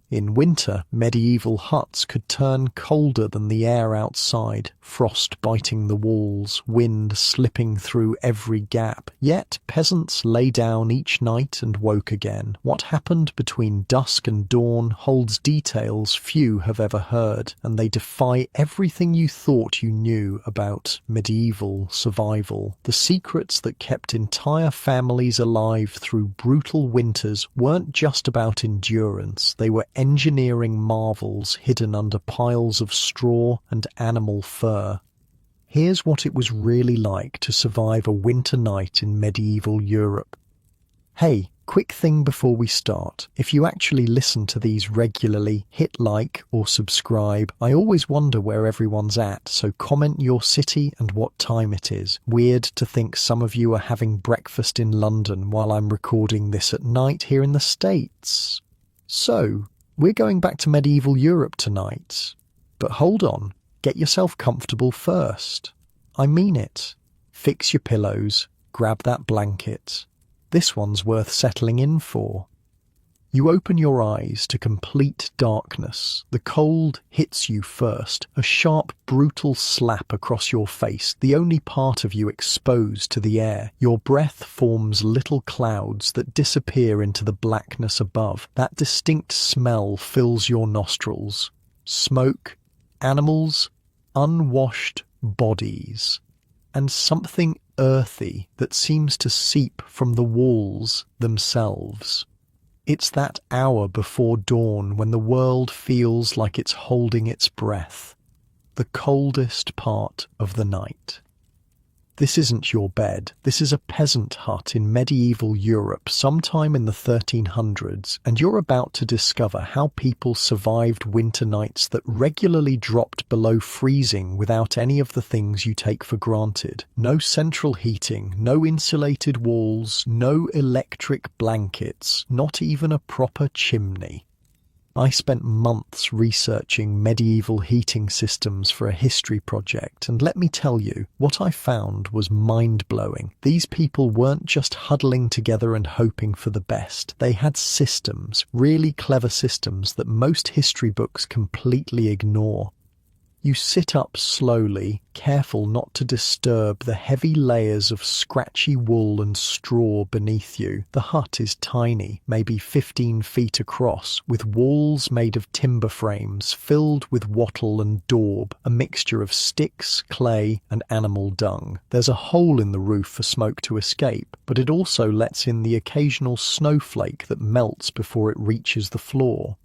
In winter, medieval huts could turn colder than the air outside, frost biting the walls, wind slipping through every gap. Yet peasants lay down each night and woke again. What happened between dusk and dawn holds details few have ever heard, and they defy everything you thought you knew about medieval survival. The secrets that kept entire families alive through brutal winters weren't just about endurance, they were engineering marvels hidden under piles of straw and animal fur. Here's what it was really like to survive a winter night in medieval Europe. Hey, quick thing before we start. If you actually listen to these regularly, hit like or subscribe. I always wonder where everyone's at, so comment your city and what time it is. Weird to think some of you are having breakfast in London while I'm recording this at night here in the States. So, we're going back to medieval Europe tonight. But hold on, get yourself comfortable first. I mean it. Fix your pillows, grab that blanket. This one's worth settling in for. You open your eyes to complete darkness. The cold hits you first, a sharp, brutal slap across your face, the only part of you exposed to the air. Your breath forms little clouds that disappear into the blackness above. That distinct smell fills your nostrils. Smoke, animals, unwashed bodies, and something earthy that seems to seep from the walls themselves. It's that hour before dawn when the world feels like it's holding its breath, the coldest part of the night. This isn't your bed. This is a peasant hut in medieval Europe sometime in the 1300s, and you're about to discover how people survived winter nights that regularly dropped below freezing without any of the things you take for granted. No central heating, no insulated walls, no electric blankets, not even a proper chimney. I spent months researching medieval heating systems for a history project, and let me tell you, what I found was mind-blowing. These people weren't just huddling together and hoping for the best. They had systems, really clever systems that most history books completely ignore. You sit up slowly, careful not to disturb the heavy layers of scratchy wool and straw beneath you. The hut is tiny, maybe 15 feet across, with walls made of timber frames filled with wattle and daub, a mixture of sticks, clay, and animal dung. There's a hole in the roof for smoke to escape, but it also lets in the occasional snowflake that melts before it reaches the floor.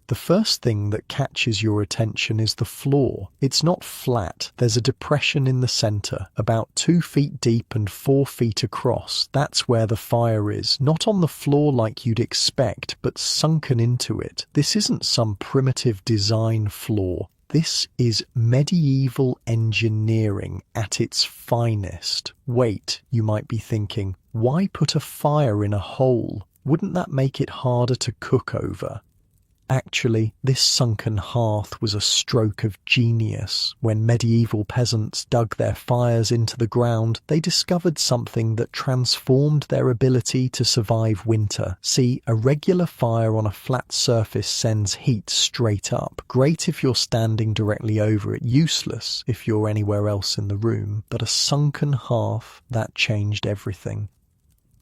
The first thing that catches your attention is the floor. It's not flat. There's a depression in the center, about 2 feet deep and 4 feet across. That's where the fire is. Not on the floor like you'd expect, but sunken into it. This isn't some primitive design flaw. This is medieval engineering at its finest. Wait, you might be thinking, why put a fire in a hole? Wouldn't that make it harder to cook over? Actually, this sunken hearth was a stroke of genius. When medieval peasants dug their fires into the ground, they discovered something that transformed their ability to survive winter. See, a regular fire on a flat surface sends heat straight up. Great if you're standing directly over it, useless if you're anywhere else in the room. But a sunken hearth, that changed everything.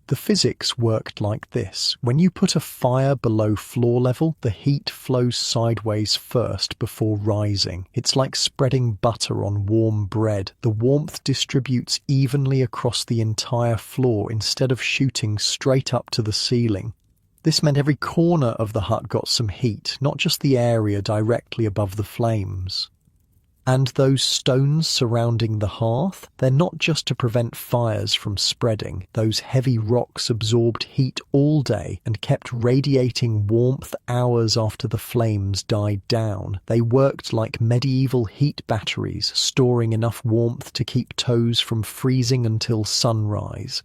The physics worked like this. When you put a fire below floor level, the heat flows sideways first before rising. It's like spreading butter on warm bread. The warmth distributes evenly across the entire floor instead of shooting straight up to the ceiling. This meant every corner of the hut got some heat, not just the area directly above the flames. And those stones surrounding the hearth, they're not just to prevent fires from spreading. Those heavy rocks absorbed heat all day and kept radiating warmth hours after the flames died down. They worked like medieval heat batteries, storing enough warmth to keep toes from freezing until sunrise.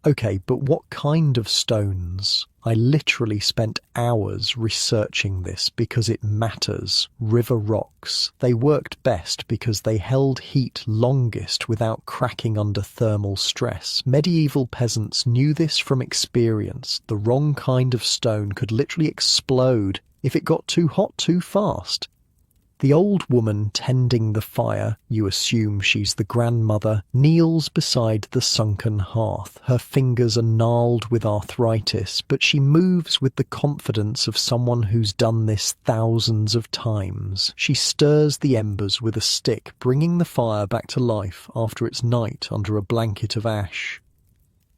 Okay, but what kind of stones? I literally spent hours researching this because it matters. River rocks. They worked best because they held heat longest without cracking under thermal stress. Medieval peasants knew this from experience. The wrong kind of stone could literally explode if it got too hot too fast. The old woman tending the fire, you assume she's the grandmother, kneels beside the sunken hearth. Her fingers are gnarled with arthritis, but she moves with the confidence of someone who's done this thousands of times. She stirs the embers with a stick, bringing the fire back to life after its night under a blanket of ash.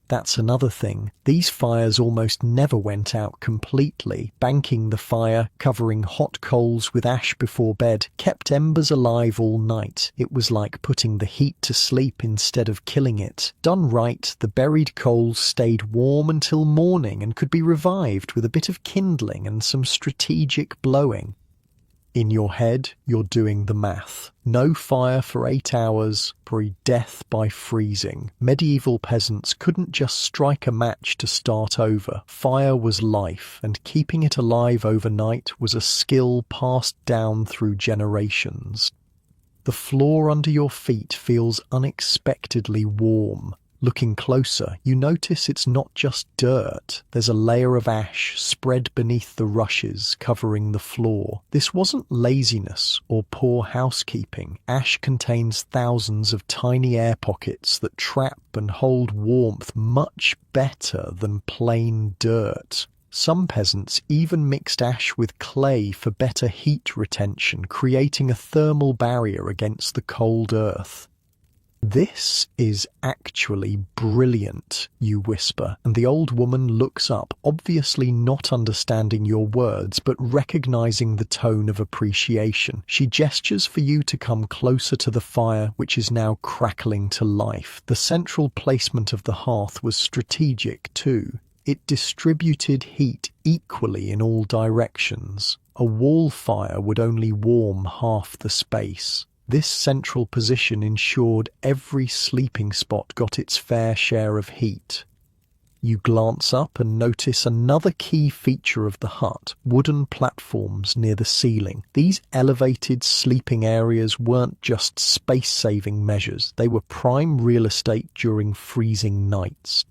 That's another thing. These fires almost never went out completely. Banking the fire, covering hot coals with ash before bed, kept embers alive all night. It was like putting the heat to sleep instead of killing it. Done right, the buried coals stayed warm until morning and could be revived with a bit of kindling and some strategic blowing. In your head, you're doing the math. No fire for 8 hours, pre-death by freezing. Medieval peasants couldn't just strike a match to start over. Fire was life, and keeping it alive overnight was a skill passed down through generations. The floor under your feet feels unexpectedly warm. Looking closer, you notice it's not just dirt. There's a layer of ash spread beneath the rushes covering the floor. This wasn't laziness or poor housekeeping. Ash contains thousands of tiny air pockets that trap and hold warmth much better than plain dirt. Some peasants even mixed ash with clay for better heat retention, creating a thermal barrier against the cold earth. "This is actually brilliant," you whisper, and the old woman looks up, obviously not understanding your words, but recognizing the tone of appreciation. She gestures for you to come closer to the fire, which is now crackling to life. The central placement of the hearth was strategic too. It distributed heat equally in all directions. A wall fire would only warm half the space. This central position ensured every sleeping spot got its fair share of heat. You glance up and notice another key feature of the hut: wooden platforms near the ceiling. These elevated sleeping areas weren't just space-saving measures, they were prime real estate during freezing nights.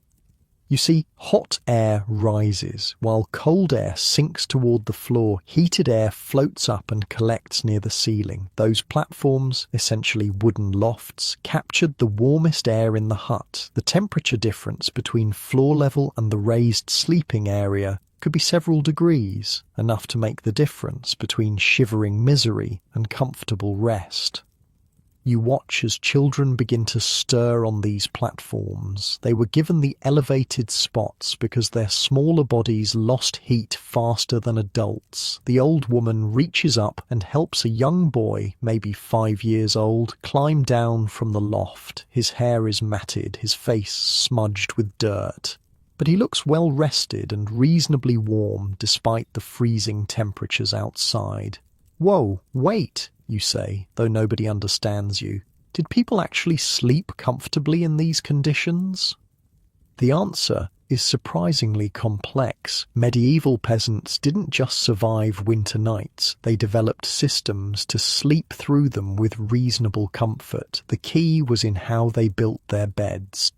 You see, hot air rises, while cold air sinks toward the floor. Heated air floats up and collects near the ceiling. Those platforms, essentially wooden lofts, captured the warmest air in the hut. The temperature difference between floor level and the raised sleeping area could be several degrees, enough to make the difference between shivering misery and comfortable rest. You watch as children begin to stir on these platforms. They were given the elevated spots because their smaller bodies lost heat faster than adults. The old woman reaches up and helps a young boy, maybe 5 years old, climb down from the loft. His hair is matted, his face smudged with dirt. But he looks well rested and reasonably warm despite the freezing temperatures outside. "Whoa, wait," you say, though nobody understands you. "Did people actually sleep comfortably in these conditions?" The answer is surprisingly complex. Medieval peasants didn't just survive winter nights, they developed systems to sleep through them with reasonable comfort. The key was in how they built their beds.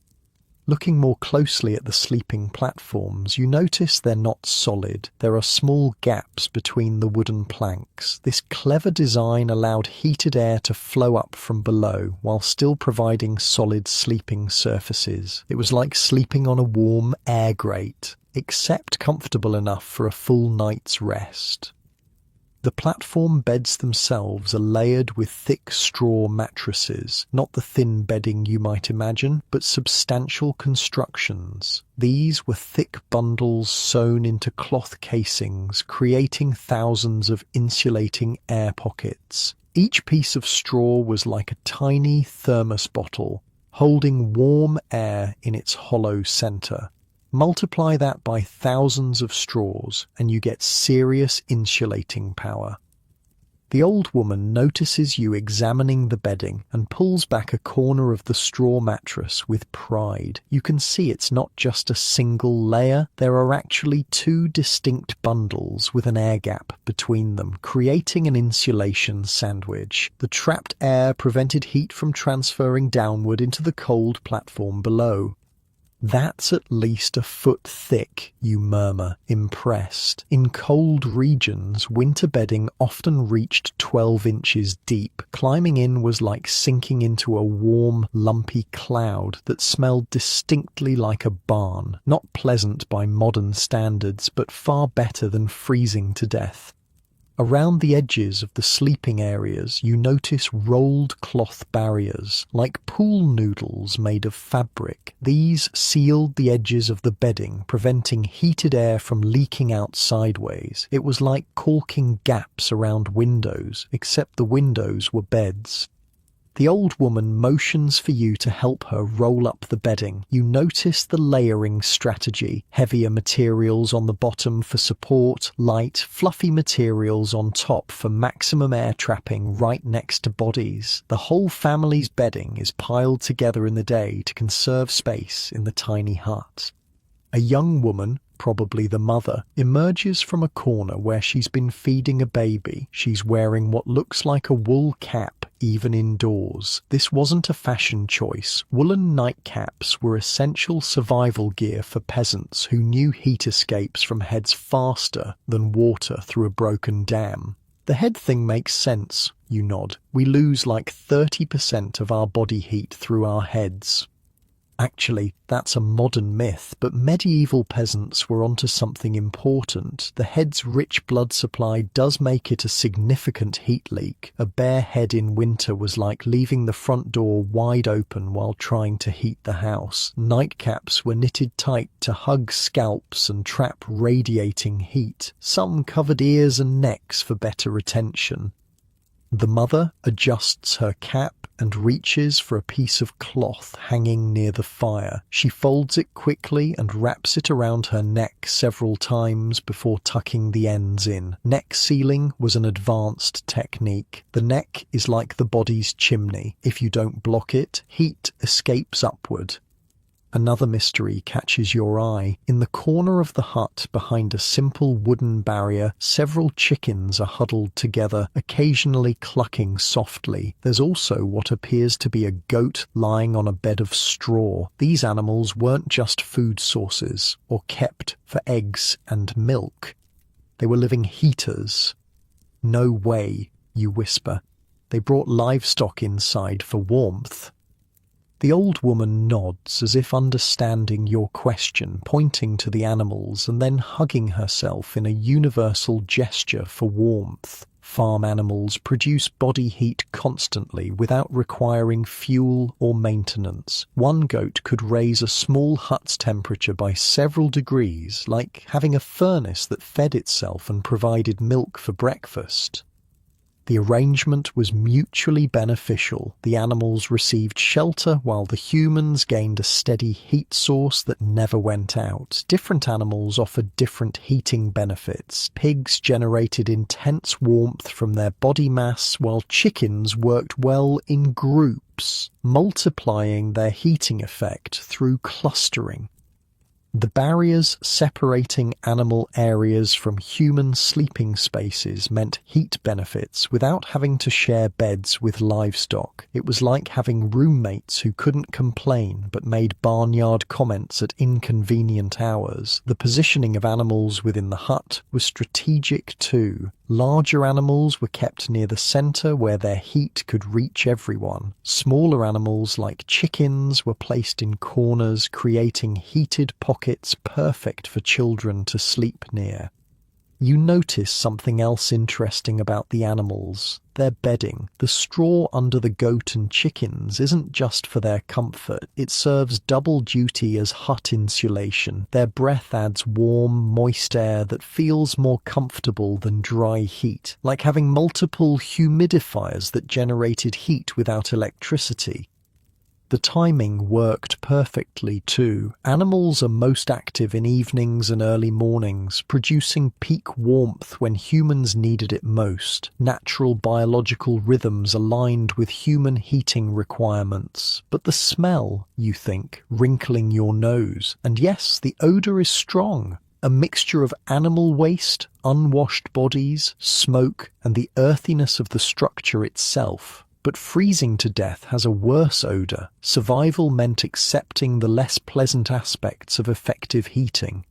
Looking more closely at the sleeping platforms, you notice they're not solid. There are small gaps between the wooden planks. This clever design allowed heated air to flow up from below while still providing solid sleeping surfaces. It was like sleeping on a warm air grate, except comfortable enough for a full night's rest. The platform beds themselves are layered with thick straw mattresses, not the thin bedding you might imagine, but substantial constructions. These were thick bundles sewn into cloth casings, creating thousands of insulating air pockets. Each piece of straw was like a tiny thermos bottle, holding warm air in its hollow center. Multiply that by thousands of straws, and you get serious insulating power. The old woman notices you examining the bedding and pulls back a corner of the straw mattress with pride. You can see it's not just a single layer. There are actually 2 distinct bundles with an air gap between them, creating an insulation sandwich. The trapped air prevented heat from transferring downward into the cold platform below. "That's at least a foot thick," you murmur, impressed. In cold regions, winter bedding often reached 12 inches deep. Climbing in was like sinking into a warm, lumpy cloud that smelled distinctly like a barn. Not pleasant by modern standards, but far better than freezing to death. Around the edges of the sleeping areas, you notice rolled cloth barriers, like pool noodles made of fabric. These sealed the edges of the bedding, preventing heated air from leaking out sideways. It was like caulking gaps around windows, except the windows were beds. The old woman motions for you to help her roll up the bedding. You notice the layering strategy. Heavier materials on the bottom for support, light, fluffy materials on top for maximum air trapping right next to bodies. The whole family's bedding is piled together in the day to conserve space in the tiny hut. A young woman, probably the mother, emerges from a corner where she's been feeding a baby. She's wearing what looks like a wool cap, even indoors. This wasn't a fashion choice. Woolen nightcaps were essential survival gear for peasants who knew heat escapes from heads faster than water through a broken dam. The head thing makes sense, you nod. We lose like 30% of our body heat through our heads. Actually, that's a modern myth, but medieval peasants were onto something important. The head's rich blood supply does make it a significant heat leak. A bare head in winter was like leaving the front door wide open while trying to heat the house. Nightcaps were knitted tight to hug scalps and trap radiating heat. Some covered ears and necks for better retention. The mother adjusts her cap and reaches for a piece of cloth hanging near the fire. She folds it quickly and wraps it around her neck several times before tucking the ends in. Neck sealing was an advanced technique. The neck is like the body's chimney. If you don't block it, heat escapes upward. Another mystery catches your eye. In the corner of the hut, behind a simple wooden barrier, several chickens are huddled together, occasionally clucking softly. There's also what appears to be a goat lying on a bed of straw. These animals weren't just food sources, or kept for eggs and milk. They were living heaters. "No way," you whisper. "They brought livestock inside for warmth." The old woman nods as if understanding your question, pointing to the animals and then hugging herself in a universal gesture for warmth. Farm animals produce body heat constantly without requiring fuel or maintenance. One goat could raise a small hut's temperature by several degrees, like having a furnace that fed itself and provided milk for breakfast. The arrangement was mutually beneficial. The animals received shelter while the humans gained a steady heat source that never went out. Different animals offered different heating benefits. Pigs generated intense warmth from their body mass, while chickens worked well in groups, multiplying their heating effect through clustering. The barriers separating animal areas from human sleeping spaces meant heat benefits without having to share beds with livestock. It was like having roommates who couldn't complain but made barnyard comments at inconvenient hours. The positioning of animals within the hut was strategic too. Larger animals were kept near the center where their heat could reach everyone. Smaller animals like chickens were placed in corners, creating heated pockets perfect for children to sleep near. You notice something else interesting about the animals. Their bedding. The straw under the goat and chickens isn't just for their comfort. It serves double duty as hut insulation. Their breath adds warm, moist air that feels more comfortable than dry heat, like having multiple humidifiers that generated heat without electricity. The timing worked perfectly too. Animals are most active in evenings and early mornings, producing peak warmth when humans needed it most. Natural biological rhythms aligned with human heating requirements. But the smell, you think, wrinkling your nose. And yes, the odor is strong. A mixture of animal waste, unwashed bodies, smoke, and the earthiness of the structure itself. But freezing to death has a worse odor. Survival meant accepting the less pleasant aspects of effective heating.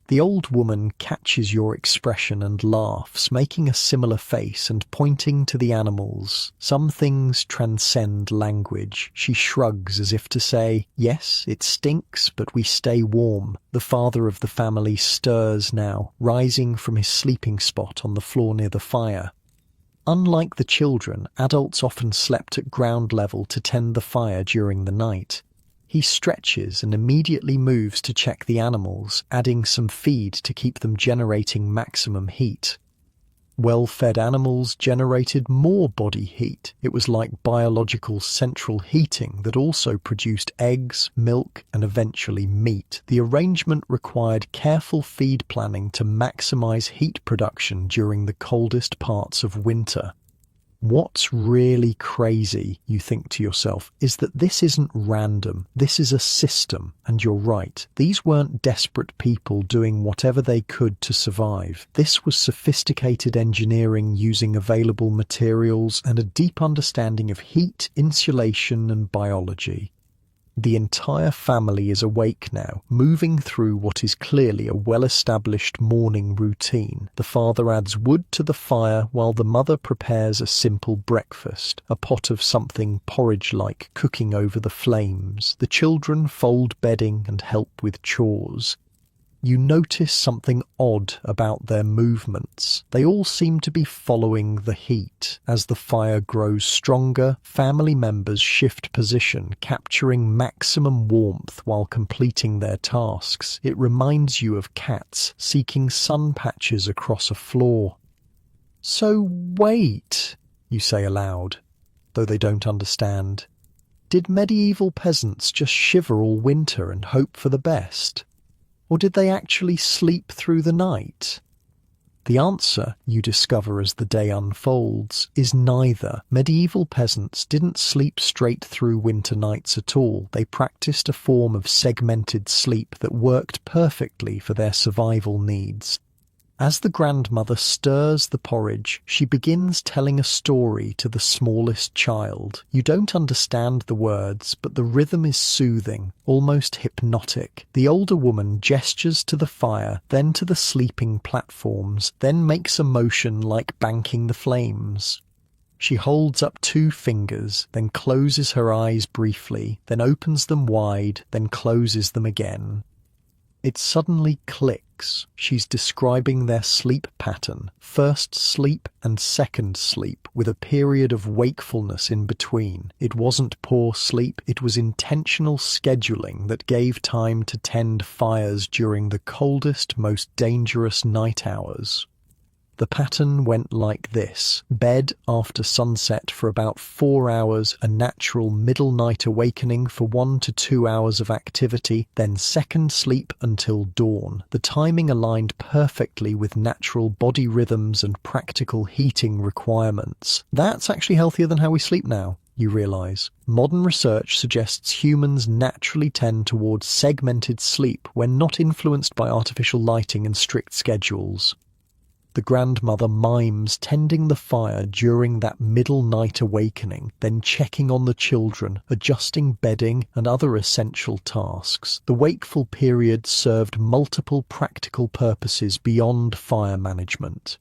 The old woman catches your expression and laughs, making a similar face and pointing to the animals. Some things transcend language. She shrugs as if to say, "Yes, it stinks, but we stay warm." The father of the family stirs now, rising from his sleeping spot on the floor near the fire. Unlike the children, adults often slept at ground level to tend the fire during the night. He stretches and immediately moves to check the animals, adding some feed to keep them generating maximum heat. Well-fed animals generated more body heat. It was like biological central heating that also produced eggs, milk, and eventually meat. The arrangement required careful feed planning to maximize heat production during the coldest parts of winter. What's really crazy, you think to yourself, is that this isn't random. This is a system. And you're right. These weren't desperate people doing whatever they could to survive. This was sophisticated engineering using available materials and a deep understanding of heat, insulation, and biology. The entire family is awake now, moving through what is clearly a well-established morning routine. The father adds wood to the fire while the mother prepares a simple breakfast, a pot of something porridge-like cooking over the flames. The children fold bedding and help with chores. You notice something odd about their movements. They all seem to be following the heat. As the fire grows stronger, family members shift position, capturing maximum warmth while completing their tasks. It reminds you of cats seeking sun patches across a floor. "So wait," you say aloud, though they don't understand. "Did medieval peasants just shiver all winter and hope for the best? Or did they actually sleep through the night?" The answer, you discover as the day unfolds, is neither. Medieval peasants didn't sleep straight through winter nights at all. They practiced a form of segmented sleep that worked perfectly for their survival needs. As the grandmother stirs the porridge, she begins telling a story to the smallest child. You don't understand the words, but the rhythm is soothing, almost hypnotic. The older woman gestures to the fire, then to the sleeping platforms, then makes a motion like banking the flames. She holds up 2 fingers, then closes her eyes briefly, then opens them wide, then closes them again. It suddenly clicks. She's describing their sleep pattern, first sleep and second sleep, with a period of wakefulness in between. It wasn't poor sleep, it was intentional scheduling that gave time to tend fires during the coldest, most dangerous night hours. The pattern went like this: bed after sunset for about 4 hours, a natural middle night awakening for 1 to 2 hours of activity, then second sleep until dawn. The timing aligned perfectly with natural body rhythms and practical heating requirements. That's actually healthier than how we sleep now, you realize. Modern research suggests humans naturally tend towards segmented sleep when not influenced by artificial lighting and strict schedules. The grandmother mimes tending the fire during that middle night awakening, then checking on the children, adjusting bedding and other essential tasks. The wakeful period served multiple practical purposes beyond fire management.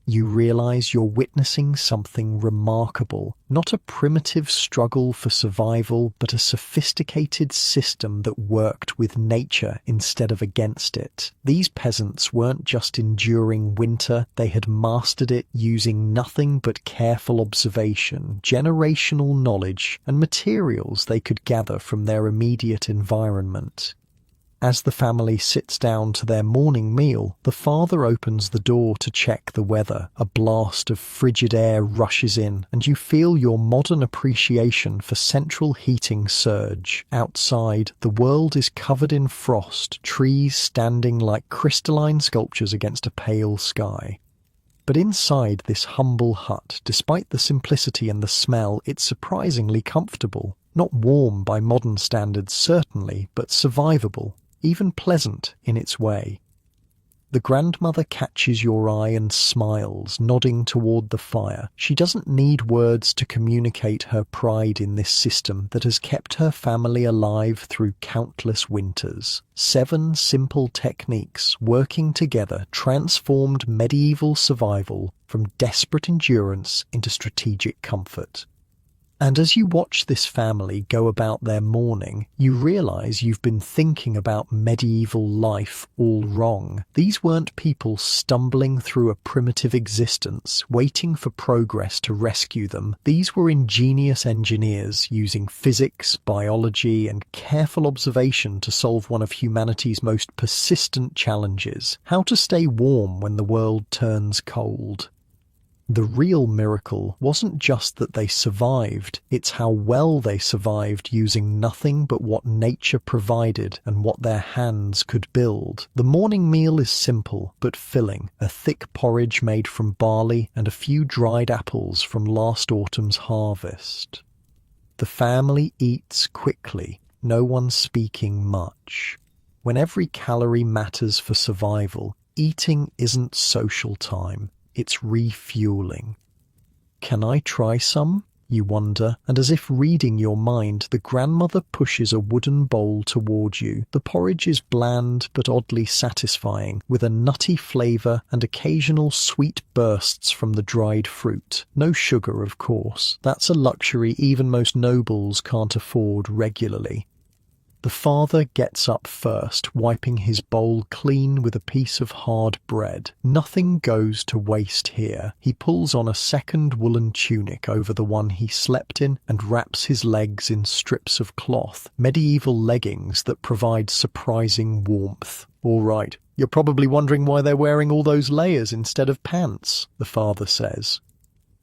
You realize you're witnessing something remarkable, not a primitive struggle for survival, but a sophisticated system that worked with nature instead of against it. These peasants weren't just enduring winter, they had mastered it using nothing but careful observation, generational knowledge, and materials they could gather from their immediate environment. As the family sits down to their morning meal, the father opens the door to check the weather. A blast of frigid air rushes in, and you feel your modern appreciation for central heating surge. Outside, the world is covered in frost, trees standing like crystalline sculptures against a pale sky. But inside this humble hut, despite the simplicity and the smell, it's surprisingly comfortable. Not warm by modern standards, certainly, but survivable. Even pleasant in its way. The grandmother catches your eye and smiles, nodding toward the fire. She doesn't need words to communicate her pride in this system that has kept her family alive through countless winters. 7 simple techniques working together transformed medieval survival from desperate endurance into strategic comfort. And as you watch this family go about their mourning, you realize you've been thinking about medieval life all wrong. These weren't people stumbling through a primitive existence, waiting for progress to rescue them. These were ingenious engineers using physics, biology, and careful observation to solve one of humanity's most persistent challenges: how to stay warm when the world turns cold. The real miracle wasn't just that they survived, it's how well they survived using nothing but what nature provided and what their hands could build. The morning meal is simple but filling: a thick porridge made from barley and a few dried apples from last autumn's harvest. The family eats quickly, no one speaking much. When every calorie matters for survival, eating isn't social time. It's refueling. Can I try some? You wonder, and as if reading your mind, the grandmother pushes a wooden bowl toward you. The porridge is bland but oddly satisfying, with a nutty flavour and occasional sweet bursts from the dried fruit. No sugar, of course. That's a luxury even most nobles can't afford regularly. The father gets up first, wiping his bowl clean with a piece of hard bread. Nothing goes to waste here. He pulls on a second woolen tunic over the one he slept in and wraps his legs in strips of cloth, medieval leggings that provide surprising warmth. All right, you're probably wondering why they're wearing all those layers instead of pants, the father says.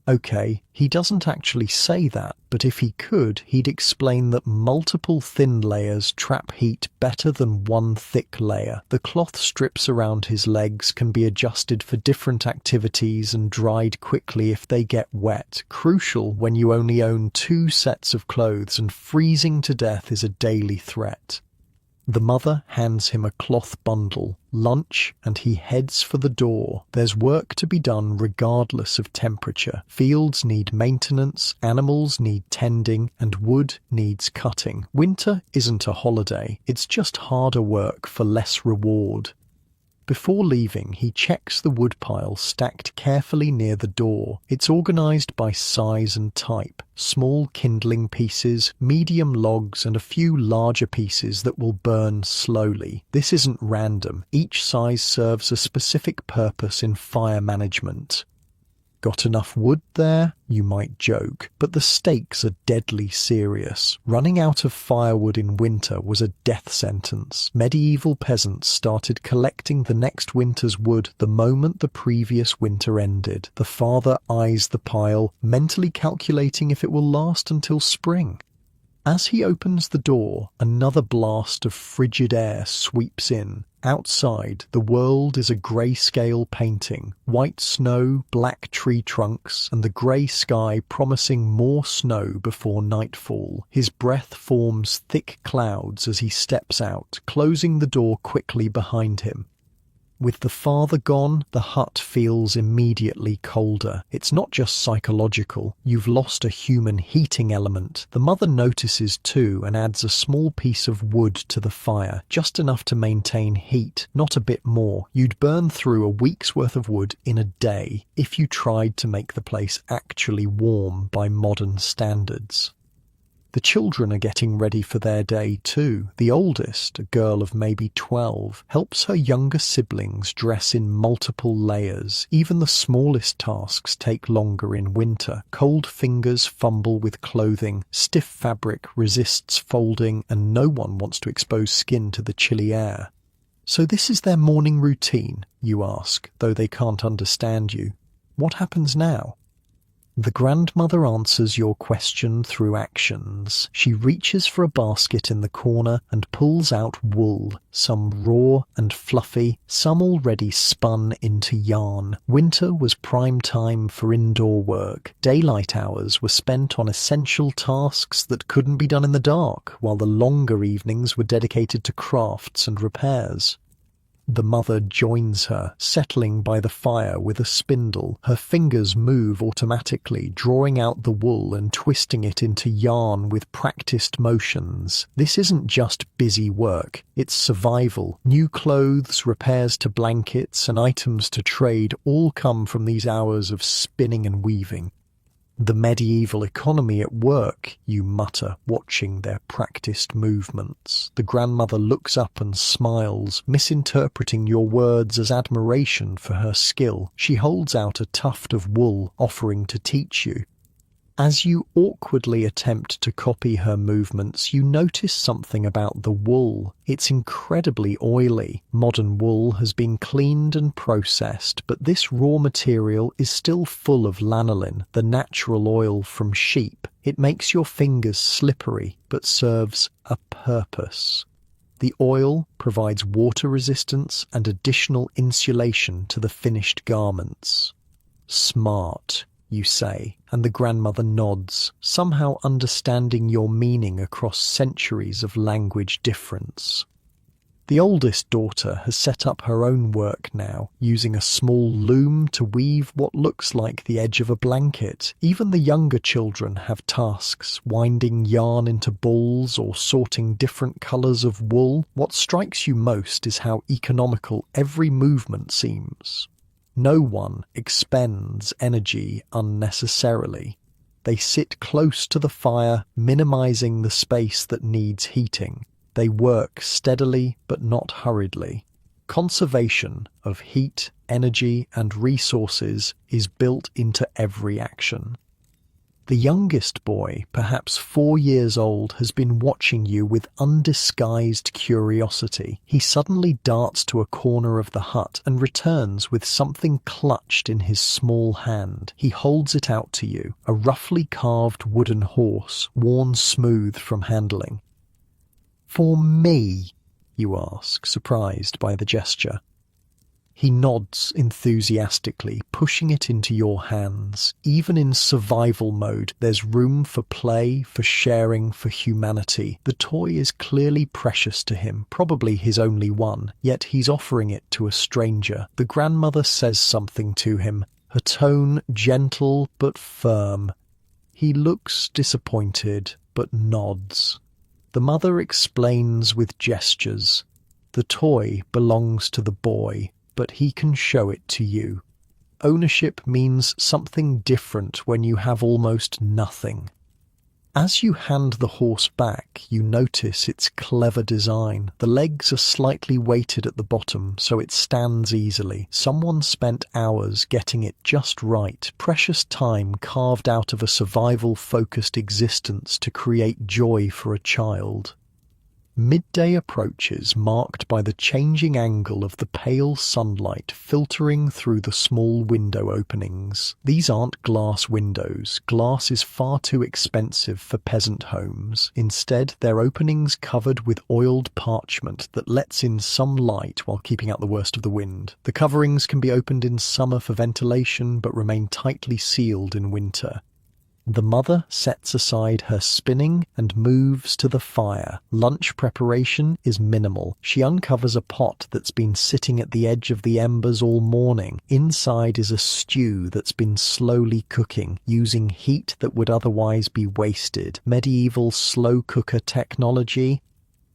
Okay, he doesn't actually say that, but if he could, he'd explain that multiple thin layers trap heat better than one thick layer. The cloth strips around his legs can be adjusted for different activities and dried quickly if they get wet. Crucial when you only own 2 sets of clothes and freezing to death is a daily threat. The mother hands him a cloth bundle, lunch, and he heads for the door. There's work to be done regardless of temperature. Fields need maintenance, animals need tending, and wood needs cutting. Winter isn't a holiday, it's just harder work for less reward. Before leaving, he checks the woodpile stacked carefully near the door. It's organized by size and type: small kindling pieces, medium logs, and a few larger pieces that will burn slowly. This isn't random. Each size serves a specific purpose in fire management. Got enough wood there? You might joke, but the stakes are deadly serious. Running out of firewood in winter was a death sentence. Medieval peasants started collecting the next winter's wood the moment the previous winter ended. The father eyes the pile, mentally calculating if it will last until spring. As he opens the door, another blast of frigid air sweeps in. Outside, the world is a grayscale painting: white snow, black tree trunks, and the grey sky promising more snow before nightfall. His breath forms thick clouds as he steps out, closing the door quickly behind him. With the father gone, the hut feels immediately colder. It's not just psychological. You've lost a human heating element. The mother notices too and adds a small piece of wood to the fire, just enough to maintain heat, not a bit more. You'd burn through a week's worth of wood in a day if you tried to make the place actually warm by modern standards. The children are getting ready for their day too. The oldest, a girl of maybe 12, helps her younger siblings dress in multiple layers. Even the smallest tasks take longer in winter. Cold fingers fumble with clothing, stiff fabric resists folding, and no one wants to expose skin to the chilly air. So this is their morning routine, you ask, though they can't understand you. What happens now? The grandmother answers your question through actions. She reaches for a basket in the corner and pulls out wool, some raw and fluffy, some already spun into yarn. Winter was prime time for indoor work. Daylight hours were spent on essential tasks that couldn't be done in the dark, while the longer evenings were dedicated to crafts and repairs. The mother joins her, settling by the fire with a spindle. Her fingers move automatically, drawing out the wool and twisting it into yarn with practiced motions. This isn't just busy work, it's survival. New clothes, repairs to blankets, and items to trade all come from these hours of spinning and weaving. The medieval economy at work, you mutter, watching their practiced movements. The grandmother looks up and smiles, misinterpreting your words as admiration for her skill. She holds out a tuft of wool, offering to teach you. As you awkwardly attempt to copy her movements, you notice something about the wool. It's incredibly oily. Modern wool has been cleaned and processed, but this raw material is still full of lanolin, the natural oil from sheep. It makes your fingers slippery, but serves a purpose. The oil provides water resistance and additional insulation to the finished garments. Smart, you say, and the grandmother nods, somehow understanding your meaning across centuries of language difference. The oldest daughter has set up her own work now, using a small loom to weave what looks like the edge of a blanket. Even the younger children have tasks, winding yarn into balls or sorting different colours of wool. What strikes you most is how economical every movement seems. No one expends energy unnecessarily. They sit close to the fire, minimizing the space that needs heating. They work steadily but not hurriedly. Conservation of heat, energy, and resources is built into every action. The youngest boy, perhaps 4 years old, has been watching you with undisguised curiosity. He suddenly darts to a corner of the hut and returns with something clutched in his small hand. He holds it out to you, a roughly carved wooden horse, worn smooth from handling. "For me?" you ask, surprised by the gesture. He nods enthusiastically, pushing it into your hands. Even in survival mode, there's room for play, for sharing, for humanity. The toy is clearly precious to him, probably his only one, yet he's offering it to a stranger. The grandmother says something to him, her tone gentle but firm. He looks disappointed, but nods. The mother explains with gestures. The toy belongs to the boy, but he can show it to you. Ownership means something different when you have almost nothing. As you hand the horse back, you notice its clever design. The legs are slightly weighted at the bottom, so it stands easily. Someone spent hours getting it just right, precious time carved out of a survival-focused existence to create joy for a child. Midday approaches, marked by the changing angle of the pale sunlight filtering through the small window openings. These aren't glass windows. Glass is far too expensive for peasant homes. Instead, they're openings covered with oiled parchment that lets in some light while keeping out the worst of the wind. The coverings can be opened in summer for ventilation, but remain tightly sealed in winter. The mother sets aside her spinning and moves to the fire. Lunch preparation is minimal. She uncovers a pot that's been sitting at the edge of the embers all morning. Inside is a stew that's been slowly cooking, using heat that would otherwise be wasted. Medieval slow cooker technology.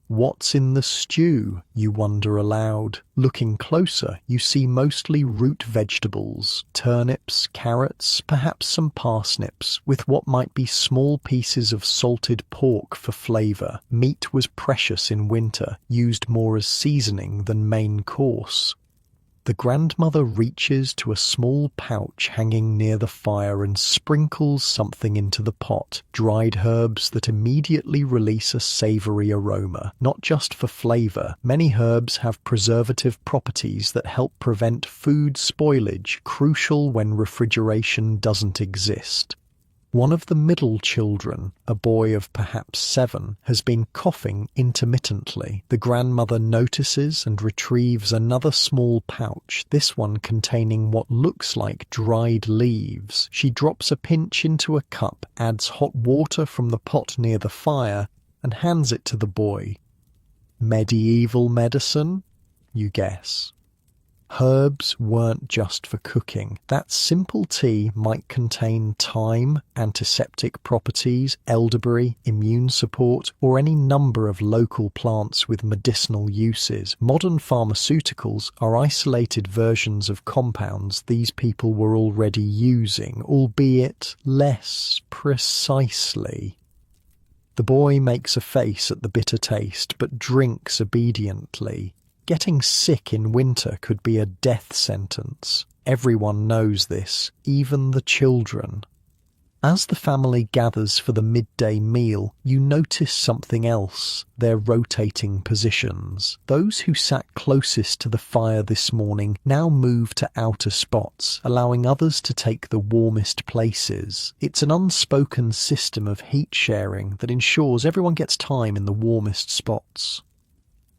What's in the stew, you wonder aloud. Looking closer, you see mostly root vegetables, turnips, carrots, perhaps some parsnips, with what might be small pieces of salted pork for flavour. Meat was precious in winter, used more as seasoning than main course. The grandmother reaches to a small pouch hanging near the fire and sprinkles something into the pot, dried herbs that immediately release a savoury aroma. Not just for flavour, many herbs have preservative properties that help prevent food spoilage, crucial when refrigeration doesn't exist. One of the middle children, a boy of perhaps 7, has been coughing intermittently. The grandmother notices and retrieves another small pouch, this one containing what looks like dried leaves. She drops a pinch into a cup, adds hot water from the pot near the fire, and hands it to the boy. Medieval medicine? you guess. Herbs weren't just for cooking. That simple tea might contain thyme, antiseptic properties, elderberry, immune support, or any number of local plants with medicinal uses. Modern pharmaceuticals are isolated versions of compounds these people were already using, albeit less precisely. The boy makes a face at the bitter taste, but drinks obediently. Getting sick in winter could be a death sentence. Everyone knows this, even the children. As the family gathers for the midday meal, you notice something else, their rotating positions. Those who sat closest to the fire this morning now move to outer spots, allowing others to take the warmest places. It's an unspoken system of heat sharing that ensures everyone gets time in the warmest spots.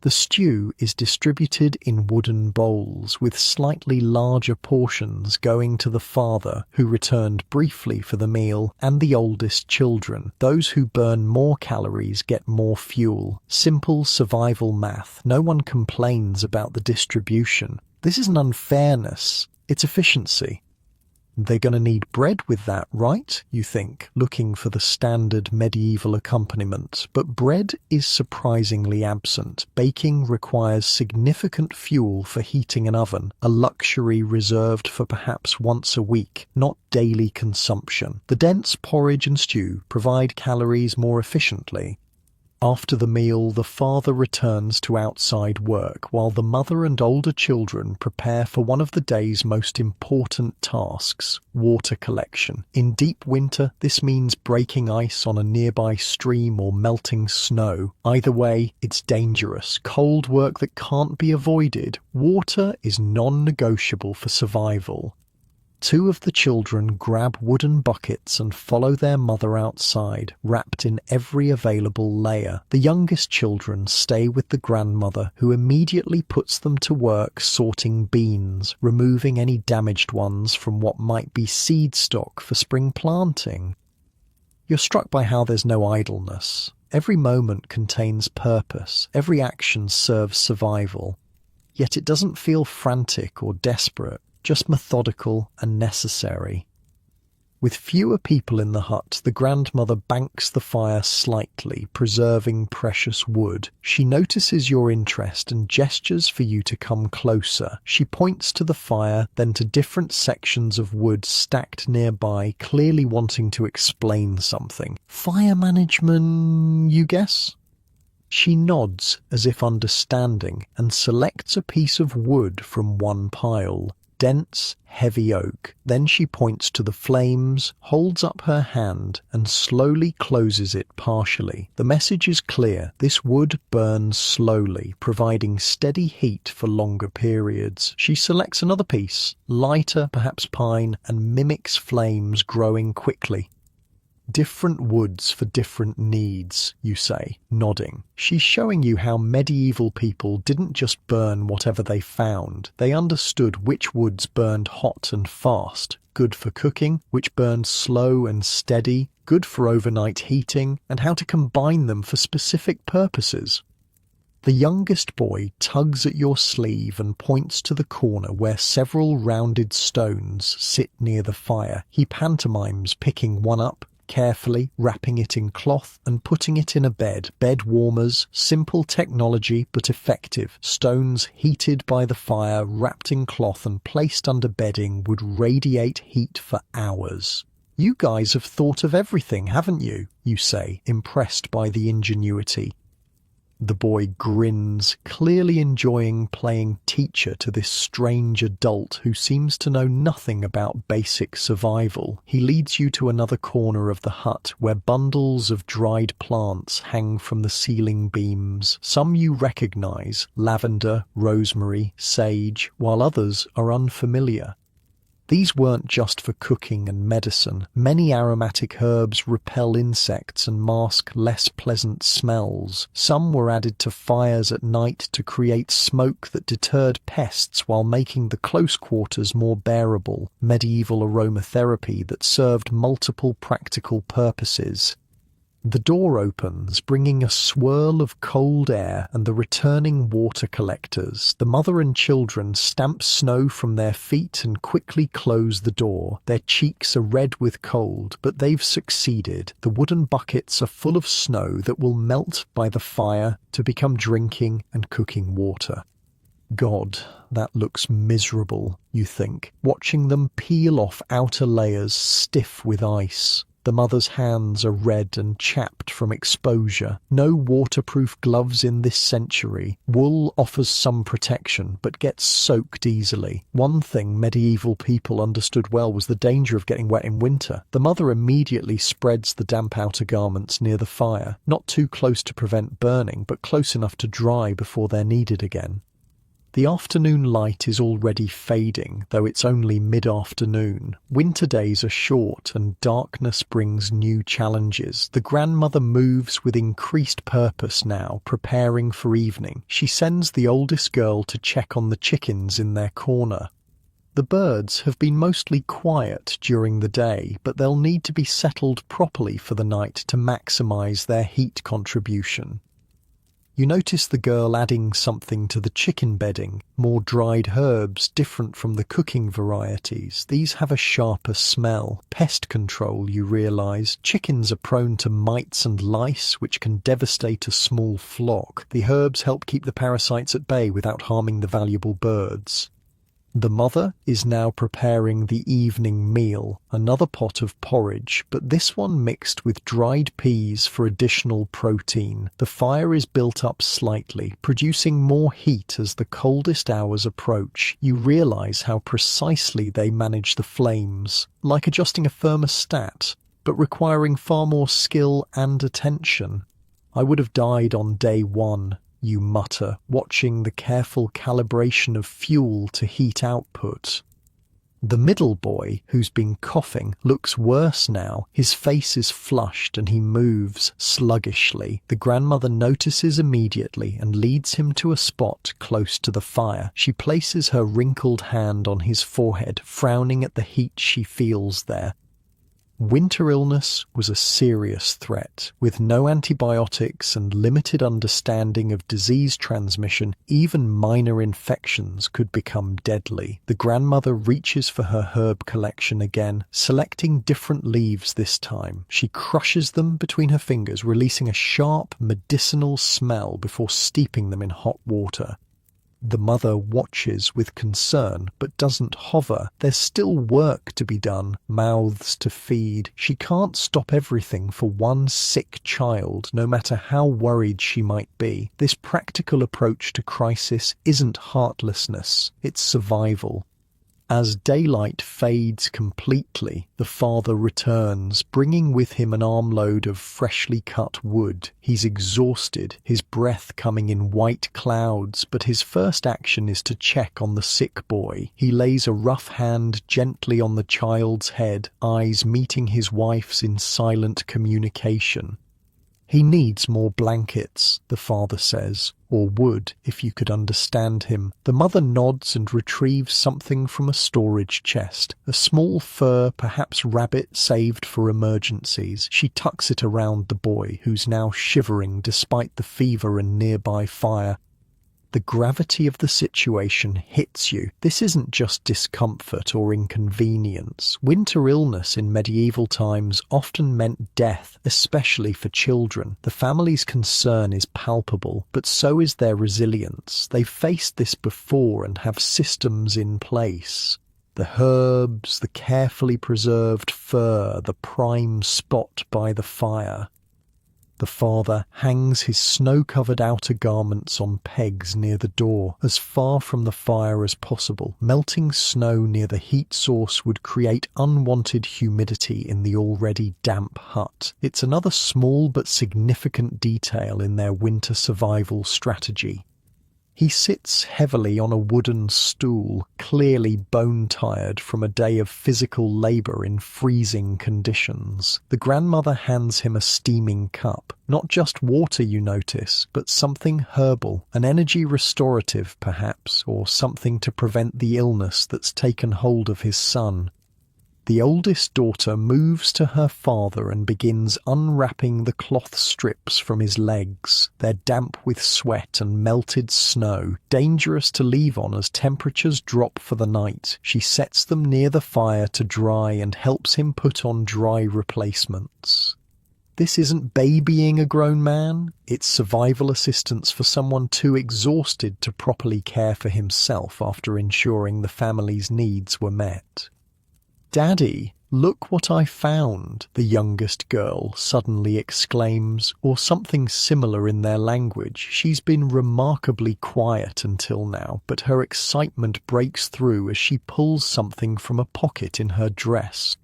The stew is distributed in wooden bowls, with slightly larger portions going to the father, who returned briefly for the meal, and the oldest children. Those who burn more calories get more fuel. Simple survival math. No one complains about the distribution. This isn't unfairness, it's efficiency. They're going to need bread with that, right? You think, looking for the standard medieval accompaniment. But bread is surprisingly absent. Baking requires significant fuel for heating an oven, a luxury reserved for perhaps once a week, not daily consumption. The dense porridge and stew provide calories more efficiently. After the meal, the father returns to outside work, while the mother and older children prepare for one of the day's most important tasks, water collection. In deep winter, this means breaking ice on a nearby stream or melting snow. Either way, it's dangerous, cold work that can't be avoided. Water is non-negotiable for survival. Two of the children grab wooden buckets and follow their mother outside, wrapped in every available layer. The youngest children stay with the grandmother, who immediately puts them to work sorting beans, removing any damaged ones from what might be seed stock for spring planting. You're struck by how there's no idleness. Every moment contains purpose. Every action serves survival. Yet it doesn't feel frantic or desperate. Just methodical and necessary. With fewer people in the hut, the grandmother banks the fire slightly, preserving precious wood. She notices your interest and gestures for you to come closer. She points to the fire, then to different sections of wood stacked nearby, clearly wanting to explain something. Fire management, you guess? She nods as if understanding and selects a piece of wood from one pile. Dense, heavy oak. Then she points to the flames, holds up her hand, and slowly closes it partially. The message is clear. This wood burns slowly, providing steady heat for longer periods. She selects another piece, lighter, perhaps pine, and mimics flames growing quickly. Different woods for different needs, you say, nodding. She's showing you how medieval people didn't just burn whatever they found. They understood which woods burned hot and fast, good for cooking, which burned slow and steady, good for overnight heating, and how to combine them for specific purposes. The youngest boy tugs at your sleeve and points to the corner where several rounded stones sit near the fire. He pantomimes picking one up, carefully wrapping it in cloth and putting it in a bed. Bed warmers, simple technology but effective. Stones heated by the fire, wrapped in cloth and placed under bedding would radiate heat for hours. You guys have thought of everything, haven't you? You say, impressed by the ingenuity. The boy grins, clearly enjoying playing teacher to this strange adult who seems to know nothing about basic survival. He leads you to another corner of the hut where bundles of dried plants hang from the ceiling beams. Some you recognize, lavender, rosemary, sage, while others are unfamiliar. These weren't just for cooking and medicine. Many aromatic herbs repel insects and mask less pleasant smells. Some were added to fires at night to create smoke that deterred pests while making the close quarters more bearable. Medieval aromatherapy that served multiple practical purposes. The door opens, bringing a swirl of cold air and the returning water collectors. The mother and children stamp snow from their feet and quickly close the door. Their cheeks are red with cold, but they've succeeded. The wooden buckets are full of snow that will melt by the fire to become drinking and cooking water. God, that looks miserable, you think, watching them peel off outer layers stiff with ice. The mother's hands are red and chapped from exposure. No waterproof gloves in this century. Wool offers some protection, but gets soaked easily. One thing medieval people understood well was the danger of getting wet in winter. The mother immediately spreads the damp outer garments near the fire, not too close to prevent burning, but close enough to dry before they're needed again. The afternoon light is already fading, though it's only mid-afternoon. Winter days are short and darkness brings new challenges. The grandmother moves with increased purpose now, preparing for evening. She sends the oldest girl to check on the chickens in their corner. The birds have been mostly quiet during the day, but they'll need to be settled properly for the night to maximize their heat contribution. You notice the girl adding something to the chicken bedding, more dried herbs different from the cooking varieties. These have a sharper smell. Pest control, you realise. Chickens are prone to mites and lice, which can devastate a small flock. The herbs help keep the parasites at bay without harming the valuable birds. The mother is now preparing the evening meal, another pot of porridge, but this one mixed with dried peas for additional protein. The fire is built up slightly, producing more heat as the coldest hours approach. You realise how precisely they manage the flames, like adjusting a thermostat, but requiring far more skill and attention. I would have died on day one, you mutter, watching the careful calibration of fuel to heat output. The middle boy, who's been coughing, looks worse now. His face is flushed and he moves sluggishly. The grandmother notices immediately and leads him to a spot close to the fire. She places her wrinkled hand on his forehead, frowning at the heat she feels there. Winter illness was a serious threat. With no antibiotics and limited understanding of disease transmission, even minor infections could become deadly. The grandmother reaches for her herb collection again, selecting different leaves this time. She crushes them between her fingers, releasing a sharp medicinal smell before steeping them in hot water. The mother watches with concern, but doesn't hover. There's still work to be done, mouths to feed. She can't stop everything for one sick child, no matter how worried she might be. This practical approach to crisis isn't heartlessness, it's survival. As daylight fades completely, the father returns, bringing with him an armload of freshly cut wood. He's exhausted, his breath coming in white clouds, but his first action is to check on the sick boy. He lays a rough hand gently on the child's head, eyes meeting his wife's in silent communication. He needs more blankets, the father says, or would if you could understand him. The mother nods and retrieves something from a storage chest, a small fur, perhaps rabbit saved for emergencies. She tucks it around the boy, who's now shivering despite the fever and nearby fire. The gravity of the situation hits you. This isn't just discomfort or inconvenience. Winter illness in medieval times often meant death, especially for children. The family's concern is palpable, but so is their resilience. They've faced this before and have systems in place. The herbs, the carefully preserved fur, the prime spot by the fire. The father hangs his snow-covered outer garments on pegs near the door, as far from the fire as possible. Melting snow near the heat source would create unwanted humidity in the already damp hut. It's another small but significant detail in their winter survival strategy. He sits heavily on a wooden stool, clearly bone-tired from a day of physical labour in freezing conditions. The grandmother hands him a steaming cup. Not just water, you notice, but something herbal, an energy restorative perhaps, or something to prevent the illness that's taken hold of his son. The oldest daughter moves to her father and begins unwrapping the cloth strips from his legs. They're damp with sweat and melted snow, dangerous to leave on as temperatures drop for the night. She sets them near the fire to dry and helps him put on dry replacements. This isn't babying a grown man, it's survival assistance for someone too exhausted to properly care for himself after ensuring the family's needs were met. "Daddy, look what I found," the youngest girl suddenly exclaims, or something similar in their language. She's been remarkably quiet until now, but her excitement breaks through as she pulls something from a pocket in her dress.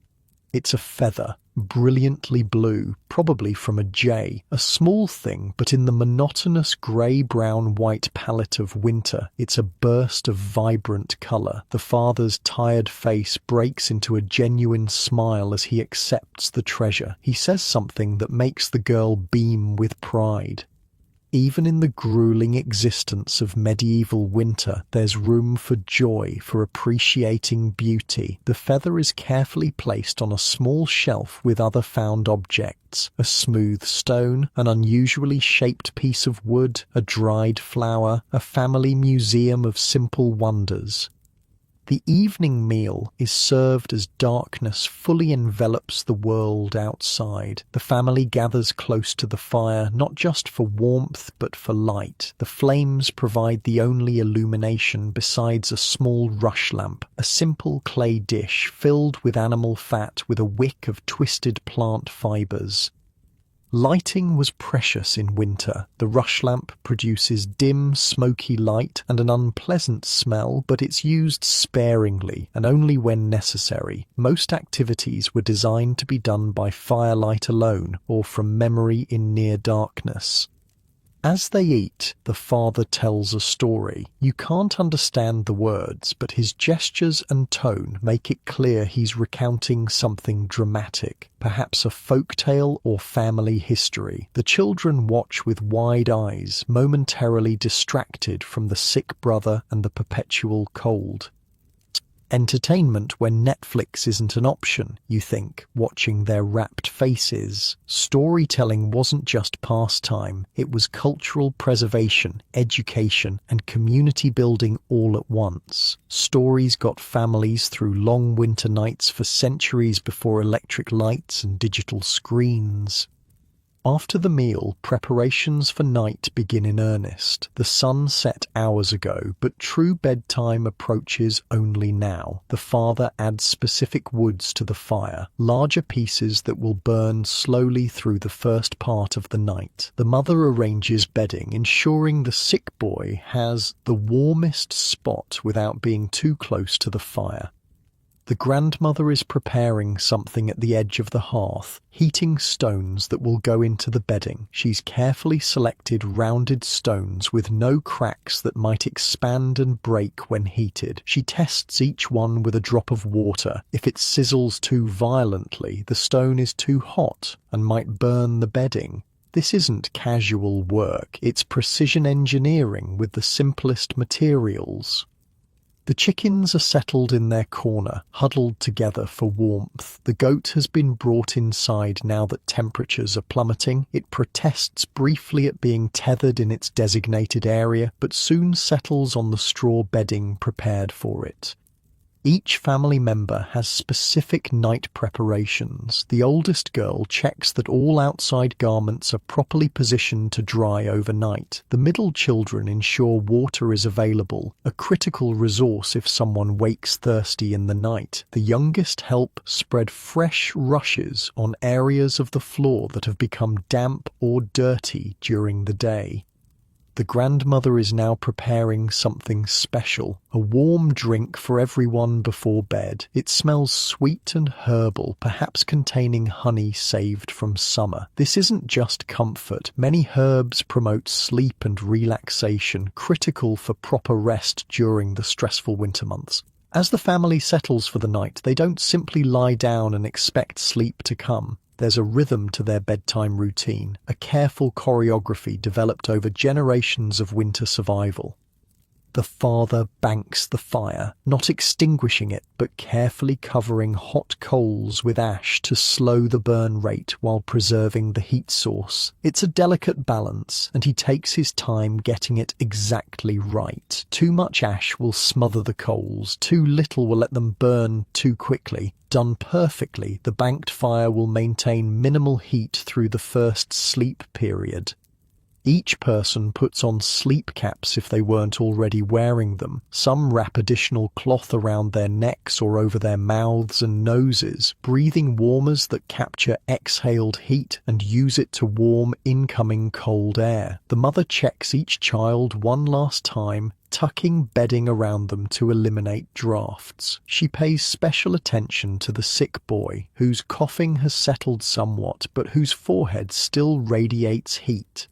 It's a feather, brilliantly blue, probably from a jay. A small thing, but in the monotonous grey-brown-white palette of winter, it's a burst of vibrant colour. The father's tired face breaks into a genuine smile as he accepts the treasure. He says something that makes the girl beam with pride. Even in the grueling existence of medieval winter, there's room for joy, for appreciating beauty. The feather is carefully placed on a small shelf with other found objects: a smooth stone, an unusually shaped piece of wood, a dried flower, a family museum of simple wonders. The evening meal is served as darkness fully envelops the world outside. The family gathers close to the fire, not just for warmth but for light. The flames provide the only illumination besides a small rush lamp, a simple clay dish filled with animal fat with a wick of twisted plant fibers. Lighting was precious in winter. The rush lamp produces dim, smoky light and an unpleasant smell, but it's used sparingly and only when necessary. Most activities were designed to be done by firelight alone or from memory in near darkness. As they eat, the father tells a story. You can't understand the words, but his gestures and tone make it clear he's recounting something dramatic, perhaps a folk tale or family history. The children watch with wide eyes, momentarily distracted from the sick brother and the perpetual cold. Entertainment when Netflix isn't an option, you think, watching their rapt faces. Storytelling wasn't just pastime, it was cultural preservation, education, and community building all at once. Stories got families through long winter nights for centuries before electric lights and digital screens. After the meal, preparations for night begin in earnest. The sun set hours ago, but true bedtime approaches only now. The father adds specific woods to the fire, larger pieces that will burn slowly through the first part of the night. The mother arranges bedding, ensuring the sick boy has the warmest spot without being too close to the fire. The grandmother is preparing something at the edge of the hearth, heating stones that will go into the bedding. She's carefully selected rounded stones with no cracks that might expand and break when heated. She tests each one with a drop of water. If it sizzles too violently, the stone is too hot and might burn the bedding. This isn't casual work, it's precision engineering with the simplest materials. The chickens are settled in their corner, huddled together for warmth. The goat has been brought inside now that temperatures are plummeting. It protests briefly at being tethered in its designated area, but soon settles on the straw bedding prepared for it. Each family member has specific night preparations. The oldest girl checks that all outside garments are properly positioned to dry overnight. The middle children ensure water is available, a critical resource if someone wakes thirsty in the night. The youngest help spread fresh rushes on areas of the floor that have become damp or dirty during the day. The grandmother is now preparing something special, a warm drink for everyone before bed. It smells sweet and herbal, perhaps containing honey saved from summer. This isn't just comfort. Many herbs promote sleep and relaxation, critical for proper rest during the stressful winter months. As the family settles for the night, they don't simply lie down and expect sleep to come. There's a rhythm to their bedtime routine, a careful choreography developed over generations of winter survival. The father banks the fire, not extinguishing it, but carefully covering hot coals with ash to slow the burn rate while preserving the heat source. It's a delicate balance, and he takes his time getting it exactly right. Too much ash will smother the coals, too little will let them burn too quickly. Done perfectly, the banked fire will maintain minimal heat through the first sleep period. Each person puts on sleep caps if they weren't already wearing them. Some wrap additional cloth around their necks or over their mouths and noses, breathing warmers that capture exhaled heat and use it to warm incoming cold air. The mother checks each child one last time, tucking bedding around them to eliminate drafts. She pays special attention to the sick boy, whose coughing has settled somewhat but whose forehead still radiates heat.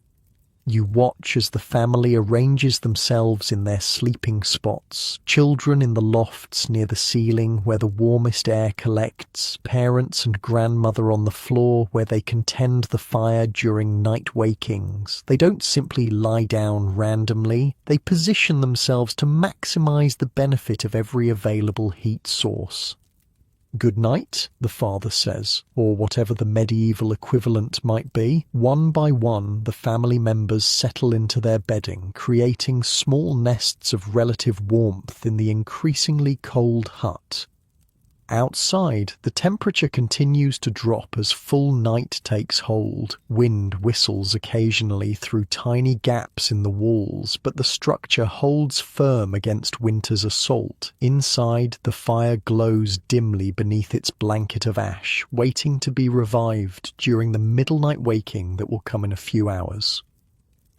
You watch as the family arranges themselves in their sleeping spots, children in the lofts near the ceiling where the warmest air collects, parents and grandmother on the floor where they can tend the fire during night wakings. They don't simply lie down randomly, they position themselves to maximize the benefit of every available heat source. "Good night," the father says, or whatever the medieval equivalent might be. One by one, the family members settle into their bedding, creating small nests of relative warmth in the increasingly cold hut. Outside, the temperature continues to drop as full night takes hold. Wind whistles occasionally through tiny gaps in the walls, but the structure holds firm against winter's assault. Inside, the fire glows dimly beneath its blanket of ash, waiting to be revived during the middle night waking that will come in a few hours.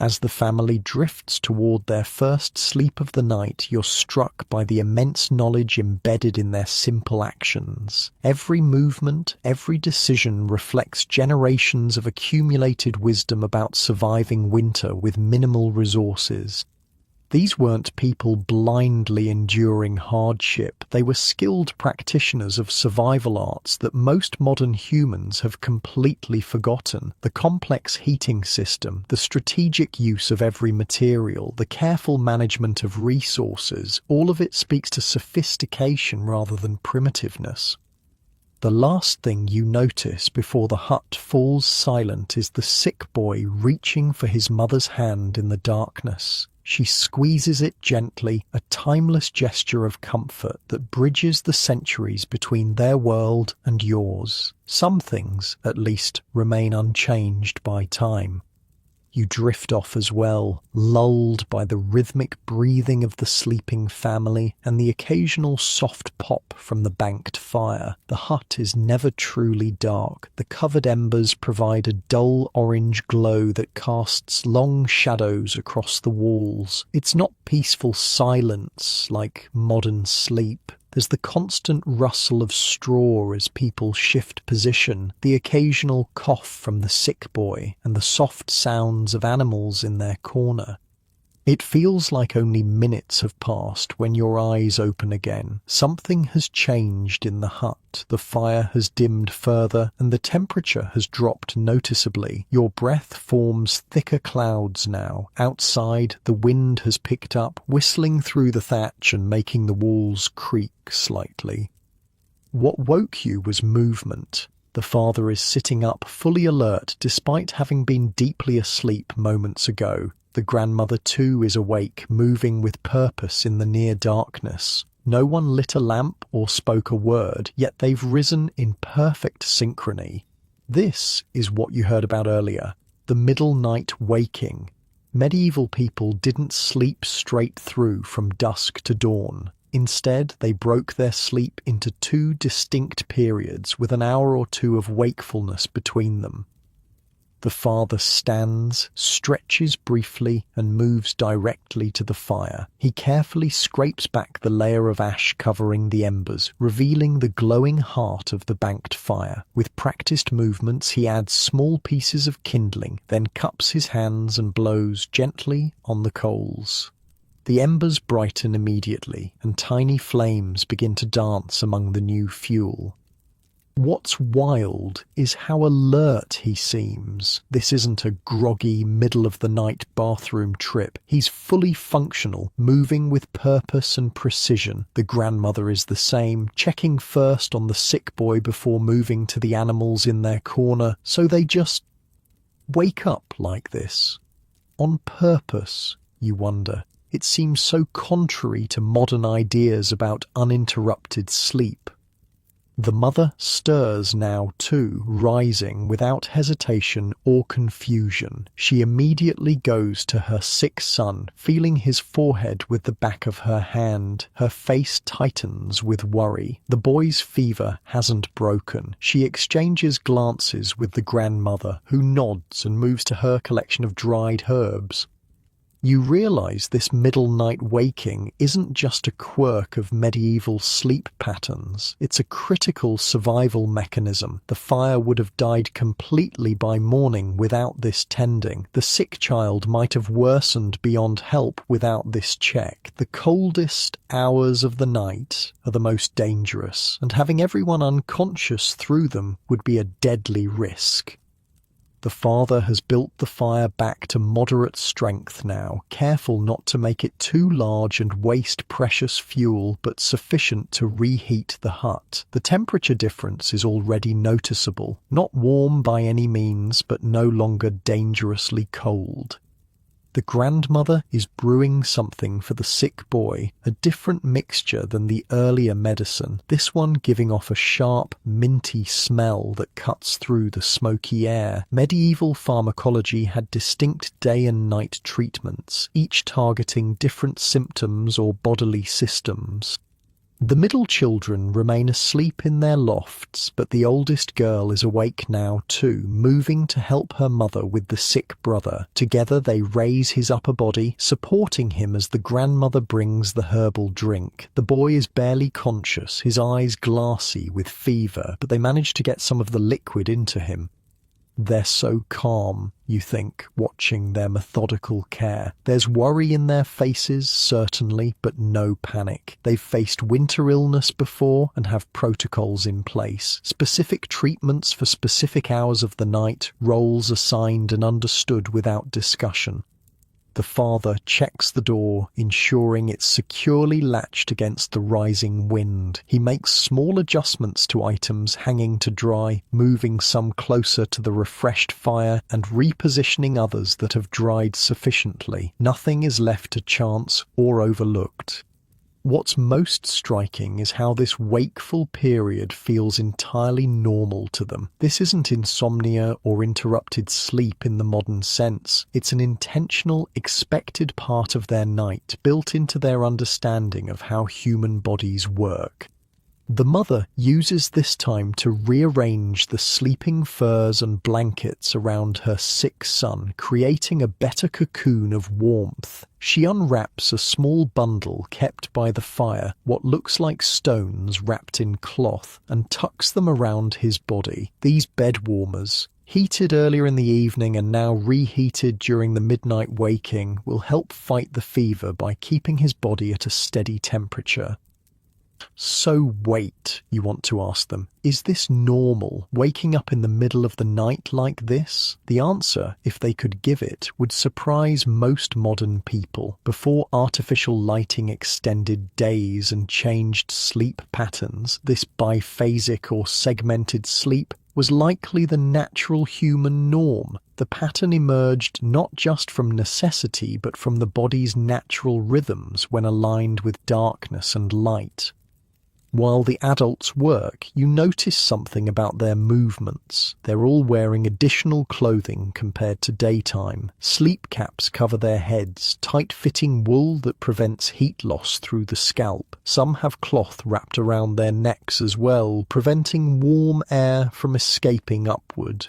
As the family drifts toward their first sleep of the night, you're struck by the immense knowledge embedded in their simple actions. Every movement, every decision reflects generations of accumulated wisdom about surviving winter with minimal resources. These weren't people blindly enduring hardship. They were skilled practitioners of survival arts that most modern humans have completely forgotten. The complex heating system, the strategic use of every material, the careful management of resources, all of it speaks to sophistication rather than primitiveness. The last thing you notice before the hut falls silent is the sick boy reaching for his mother's hand in the darkness. She squeezes it gently, a timeless gesture of comfort that bridges the centuries between their world and yours. Some things, at least, remain unchanged by time. You drift off as well, lulled by the rhythmic breathing of the sleeping family and the occasional soft pop from the banked fire. The hut is never truly dark. The covered embers provide a dull orange glow that casts long shadows across the walls. It's not peaceful silence like modern sleep. There's the constant rustle of straw as people shift position, the occasional cough from the sick boy, and the soft sounds of animals in their corner. It feels like only minutes have passed when your eyes open again. Something has changed in the hut. The fire has dimmed further, and the temperature has dropped noticeably. Your breath forms thicker clouds now. Outside, the wind has picked up, whistling through the thatch and making the walls creak slightly. What woke you was movement. The father is sitting up, fully alert, despite having been deeply asleep moments ago. The grandmother too is awake, moving with purpose in the near darkness. No one lit a lamp or spoke a word, yet they've risen in perfect synchrony. This is what you heard about earlier, the middle night waking. Medieval people didn't sleep straight through from dusk to dawn. Instead, they broke their sleep into two distinct periods with an hour or two of wakefulness between them. The father stands, stretches briefly, and moves directly to the fire. He carefully scrapes back the layer of ash covering the embers, revealing the glowing heart of the banked fire. With practiced movements, he adds small pieces of kindling, then cups his hands and blows gently on the coals. The embers brighten immediately, and tiny flames begin to dance among the new fuel. What's wild is how alert he seems. This isn't a groggy, middle-of-the-night bathroom trip. He's fully functional, moving with purpose and precision. The grandmother is the same, checking first on the sick boy before moving to the animals in their corner, so they just wake up like this. On purpose, you wonder. It seems so contrary to modern ideas about uninterrupted sleep. The mother stirs now too, rising without hesitation or confusion. She immediately goes to her sick son, feeling his forehead with the back of her hand. Her face tightens with worry. The boy's fever hasn't broken. She exchanges glances with the grandmother, who nods and moves to her collection of dried herbs. You realize this middle-night waking isn't just a quirk of medieval sleep patterns. It's a critical survival mechanism. The fire would have died completely by morning without this tending. The sick child might have worsened beyond help without this check. The coldest hours of the night are the most dangerous, and having everyone unconscious through them would be a deadly risk. The father has built the fire back to moderate strength now, careful not to make it too large and waste precious fuel, but sufficient to reheat the hut. The temperature difference is already noticeable, not warm by any means, but no longer dangerously cold. The grandmother is brewing something for the sick boy, a different mixture than the earlier medicine, this one giving off a sharp, minty smell that cuts through the smoky air. Medieval pharmacology had distinct day and night treatments, each targeting different symptoms or bodily systems. The middle children remain asleep in their lofts, but the oldest girl is awake now too, moving to help her mother with the sick brother. Together they raise his upper body, supporting him as the grandmother brings the herbal drink. The boy is barely conscious, his eyes glassy with fever, but they manage to get some of the liquid into him. They're so calm, you think, watching their methodical care. There's worry in their faces, certainly, but no panic. They've faced winter illness before and have protocols in place. Specific treatments for specific hours of the night, roles assigned and understood without discussion. The father checks the door, ensuring it's securely latched against the rising wind. He makes small adjustments to items hanging to dry, moving some closer to the refreshed fire and repositioning others that have dried sufficiently. Nothing is left to chance or overlooked. What's most striking is how this wakeful period feels entirely normal to them. This isn't insomnia or interrupted sleep in the modern sense. It's an intentional, expected part of their night, built into their understanding of how human bodies work. The mother uses this time to rearrange the sleeping furs and blankets around her sick son, creating a better cocoon of warmth. She unwraps a small bundle kept by the fire, what looks like stones wrapped in cloth, and tucks them around his body. These bed warmers, heated earlier in the evening and now reheated during the midnight waking, will help fight the fever by keeping his body at a steady temperature. So wait, you want to ask them, is this normal, waking up in the middle of the night like this? The answer, if they could give it, would surprise most modern people. Before artificial lighting extended days and changed sleep patterns, this biphasic or segmented sleep was likely the natural human norm. The pattern emerged not just from necessity but from the body's natural rhythms when aligned with darkness and light. While the adults work, you notice something about their movements. They're all wearing additional clothing compared to daytime. Sleep caps cover their heads, tight-fitting wool that prevents heat loss through the scalp. Some have cloth wrapped around their necks as well, preventing warm air from escaping upward.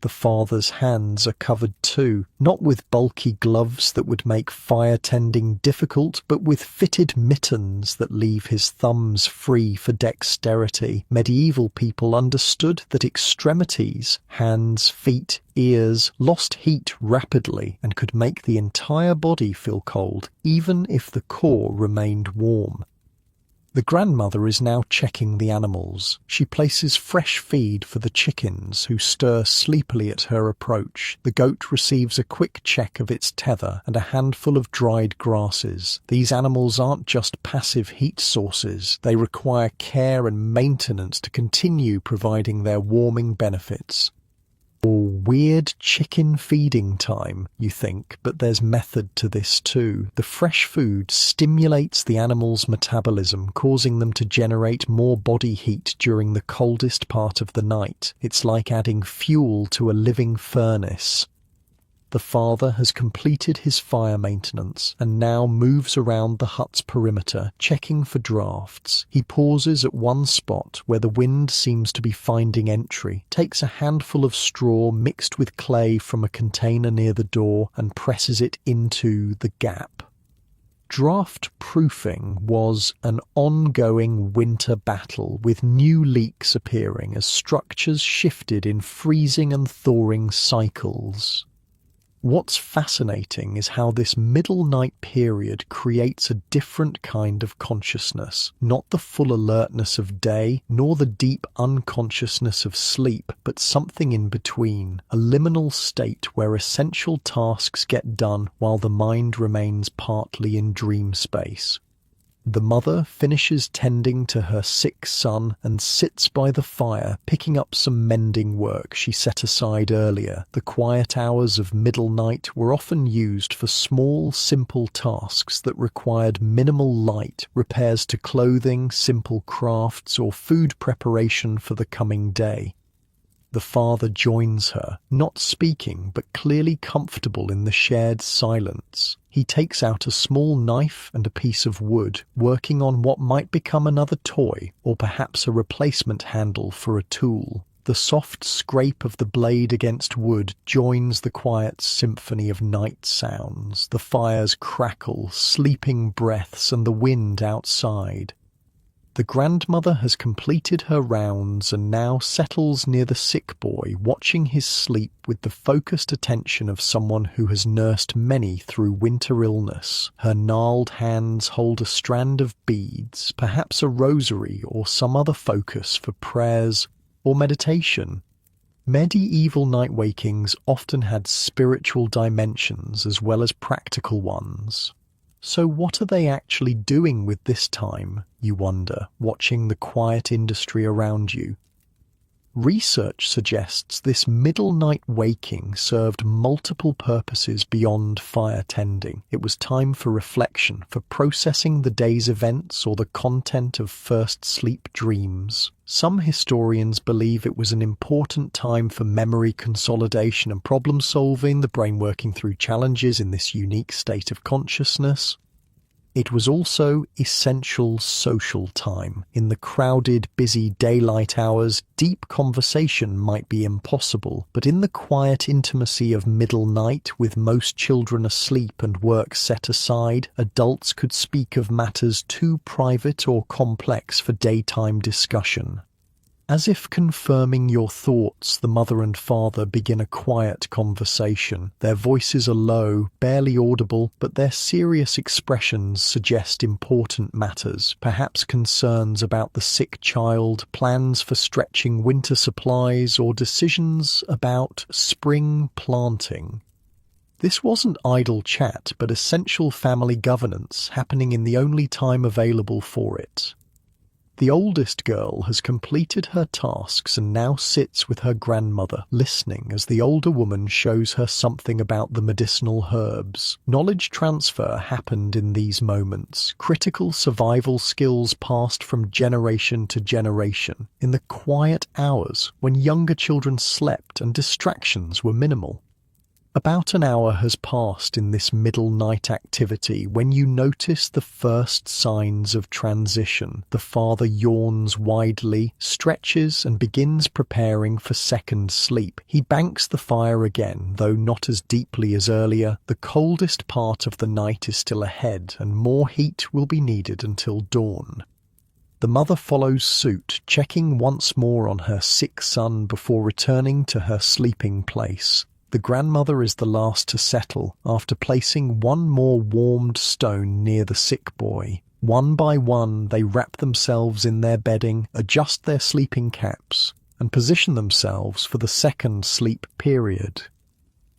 The father's hands are covered too, not with bulky gloves that would make fire tending difficult, but with fitted mittens that leave his thumbs free for dexterity. Medieval people understood that extremities, hands, feet, ears, lost heat rapidly and could make the entire body feel cold, even if the core remained warm. The grandmother is now checking the animals. She places fresh feed for the chickens, who stir sleepily at her approach. The goat receives a quick check of its tether and a handful of dried grasses. These animals aren't just passive heat sources. They require care and maintenance to continue providing their warming benefits. Or weird chicken feeding time, you think, but there's method to this too. The fresh food stimulates the animal's metabolism, causing them to generate more body heat during the coldest part of the night. It's like adding fuel to a living furnace. The father has completed his fire maintenance and now moves around the hut's perimeter, checking for drafts. He pauses at one spot where the wind seems to be finding entry, takes a handful of straw mixed with clay from a container near the door and presses it into the gap. Draft proofing was an ongoing winter battle, with new leaks appearing as structures shifted in freezing and thawing cycles. What's fascinating is how this middle night period creates a different kind of consciousness, not the full alertness of day, nor the deep unconsciousness of sleep, but something in between, a liminal state where essential tasks get done while the mind remains partly in dream space. The mother finishes tending to her sick son and sits by the fire, picking up some mending work she set aside earlier. The quiet hours of middle night were often used for small, simple tasks that required minimal light, repairs to clothing, simple crafts, or food preparation for the coming day. The father joins her, not speaking, but clearly comfortable in the shared silence. He takes out a small knife and a piece of wood, working on what might become another toy, or perhaps a replacement handle for a tool. The soft scrape of the blade against wood joins the quiet symphony of night sounds, the fire's crackle, sleeping breaths, and the wind outside. The grandmother has completed her rounds and now settles near the sick boy, watching his sleep with the focused attention of someone who has nursed many through winter illness. Her gnarled hands hold a strand of beads, perhaps a rosary or some other focus for prayers or meditation. Medieval night wakings often had spiritual dimensions as well as practical ones. So what are they actually doing with this time, you wonder, watching the quiet industry around you? Research suggests this middle night waking served multiple purposes beyond fire tending. It was time for reflection, for processing the day's events or the content of first sleep dreams. Some historians believe it was an important time for memory consolidation and problem solving, the brain working through challenges in this unique state of consciousness. It was also essential social time. In the crowded, busy daylight hours, deep conversation might be impossible, but in the quiet intimacy of middle night, with most children asleep and work set aside, adults could speak of matters too private or complex for daytime discussion. As if confirming your thoughts, the mother and father begin a quiet conversation. Their voices are low, barely audible, but their serious expressions suggest important matters, perhaps concerns about the sick child, plans for stretching winter supplies, or decisions about spring planting. This wasn't idle chat, but essential family governance happening in the only time available for it. The oldest girl has completed her tasks and now sits with her grandmother, listening as the older woman shows her something about the medicinal herbs. Knowledge transfer happened in these moments, critical survival skills passed from generation to generation, in the quiet hours when younger children slept and distractions were minimal. About an hour has passed in this middle night activity when you notice the first signs of transition. The father yawns widely, stretches, and begins preparing for second sleep. He banks the fire again, though not as deeply as earlier. The coldest part of the night is still ahead, and more heat will be needed until dawn. The mother follows suit, checking once more on her sick son before returning to her sleeping place. The grandmother is the last to settle, after placing one more warmed stone near the sick boy. One by one, they wrap themselves in their bedding, adjust their sleeping caps, and position themselves for the second sleep period.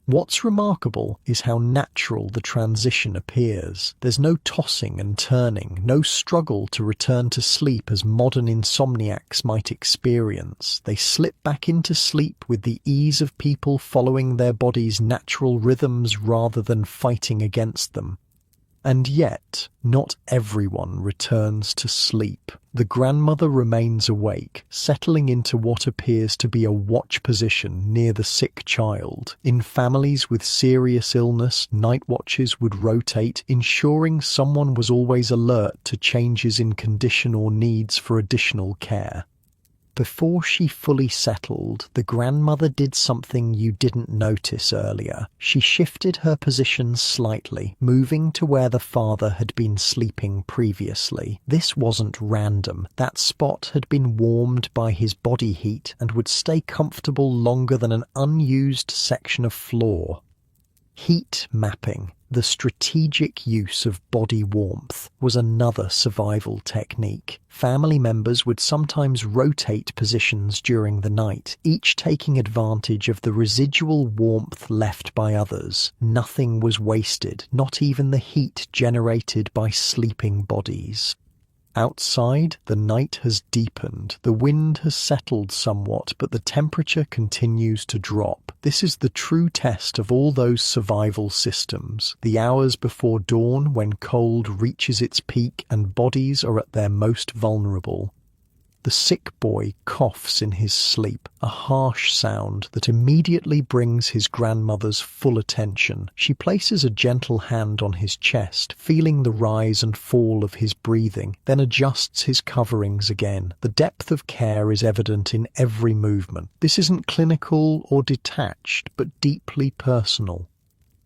What's remarkable is how natural the transition appears. There's no tossing and turning, no struggle to return to sleep as modern insomniacs might experience. They slip back into sleep with the ease of people following their body's natural rhythms rather than fighting against them. And yet, not everyone returns to sleep. The grandmother remains awake, settling into what appears to be a watch position near the sick child. In families with serious illness, night watches would rotate, ensuring someone was always alert to changes in condition or needs for additional care. Before she fully settled, the grandmother did something you didn't notice earlier. She shifted her position slightly, moving to where the father had been sleeping previously. This wasn't random. That spot had been warmed by his body heat and would stay comfortable longer than an unused section of floor. Heat mapping, the strategic use of body warmth, was another survival technique. Family members would sometimes rotate positions during the night, each taking advantage of the residual warmth left by others. Nothing was wasted, not even the heat generated by sleeping bodies. Outside, the night has deepened. The wind has settled somewhat, but the temperature continues to drop. This is the true test of all those survival systems. The hours before dawn, when cold reaches its peak and bodies are at their most vulnerable. The sick boy coughs in his sleep, a harsh sound that immediately brings his grandmother's full attention. She places a gentle hand on his chest, feeling the rise and fall of his breathing, then adjusts his coverings again. The depth of care is evident in every movement. This isn't clinical or detached, but deeply personal.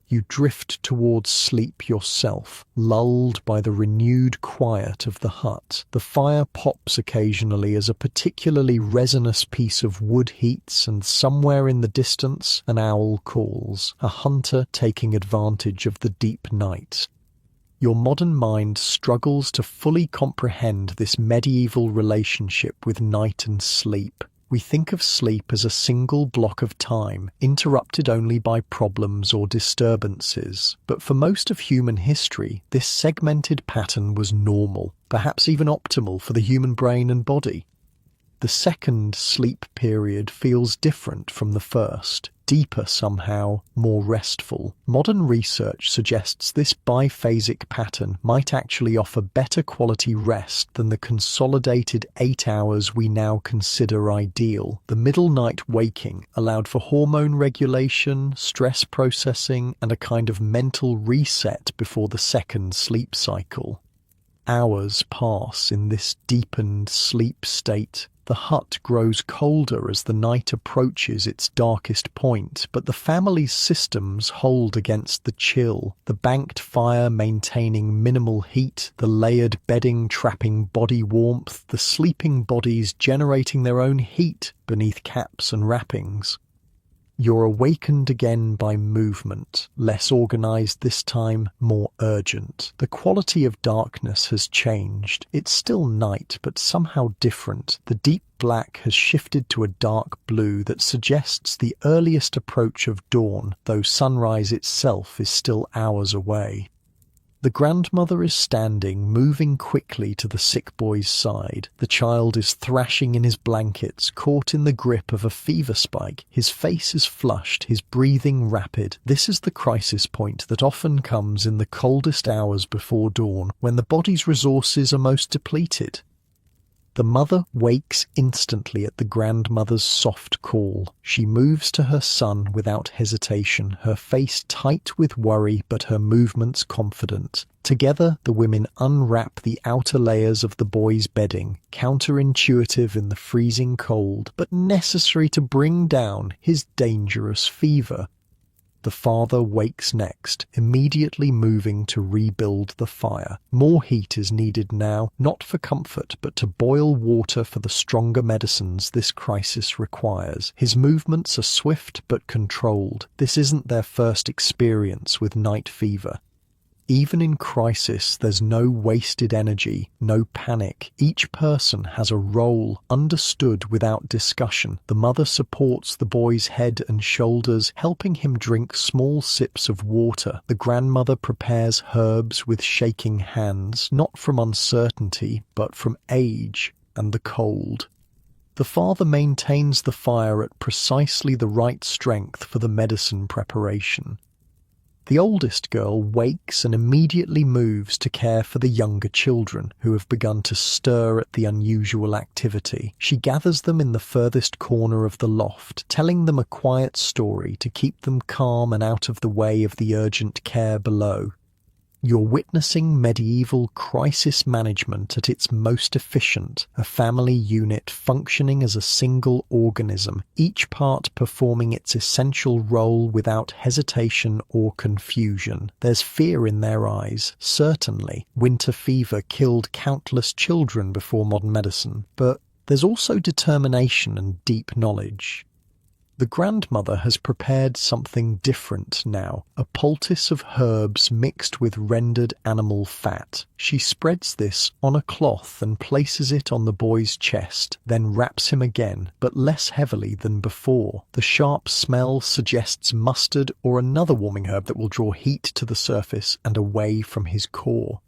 You drift towards sleep yourself, lulled by the renewed quiet of the hut. The fire pops occasionally as a particularly resinous piece of wood heats, and somewhere in the distance an owl calls, a hunter taking advantage of the deep night. Your modern mind struggles to fully comprehend this medieval relationship with night and sleep. We think of sleep as a single block of time, interrupted only by problems or disturbances. But for most of human history, this segmented pattern was normal, perhaps even optimal for the human brain and body. The second sleep period feels different from the first, deeper somehow, more restful. Modern research suggests this biphasic pattern might actually offer better quality rest than the consolidated 8 hours we now consider ideal. The middle night waking allowed for hormone regulation, stress processing, and a kind of mental reset before the second sleep cycle. Hours pass in this deepened sleep state. The hut grows colder as the night approaches its darkest point, but the family's systems hold against the chill, the banked fire maintaining minimal heat, the layered bedding trapping body warmth, the sleeping bodies generating their own heat beneath caps and wrappings. You're awakened again by movement, less organized this time, more urgent. The quality of darkness has changed. It's still night, but somehow different. The deep black has shifted to a dark blue that suggests the earliest approach of dawn, though sunrise itself is still hours away. The grandmother is standing, moving quickly to the sick boy's side. The child is thrashing in his blankets, caught in the grip of a fever spike. His face is flushed, his breathing rapid. This is the crisis point that often comes in the coldest hours before dawn, when the body's resources are most depleted. The mother wakes instantly at the grandmother's soft call. She moves to her son without hesitation, her face tight with worry but her movements confident. Together, the women unwrap the outer layers of the boy's bedding, counterintuitive in the freezing cold, but necessary to bring down his dangerous fever. The father wakes next, immediately moving to rebuild the fire. More heat is needed now, not for comfort, but to boil water for the stronger medicines this crisis requires. His movements are swift but controlled. This isn't their first experience with night fever. Even in crisis, there's no wasted energy, no panic. Each person has a role, understood without discussion. The mother supports the boy's head and shoulders, helping him drink small sips of water. The grandmother prepares herbs with shaking hands, not from uncertainty, but from age and the cold. The father maintains the fire at precisely the right strength for the medicine preparation. The oldest girl wakes and immediately moves to care for the younger children, who have begun to stir at the unusual activity. She gathers them in the furthest corner of the loft, telling them a quiet story to keep them calm and out of the way of the urgent care below. You're witnessing medieval crisis management at its most efficient, a family unit functioning as a single organism, each part performing its essential role without hesitation or confusion. There's fear in their eyes, certainly. Winter fever killed countless children before modern medicine, but there's also determination and deep knowledge. The grandmother has prepared something different now, a poultice of herbs mixed with rendered animal fat. She spreads this on a cloth and places it on the boy's chest, then wraps him again, but less heavily than before. The sharp smell suggests mustard or another warming herb that will draw heat to the surface and away from his core.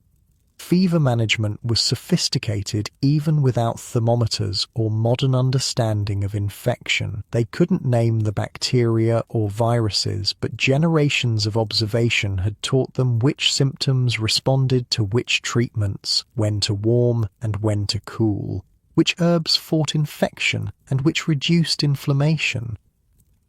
Fever management was sophisticated even without thermometers or modern understanding of infection. They couldn't name the bacteria or viruses, but generations of observation had taught them which symptoms responded to which treatments, when to warm and when to cool, which herbs fought infection and which reduced inflammation.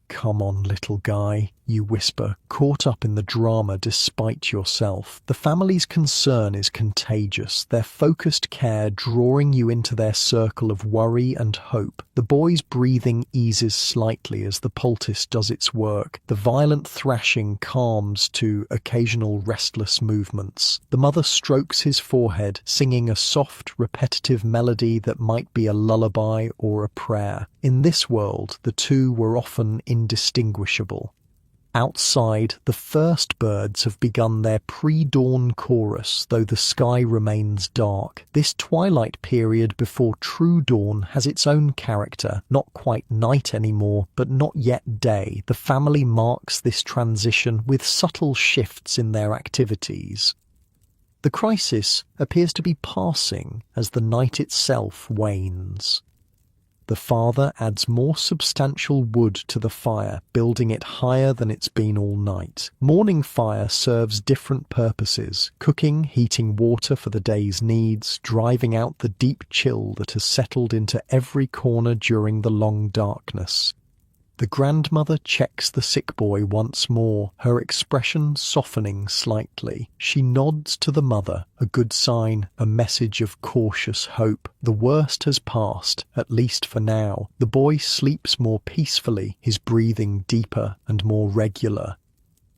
"Come on, little guy," you whisper, caught up in the drama despite yourself. The family's concern is contagious, their focused care drawing you into their circle of worry and hope. The boy's breathing eases slightly as the poultice does its work. The violent thrashing calms to occasional restless movements. The mother strokes his forehead, singing a soft, repetitive melody that might be a lullaby or a prayer. In this world, the two were often indistinguishable. Outside, the first birds have begun their pre-dawn chorus, though the sky remains dark. This twilight period before true dawn has its own character, not quite night anymore, but not yet day. The family marks this transition with subtle shifts in their activities. The crisis appears to be passing as the night itself wanes. The father adds more substantial wood to the fire, building it higher than it's been all night. Morning fire serves different purposes: cooking, heating water for the day's needs, driving out the deep chill that has settled into every corner during the long darkness. The grandmother checks the sick boy once more, her expression softening slightly. She nods to the mother, a good sign, a message of cautious hope. The worst has passed, at least for now. The boy sleeps more peacefully, his breathing deeper and more regular.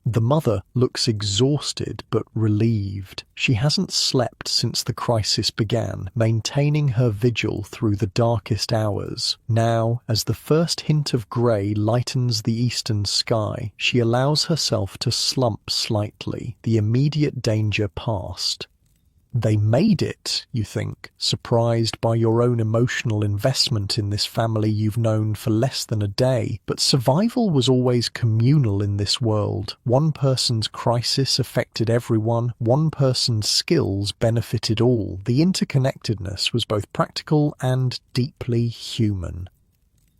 The mother looks exhausted but relieved. She hasn't slept since the crisis began, maintaining her vigil through the darkest hours. Now, as the first hint of grey lightens the eastern sky, she allows herself to slump slightly, the immediate danger past. They made it, you think, surprised by your own emotional investment in this family you've known for less than a day. But survival was always communal in this world. One person's crisis affected everyone, one person's skills benefited all. The interconnectedness was both practical and deeply human.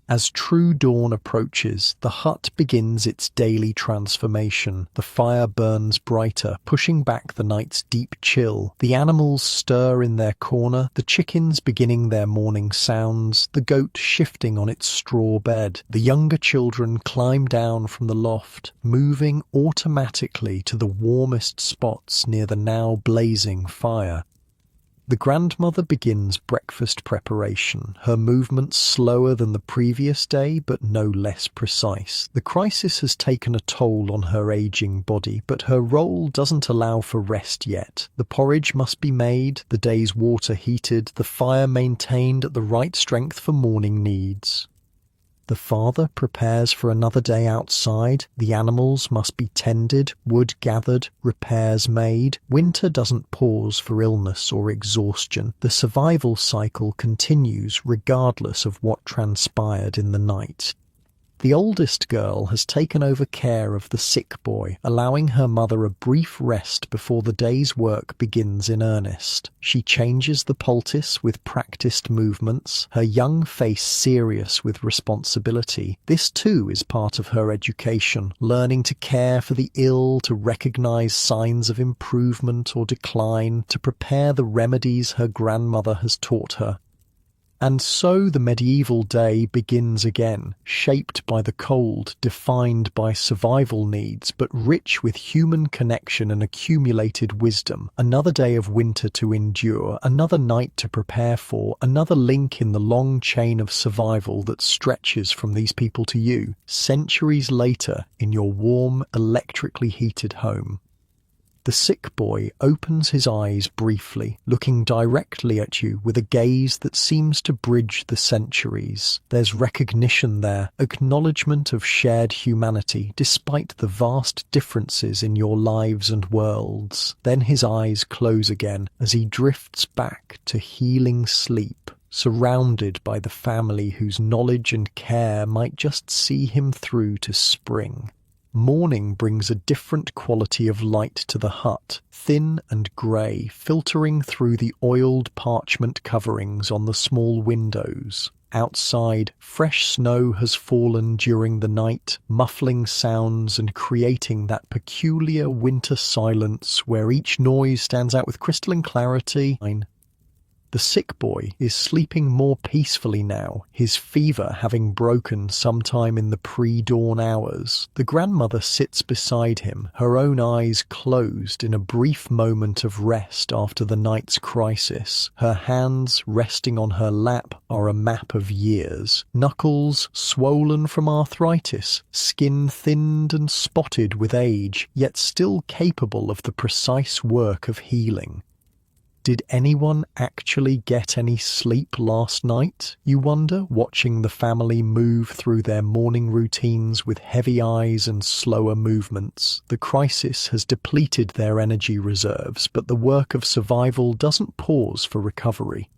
As true dawn approaches, the hut begins its daily transformation. The fire burns brighter, pushing back the night's deep chill. The animals stir in their corner, the chickens beginning their morning sounds, the goat shifting on its straw bed. The younger children climb down from the loft, moving automatically to the warmest spots near the now blazing fire. The grandmother begins breakfast preparation, her movements slower than the previous day but no less precise. The crisis has taken a toll on her aging body, but her role doesn't allow for rest yet. The porridge must be made, the day's water heated, the fire maintained at the right strength for morning needs. The father prepares for another day outside. The animals must be tended, wood gathered, repairs made. Winter doesn't pause for illness or exhaustion. The survival cycle continues regardless of what transpired in the night. The oldest girl has taken over care of the sick boy, allowing her mother a brief rest before the day's work begins in earnest. She changes the poultice with practiced movements, her young face serious with responsibility. This too is part of her education, learning to care for the ill, to recognize signs of improvement or decline, to prepare the remedies her grandmother has taught her. And so the medieval day begins again, shaped by the cold, defined by survival needs, but rich with human connection and accumulated wisdom. Another day of winter to endure, another night to prepare for, another link in the long chain of survival that stretches from these people to you, centuries later in your warm, electrically heated home. The sick boy opens his eyes briefly, looking directly at you with a gaze that seems to bridge the centuries. There's recognition there, acknowledgement of shared humanity, despite the vast differences in your lives and worlds. Then his eyes close again as he drifts back to healing sleep, surrounded by the family whose knowledge and care might just see him through to spring. Morning brings a different quality of light to the hut, thin and grey, filtering through the oiled parchment coverings on the small windows. Outside, fresh snow has fallen during the night, muffling sounds and creating that peculiar winter silence where each noise stands out with crystalline clarity. The sick boy is sleeping more peacefully now, his fever having broken sometime in the pre-dawn hours. The grandmother sits beside him, her own eyes closed in a brief moment of rest after the night's crisis. Her hands resting on her lap are a map of years, knuckles swollen from arthritis, skin thinned and spotted with age, yet still capable of the precise work of healing. Did anyone actually get any sleep last night, you wonder, watching the family move through their morning routines with heavy eyes and slower movements? The crisis has depleted their energy reserves, but the work of survival doesn't pause for recovery.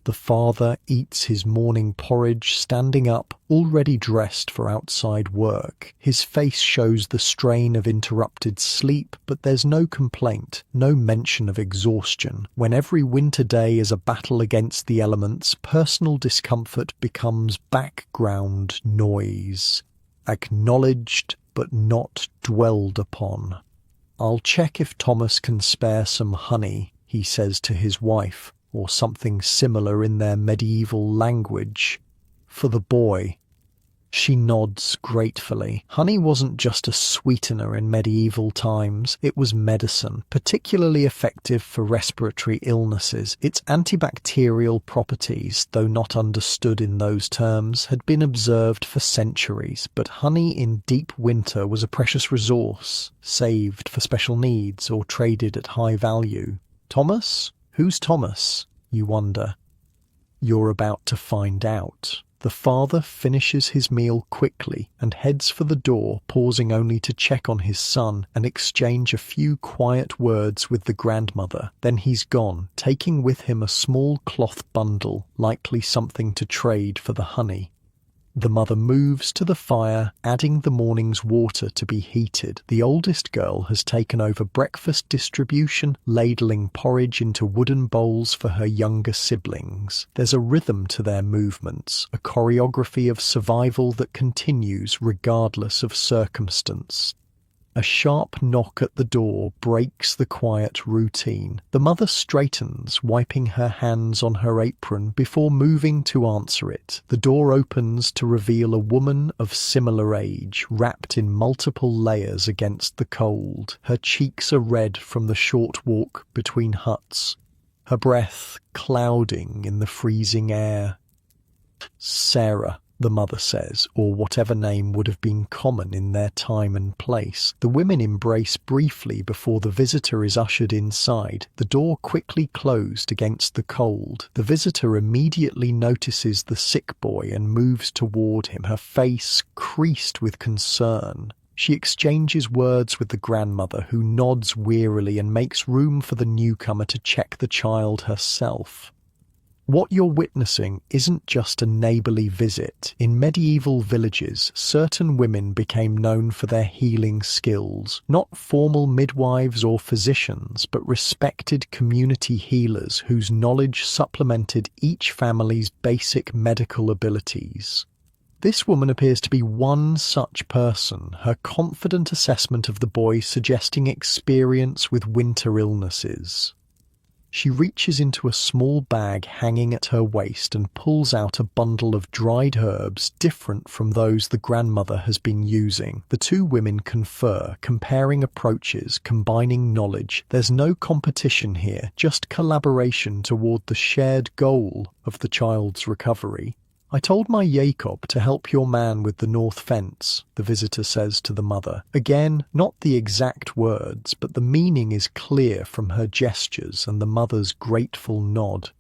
The father eats his morning porridge standing up, already dressed for outside work. His face shows the strain of interrupted sleep, but there's no complaint, no mention of exhaustion. When every winter day is a battle against the elements, personal discomfort becomes background noise. Acknowledged, but not dwelled upon. "I'll check if Thomas can spare some honey," he says to his wife, or something similar in their medieval language, "for the boy." She nods gratefully. Honey wasn't just a sweetener in medieval times, it was medicine, particularly effective for respiratory illnesses. Its antibacterial properties, though not understood in those terms, had been observed for centuries, but honey in deep winter was a precious resource, saved for special needs or traded at high value. Thomas? Who's Thomas, you wonder? You're about to find out. The father finishes his meal quickly and heads for the door, pausing only to check on his son and exchange a few quiet words with the grandmother. Then he's gone, taking with him a small cloth bundle, likely something to trade for the honey. The mother moves to the fire, adding the morning's water to be heated. The oldest girl has taken over breakfast distribution, ladling porridge into wooden bowls for her younger siblings. There's a rhythm to their movements, a choreography of survival that continues regardless of circumstance. A sharp knock at the door breaks the quiet routine. The mother straightens, wiping her hands on her apron before moving to answer it. The door opens to reveal a woman of similar age, wrapped in multiple layers against the cold. Her cheeks are red from the short walk between huts, her breath clouding in the freezing air. "Sarah," the mother says, or whatever name would have been common in their time and place. The women embrace briefly before the visitor is ushered inside. The door quickly closed against the cold. The visitor immediately notices the sick boy and moves toward him, her face creased with concern. She exchanges words with the grandmother, who nods wearily and makes room for the newcomer to check the child herself. What you're witnessing isn't just a neighborly visit. In medieval villages, certain women became known for their healing skills, not formal midwives or physicians, but respected community healers whose knowledge supplemented each family's basic medical abilities. This woman appears to be one such person, her confident assessment of the boy suggesting experience with winter illnesses. She reaches into a small bag hanging at her waist and pulls out a bundle of dried herbs different from those the grandmother has been using. The two women confer, comparing approaches, combining knowledge. There's no competition here, just collaboration toward the shared goal of the child's recovery. "I told my Jacob to help your man with the north fence," the visitor says to the mother. Again, not the exact words, but the meaning is clear from her gestures and the mother's grateful nod.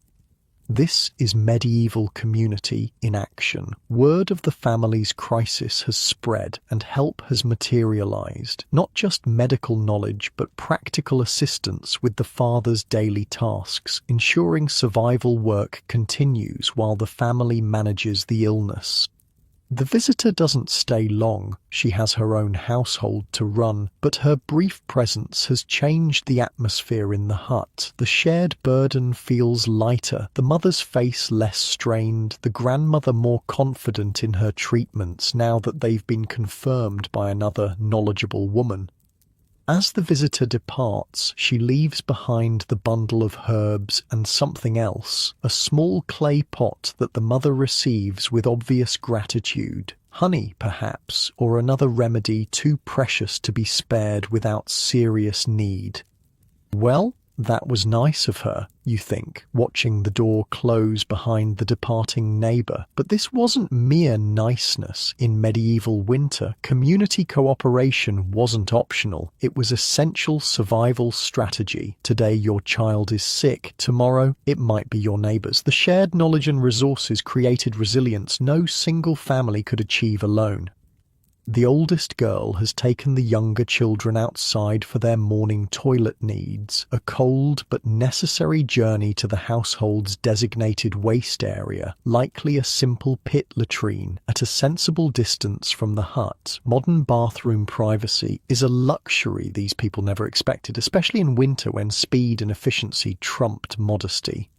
This is medieval community in action. Word of the family's crisis has spread and help has materialized. Not just medical knowledge, but practical assistance with the father's daily tasks, ensuring survival work continues while the family manages the illness. The visitor doesn't stay long. She has her own household to run, but her brief presence has changed the atmosphere in the hut. The shared burden feels lighter, the mother's face less strained, the grandmother more confident in her treatments now that they've been confirmed by another knowledgeable woman. As the visitor departs, she leaves behind the bundle of herbs and something else, a small clay pot that the mother receives with obvious gratitude. Honey, perhaps, or another remedy too precious to be spared without serious need. Well, that was nice of her, you think, watching the door close behind the departing neighbor. But this wasn't mere niceness. In medieval winter, community cooperation wasn't optional. It was essential survival strategy. Today your child is sick. Tomorrow it might be your neighbor's. The shared knowledge and resources created resilience no single family could achieve alone. The oldest girl has taken the younger children outside for their morning toilet needs, a cold but necessary journey to the household's designated waste area, likely a simple pit latrine at a sensible distance from the hut. Modern bathroom privacy is a luxury these people never expected, especially in winter when speed and efficiency trumped modesty.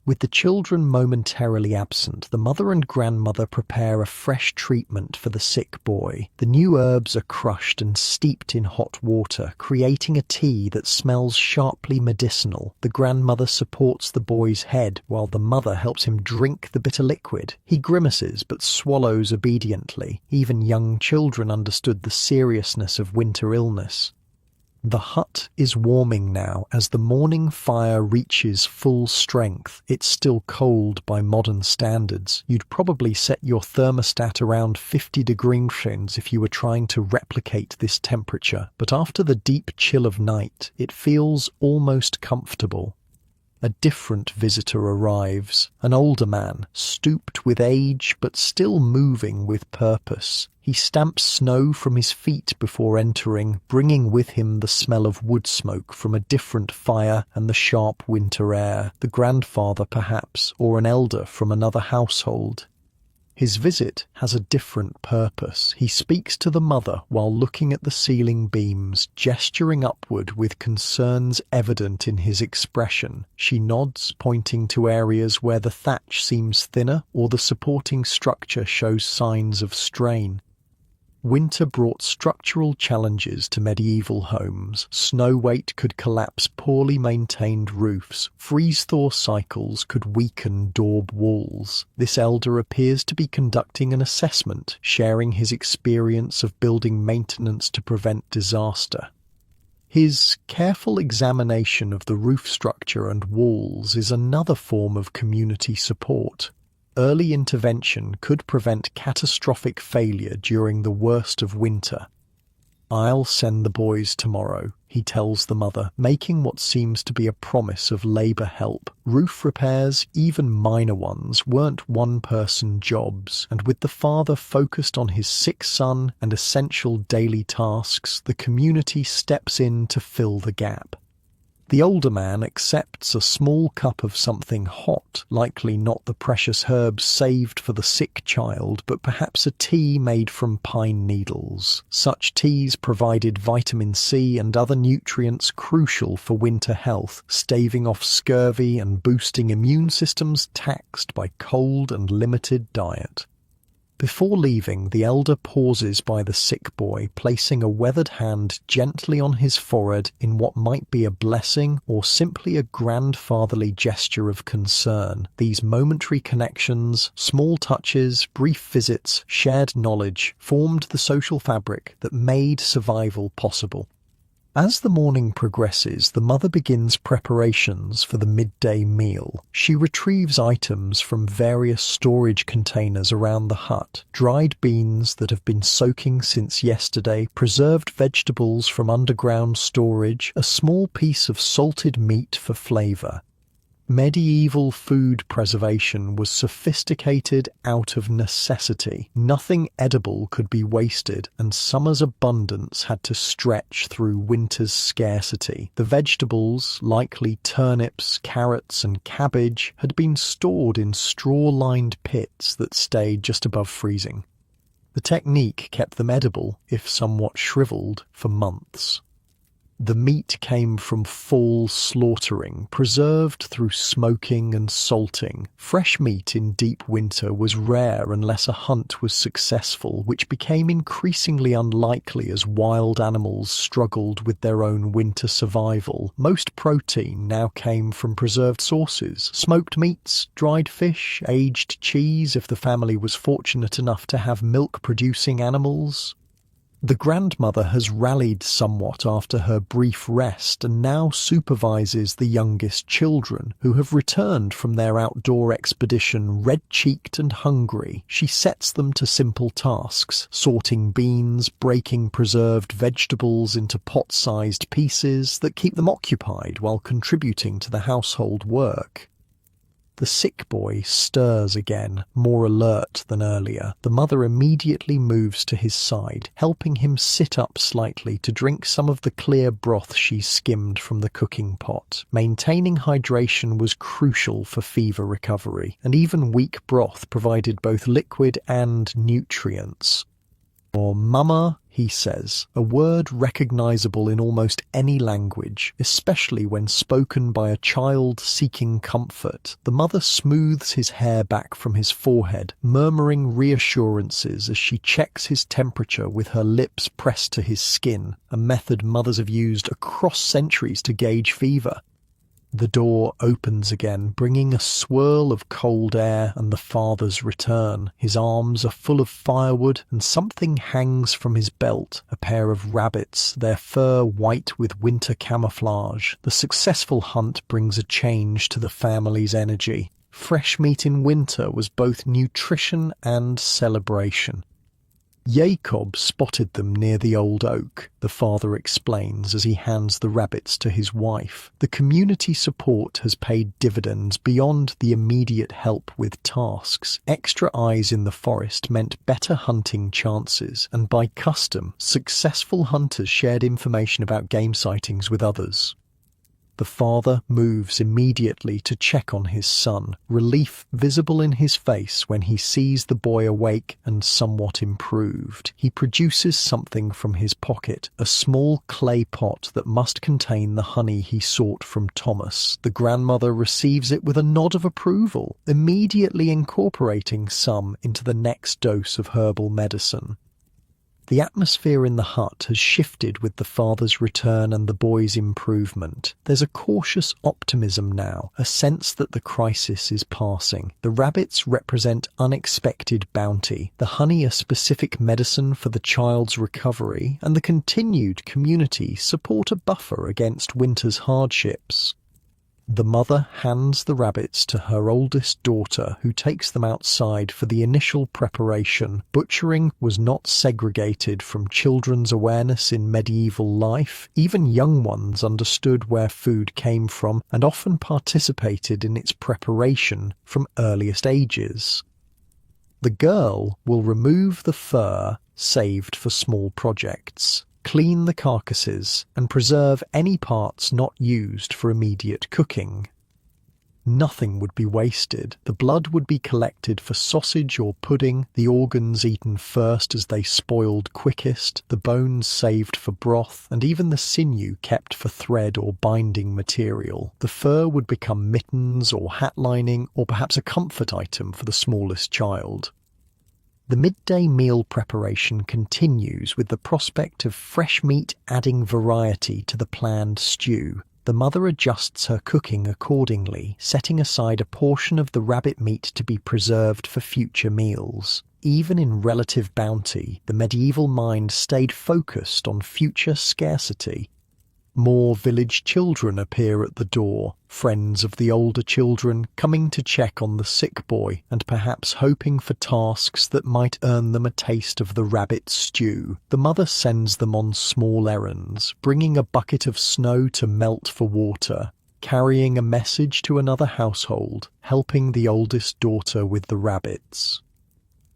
With the children momentarily absent, the mother and grandmother prepare a fresh treatment for the sick boy. The new herbs are crushed and steeped in hot water, creating a tea that smells sharply medicinal. The grandmother supports the boy's head, while the mother helps him drink the bitter liquid. He grimaces but swallows obediently. Even young children understood the seriousness of winter illness. The hut is warming now as the morning fire reaches full strength. It's still cold by modern standards. You'd probably set your thermostat around 50 degrees if you were trying to replicate this temperature. But after the deep chill of night, it feels almost comfortable. A different visitor arrives, an older man, stooped with age but still moving with purpose. He stamps snow from his feet before entering, bringing with him the smell of wood smoke from a different fire and the sharp winter air. The grandfather, perhaps, or an elder from another household. His visit has a different purpose. He speaks to the mother while looking at the ceiling beams, gesturing upward with concerns evident in his expression. She nods, pointing to areas where the thatch seems thinner or the supporting structure shows signs of strain. Winter brought structural challenges to medieval homes. Snow weight could collapse poorly maintained roofs. Freeze-thaw cycles could weaken daub walls. This elder appears to be conducting an assessment, sharing his experience of building maintenance to prevent disaster. His careful examination of the roof structure and walls is another form of community support. Early intervention could prevent catastrophic failure during the worst of winter. "I'll send the boys tomorrow," he tells the mother, making what seems to be a promise of labor help. Roof repairs, even minor ones, weren't one-person jobs, and with the father focused on his sick son and essential daily tasks, the community steps in to fill the gap. The older man accepts a small cup of something hot, likely not the precious herbs saved for the sick child, but perhaps a tea made from pine needles. Such teas provided vitamin C and other nutrients crucial for winter health, staving off scurvy and boosting immune systems taxed by cold and limited diet. Before leaving, the elder pauses by the sick boy, placing a weathered hand gently on his forehead in what might be a blessing or simply a grandfatherly gesture of concern. These momentary connections, small touches, brief visits, shared knowledge, formed the social fabric that made survival possible. As the morning progresses, the mother begins preparations for the midday meal. She retrieves items from various storage containers around the hut: dried beans that have been soaking since yesterday, preserved vegetables from underground storage, a small piece of salted meat for flavor. Medieval food preservation was sophisticated out of necessity. Nothing edible could be wasted, and summer's abundance had to stretch through winter's scarcity. The vegetables, likely turnips, carrots, and cabbage, had been stored in straw-lined pits that stayed just above freezing. The technique kept them edible, if somewhat shriveled, for months. The meat came from full slaughtering, preserved through smoking and salting. Fresh meat in deep winter was rare unless a hunt was successful, which became increasingly unlikely as wild animals struggled with their own winter survival. Most protein now came from preserved sources: smoked meats, dried fish, aged cheese if the family was fortunate enough to have milk-producing animals. The grandmother has rallied somewhat after her brief rest and now supervises the youngest children, who have returned from their outdoor expedition red-cheeked and hungry. She sets them to simple tasks: sorting beans, breaking preserved vegetables into pot-sized pieces that keep them occupied while contributing to the household work. The sick boy stirs again, more alert than earlier. The mother immediately moves to his side, helping him sit up slightly to drink some of the clear broth she skimmed from the cooking pot. Maintaining hydration was crucial for fever recovery, and even weak broth provided both liquid and nutrients. "Or mama," he says, a word recognizable in almost any language, especially when spoken by a child seeking comfort. The mother smooths his hair back from his forehead, murmuring reassurances as she checks his temperature with her lips pressed to his skin, a method mothers have used across centuries to gauge fever. The door opens again, bringing a swirl of cold air and the father's return. His arms are full of firewood, and something hangs from his belt: a pair of rabbits, their fur white with winter camouflage. The successful hunt brings a change to the family's energy. Fresh meat in winter was both nutrition and celebration. Jacob spotted them near the old oak, the father explains as he hands the rabbits to his wife. The community support has paid dividends beyond the immediate help with tasks. Extra eyes in the forest meant better hunting chances, and by custom, successful hunters shared information about game sightings with others. The father moves immediately to check on his son, relief visible in his face when he sees the boy awake and somewhat improved. He produces something from his pocket, a small clay pot that must contain the honey he sought from Thomas. The grandmother receives it with a nod of approval, immediately incorporating some into the next dose of herbal medicine. The atmosphere in the hut has shifted with the father's return and the boy's improvement. There's a cautious optimism now, a sense that the crisis is passing. The rabbits represent unexpected bounty, the honey a specific medicine for the child's recovery, and the continued community support a buffer against winter's hardships. The mother hands the rabbits to her oldest daughter, who takes them outside for the initial preparation. Butchering was not segregated from children's awareness in medieval life. Even young ones understood where food came from and often participated in its preparation from earliest ages. The girl will remove the fur saved for small projects, clean the carcasses, and preserve any parts not used for immediate cooking. Nothing would be wasted. The blood would be collected for sausage or pudding, the organs eaten first as they spoiled quickest, the bones saved for broth, and even the sinew kept for thread or binding material. The fur would become mittens or hat lining, or perhaps a comfort item for the smallest child. The midday meal preparation continues with the prospect of fresh meat adding variety to the planned stew. The mother adjusts her cooking accordingly, setting aside a portion of the rabbit meat to be preserved for future meals. Even in relative bounty, the medieval mind stayed focused on future scarcity. More village children appear at the door, friends of the older children coming to check on the sick boy and perhaps hoping for tasks that might earn them a taste of the rabbit stew. The mother sends them on small errands, bringing a bucket of snow to melt for water, carrying a message to another household, helping the oldest daughter with the rabbits.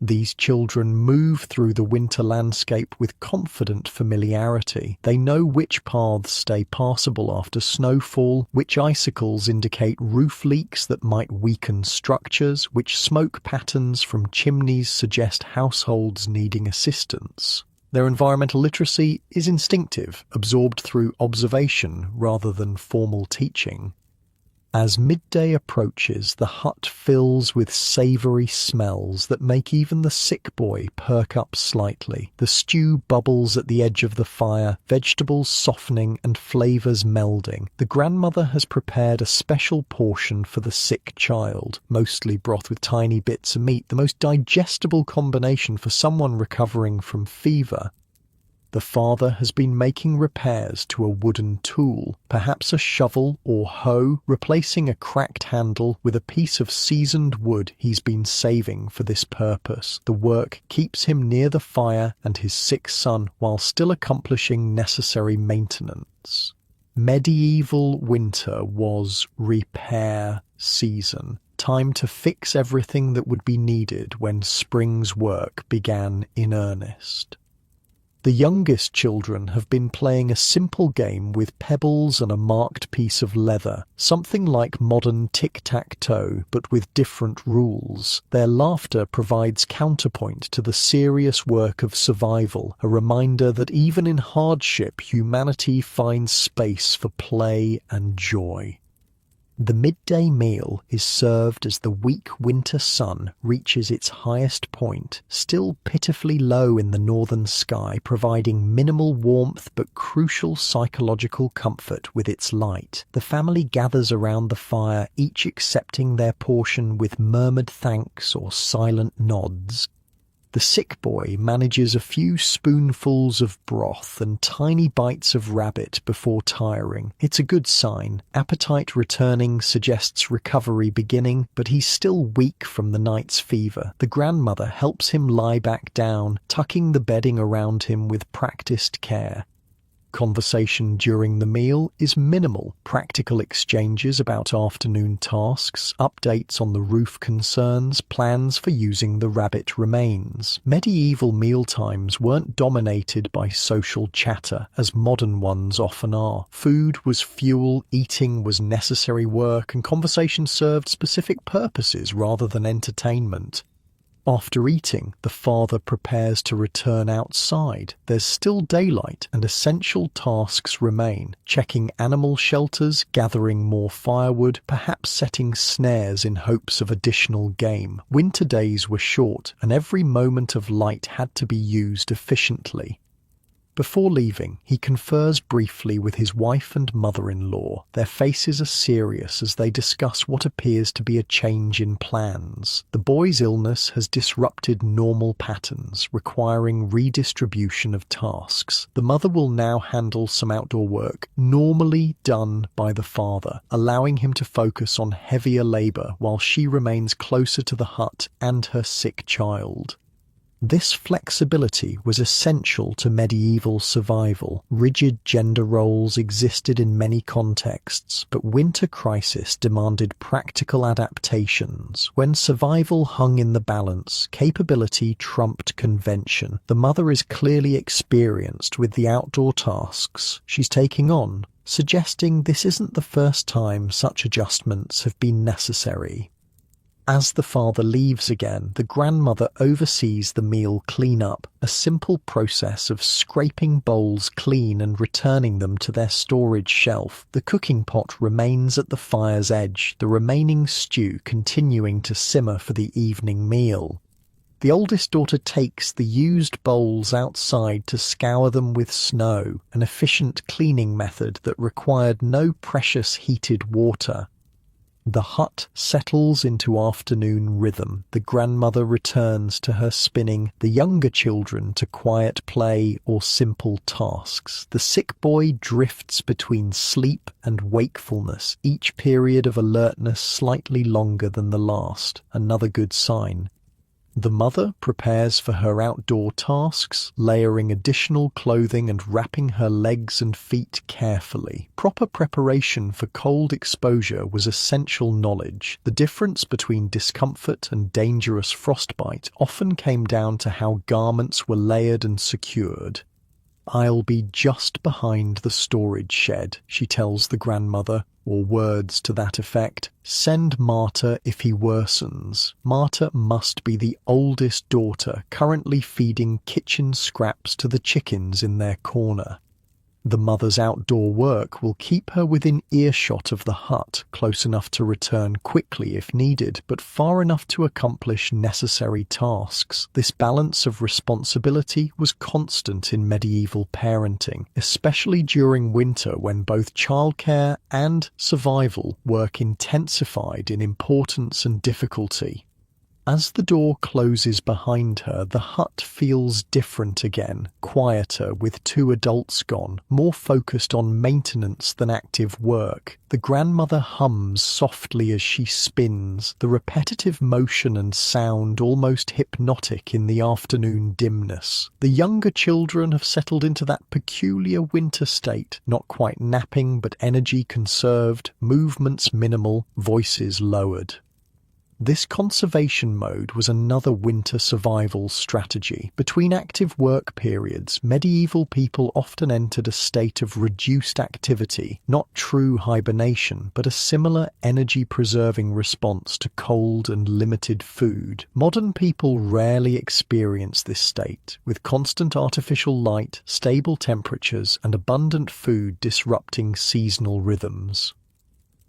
These children move through the winter landscape with confident familiarity. They know which paths stay passable after snowfall, which icicles indicate roof leaks that might weaken structures, which smoke patterns from chimneys suggest households needing assistance. Their environmental literacy is instinctive, absorbed through observation rather than formal teaching. As midday approaches, the hut fills with savoury smells that make even the sick boy perk up slightly. The stew bubbles at the edge of the fire, vegetables softening and flavours melding. The grandmother has prepared a special portion for the sick child, mostly broth with tiny bits of meat, the most digestible combination for someone recovering from fever. The father has been making repairs to a wooden tool, perhaps a shovel or hoe, replacing a cracked handle with a piece of seasoned wood he's been saving for this purpose. The work keeps him near the fire and his sick son while still accomplishing necessary maintenance. Medieval winter was repair season, time to fix everything that would be needed when spring's work began in earnest. The youngest children have been playing a simple game with pebbles and a marked piece of leather, something like modern tic-tac-toe, but with different rules. Their laughter provides counterpoint to the serious work of survival, a reminder that even in hardship, humanity finds space for play and joy. The midday meal is served as the weak winter sun reaches its highest point, still pitifully low in the northern sky, providing minimal warmth but crucial psychological comfort with its light. The family gathers around the fire, each accepting their portion with murmured thanks or silent nods. The sick boy manages a few spoonfuls of broth and tiny bites of rabbit before tiring. It's a good sign. Appetite returning suggests recovery beginning, but he's still weak from the night's fever. The grandmother helps him lie back down, tucking the bedding around him with practiced care. Conversation during the meal is minimal. Practical exchanges about afternoon tasks, updates on the roof concerns, plans for using the rabbit remains. Medieval mealtimes weren't dominated by social chatter, as modern ones often are. Food was fuel, eating was necessary work, and conversation served specific purposes rather than entertainment. After eating, the father prepares to return outside. There's still daylight and essential tasks remain, checking animal shelters, gathering more firewood, perhaps setting snares in hopes of additional game. Winter days were short and every moment of light had to be used efficiently. Before leaving, he confers briefly with his wife and mother-in-law. Their faces are serious as they discuss what appears to be a change in plans. The boy's illness has disrupted normal patterns, requiring redistribution of tasks. The mother will now handle some outdoor work, normally done by the father, allowing him to focus on heavier labor while she remains closer to the hut and her sick child. This flexibility was essential to medieval survival. Rigid gender roles existed in many contexts, but winter crisis demanded practical adaptations. When survival hung in the balance, capability trumped convention. The mother is clearly experienced with the outdoor tasks she's taking on, suggesting this isn't the first time such adjustments have been necessary. As the father leaves again, the grandmother oversees the meal cleanup, a simple process of scraping bowls clean and returning them to their storage shelf. The cooking pot remains at the fire's edge, the remaining stew continuing to simmer for the evening meal. The oldest daughter takes the used bowls outside to scour them with snow, an efficient cleaning method that required no precious heated water. The hut settles into afternoon rhythm. The grandmother returns to her spinning, the younger children to quiet play or simple tasks. The sick boy drifts between sleep and wakefulness, each period of alertness slightly longer than the last, another good sign. The mother prepares for her outdoor tasks, layering additional clothing and wrapping her legs and feet carefully. Proper preparation for cold exposure was essential knowledge. The difference between discomfort and dangerous frostbite often came down to how garments were layered and secured. "I'll be just behind the storage shed," she tells the grandmother, or words to that effect. "Send Marta if he worsens." Marta must be the oldest daughter, currently feeding kitchen scraps to the chickens in their corner. The mother's outdoor work will keep her within earshot of the hut, close enough to return quickly if needed, but far enough to accomplish necessary tasks. This balance of responsibility was constant in medieval parenting, especially during winter when both childcare and survival work intensified in importance and difficulty. As the door closes behind her, the hut feels different again, quieter with two adults gone, more focused on maintenance than active work. The grandmother hums softly as she spins, the repetitive motion and sound almost hypnotic in the afternoon dimness. The younger children have settled into that peculiar winter state, not quite napping but energy conserved, movements minimal, voices lowered. This conservation mode was another winter survival strategy. Between active work periods, medieval people often entered a state of reduced activity, not true hibernation, but a similar energy-preserving response to cold and limited food. Modern people rarely experience this state, with constant artificial light, stable temperatures, and abundant food disrupting seasonal rhythms.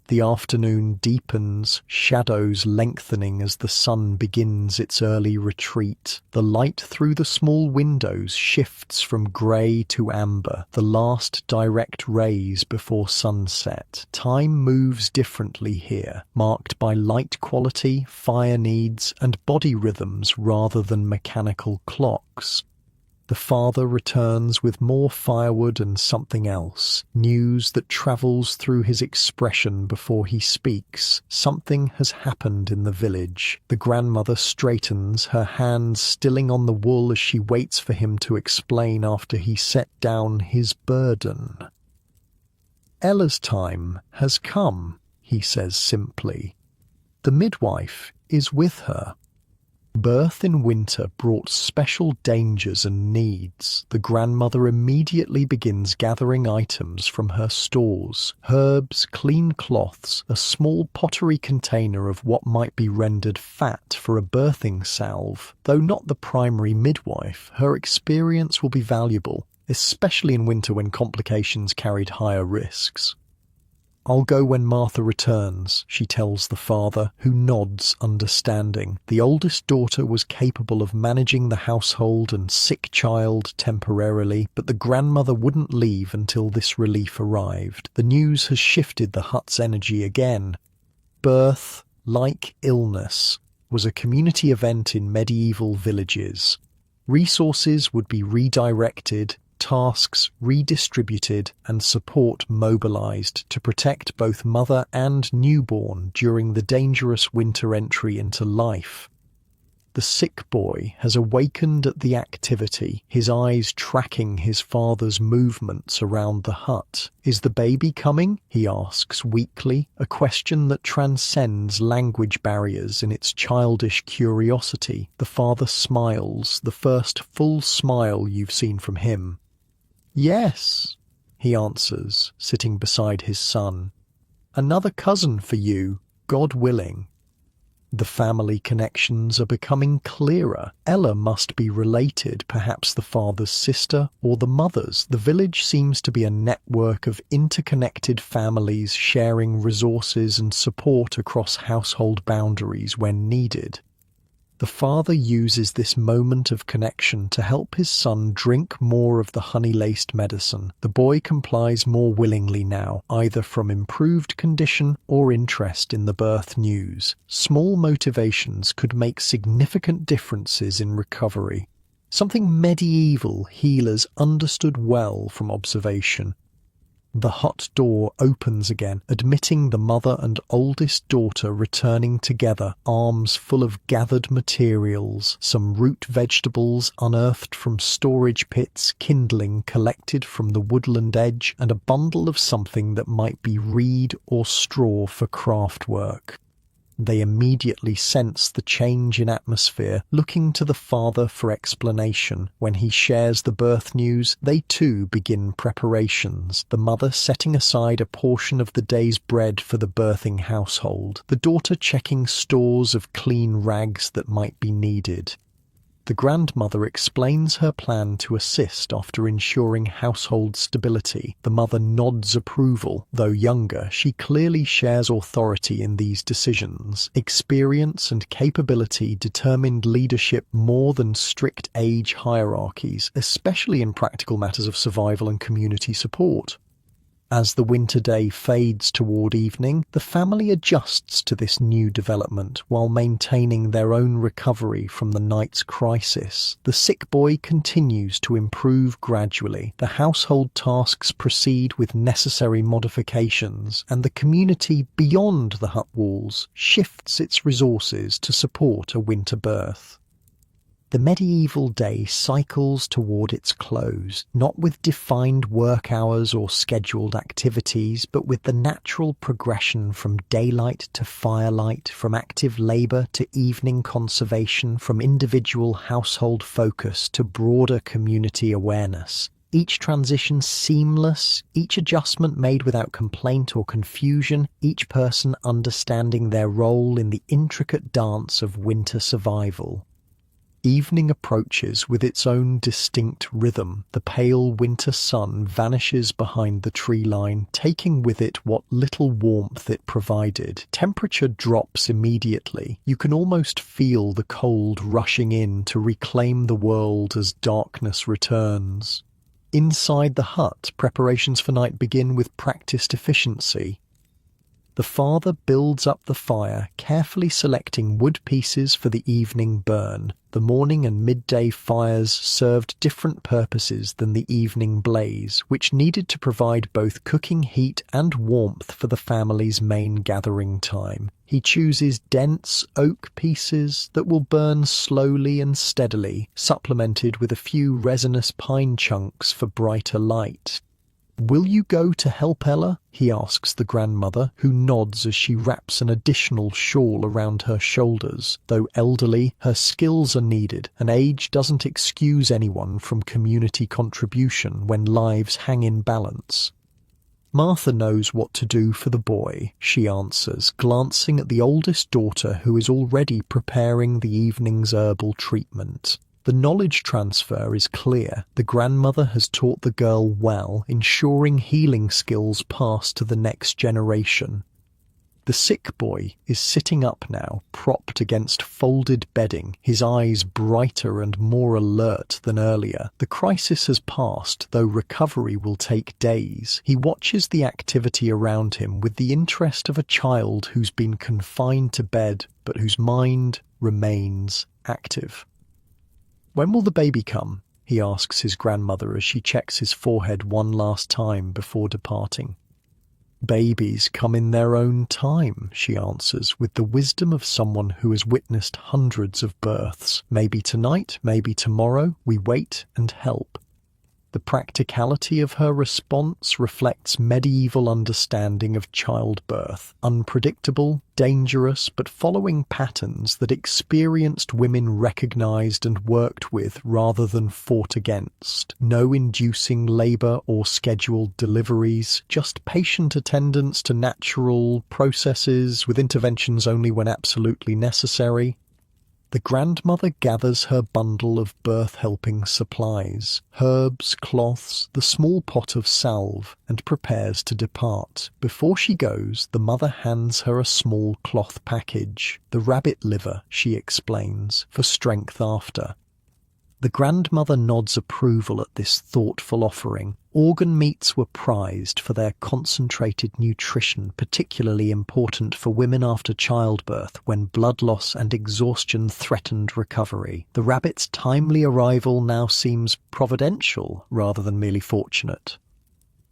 The afternoon deepens, shadows lengthening as the sun begins its early retreat. The light through the small windows shifts from grey to amber, the last direct rays before sunset. Time moves differently here, marked by light quality, fire needs, and body rhythms rather than mechanical clocks. The father returns with more firewood and something else, news that travels through his expression before he speaks. Something has happened in the village. The grandmother straightens, her hands stilling on the wool as she waits for him to explain after he set down his burden. "Ella's time has come," he says simply. The midwife is with her. Birth in winter brought special dangers and needs. The grandmother immediately begins gathering items from her stores: herbs, clean cloths, a small pottery container of what might be rendered fat for a birthing salve. Though not the primary midwife, her experience will be valuable, especially in winter when complications carried higher risks. "I'll go when Martha returns," she tells the father, who nods understanding. The oldest daughter was capable of managing the household and sick child temporarily, but the grandmother wouldn't leave until this relief arrived. The news has shifted the hut's energy again. Birth, like illness, was a community event in medieval villages. Resources would be redirected, tasks redistributed, and support mobilized to protect both mother and newborn during the dangerous winter entry into life. The sick boy has awakened at the activity, his eyes tracking his father's movements around the hut. "Is the baby coming?" he asks weakly, a question that transcends language barriers in its childish curiosity. The father smiles, the first full smile you've seen from him. "Yes," he answers, sitting beside his son. "Another cousin for you, God willing." The family connections are becoming clearer. Ella must be related, perhaps the father's sister or the mother's. The village seems to be a network of interconnected families sharing resources and support across household boundaries when needed. The father uses this moment of connection to help his son drink more of the honey-laced medicine. The boy complies more willingly now, either from improved condition or interest in the birth news. Small motivations could make significant differences in recovery. Something medieval healers understood well from observation. The hut door opens again, admitting the mother and oldest daughter returning together, arms full of gathered materials, some root vegetables unearthed from storage pits, kindling collected from the woodland edge, and a bundle of something that might be reed or straw for craft work. They immediately sense the change in atmosphere, looking to the father for explanation. When he shares the birth news, they too begin preparations, the mother setting aside a portion of the day's bread for the birthing household, the daughter checking stores of clean rags that might be needed. The grandmother explains her plan to assist after ensuring household stability. The mother nods approval. Though younger, she clearly shares authority in these decisions. Experience and capability determined leadership more than strict age hierarchies, especially in practical matters of survival and community support. As the winter day fades toward evening, the family adjusts to this new development while maintaining their own recovery from the night's crisis. The sick boy continues to improve gradually. The household tasks proceed with necessary modifications, and the community beyond the hut walls shifts its resources to support a winter birth. The medieval day cycles toward its close, not with defined work hours or scheduled activities, but with the natural progression from daylight to firelight, from active labor to evening conservation, from individual household focus to broader community awareness. Each transition seamless, each adjustment made without complaint or confusion, each person understanding their role in the intricate dance of winter survival. Evening approaches with its own distinct rhythm. The pale winter sun vanishes behind the tree line, taking with it what little warmth it provided. Temperature drops immediately. You can almost feel the cold rushing in to reclaim the world as darkness returns. Inside the hut, preparations for night begin with practiced efficiency. The father builds up the fire, carefully selecting wood pieces for the evening burn. The morning and midday fires served different purposes than the evening blaze, which needed to provide both cooking heat and warmth for the family's main gathering time. He chooses dense oak pieces that will burn slowly and steadily, supplemented with a few resinous pine chunks for brighter light. "Will you go to help Ella?" he asks the grandmother, who nods as she wraps an additional shawl around her shoulders. Though elderly, her skills are needed, and age doesn't excuse anyone from community contribution when lives hang in balance. "Martha knows what to do for the boy," she answers, glancing at the oldest daughter who is already preparing the evening's herbal treatment. The knowledge transfer is clear. The grandmother has taught the girl well, ensuring healing skills pass to the next generation. The sick boy is sitting up now, propped against folded bedding, his eyes brighter and more alert than earlier. The crisis has passed, though recovery will take days. He watches the activity around him with the interest of a child who's been confined to bed, but whose mind remains active. "When will the baby come?" he asks his grandmother as she checks his forehead one last time before departing. "Babies come in their own time," she answers, with the wisdom of someone who has witnessed hundreds of births. "Maybe tonight, maybe tomorrow, we wait and help." The practicality of her response reflects medieval understanding of childbirth, unpredictable, dangerous, but following patterns that experienced women recognized and worked with rather than fought against. No inducing labor or scheduled deliveries, just patient attendance to natural processes with interventions only when absolutely necessary. The grandmother gathers her bundle of birth-helping supplies, herbs, cloths, the small pot of salve, and prepares to depart. Before she goes, the mother hands her a small cloth package. "The rabbit liver," she explains, "for strength after." The grandmother nods approval at this thoughtful offering. Organ meats were prized for their concentrated nutrition, particularly important for women after childbirth when blood loss and exhaustion threatened recovery. The rabbit's timely arrival now seems providential rather than merely fortunate.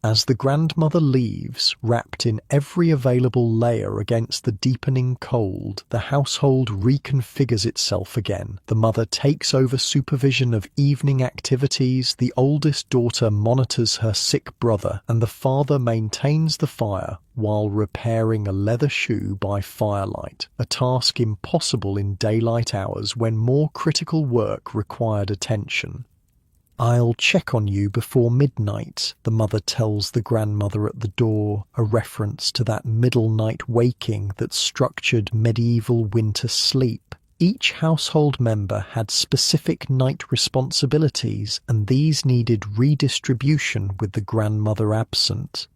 As the grandmother leaves, wrapped in every available layer against the deepening cold, the household reconfigures itself again. The mother takes over supervision of evening activities, the oldest daughter monitors her sick brother, and the father maintains the fire while repairing a leather shoe by firelight, a task impossible in daylight hours when more critical work required attention. "I'll check on you before midnight," the mother tells the grandmother at the door, a reference to that middle night waking that structured medieval winter sleep. Each household member had specific night responsibilities, and these needed redistribution with the grandmother absent.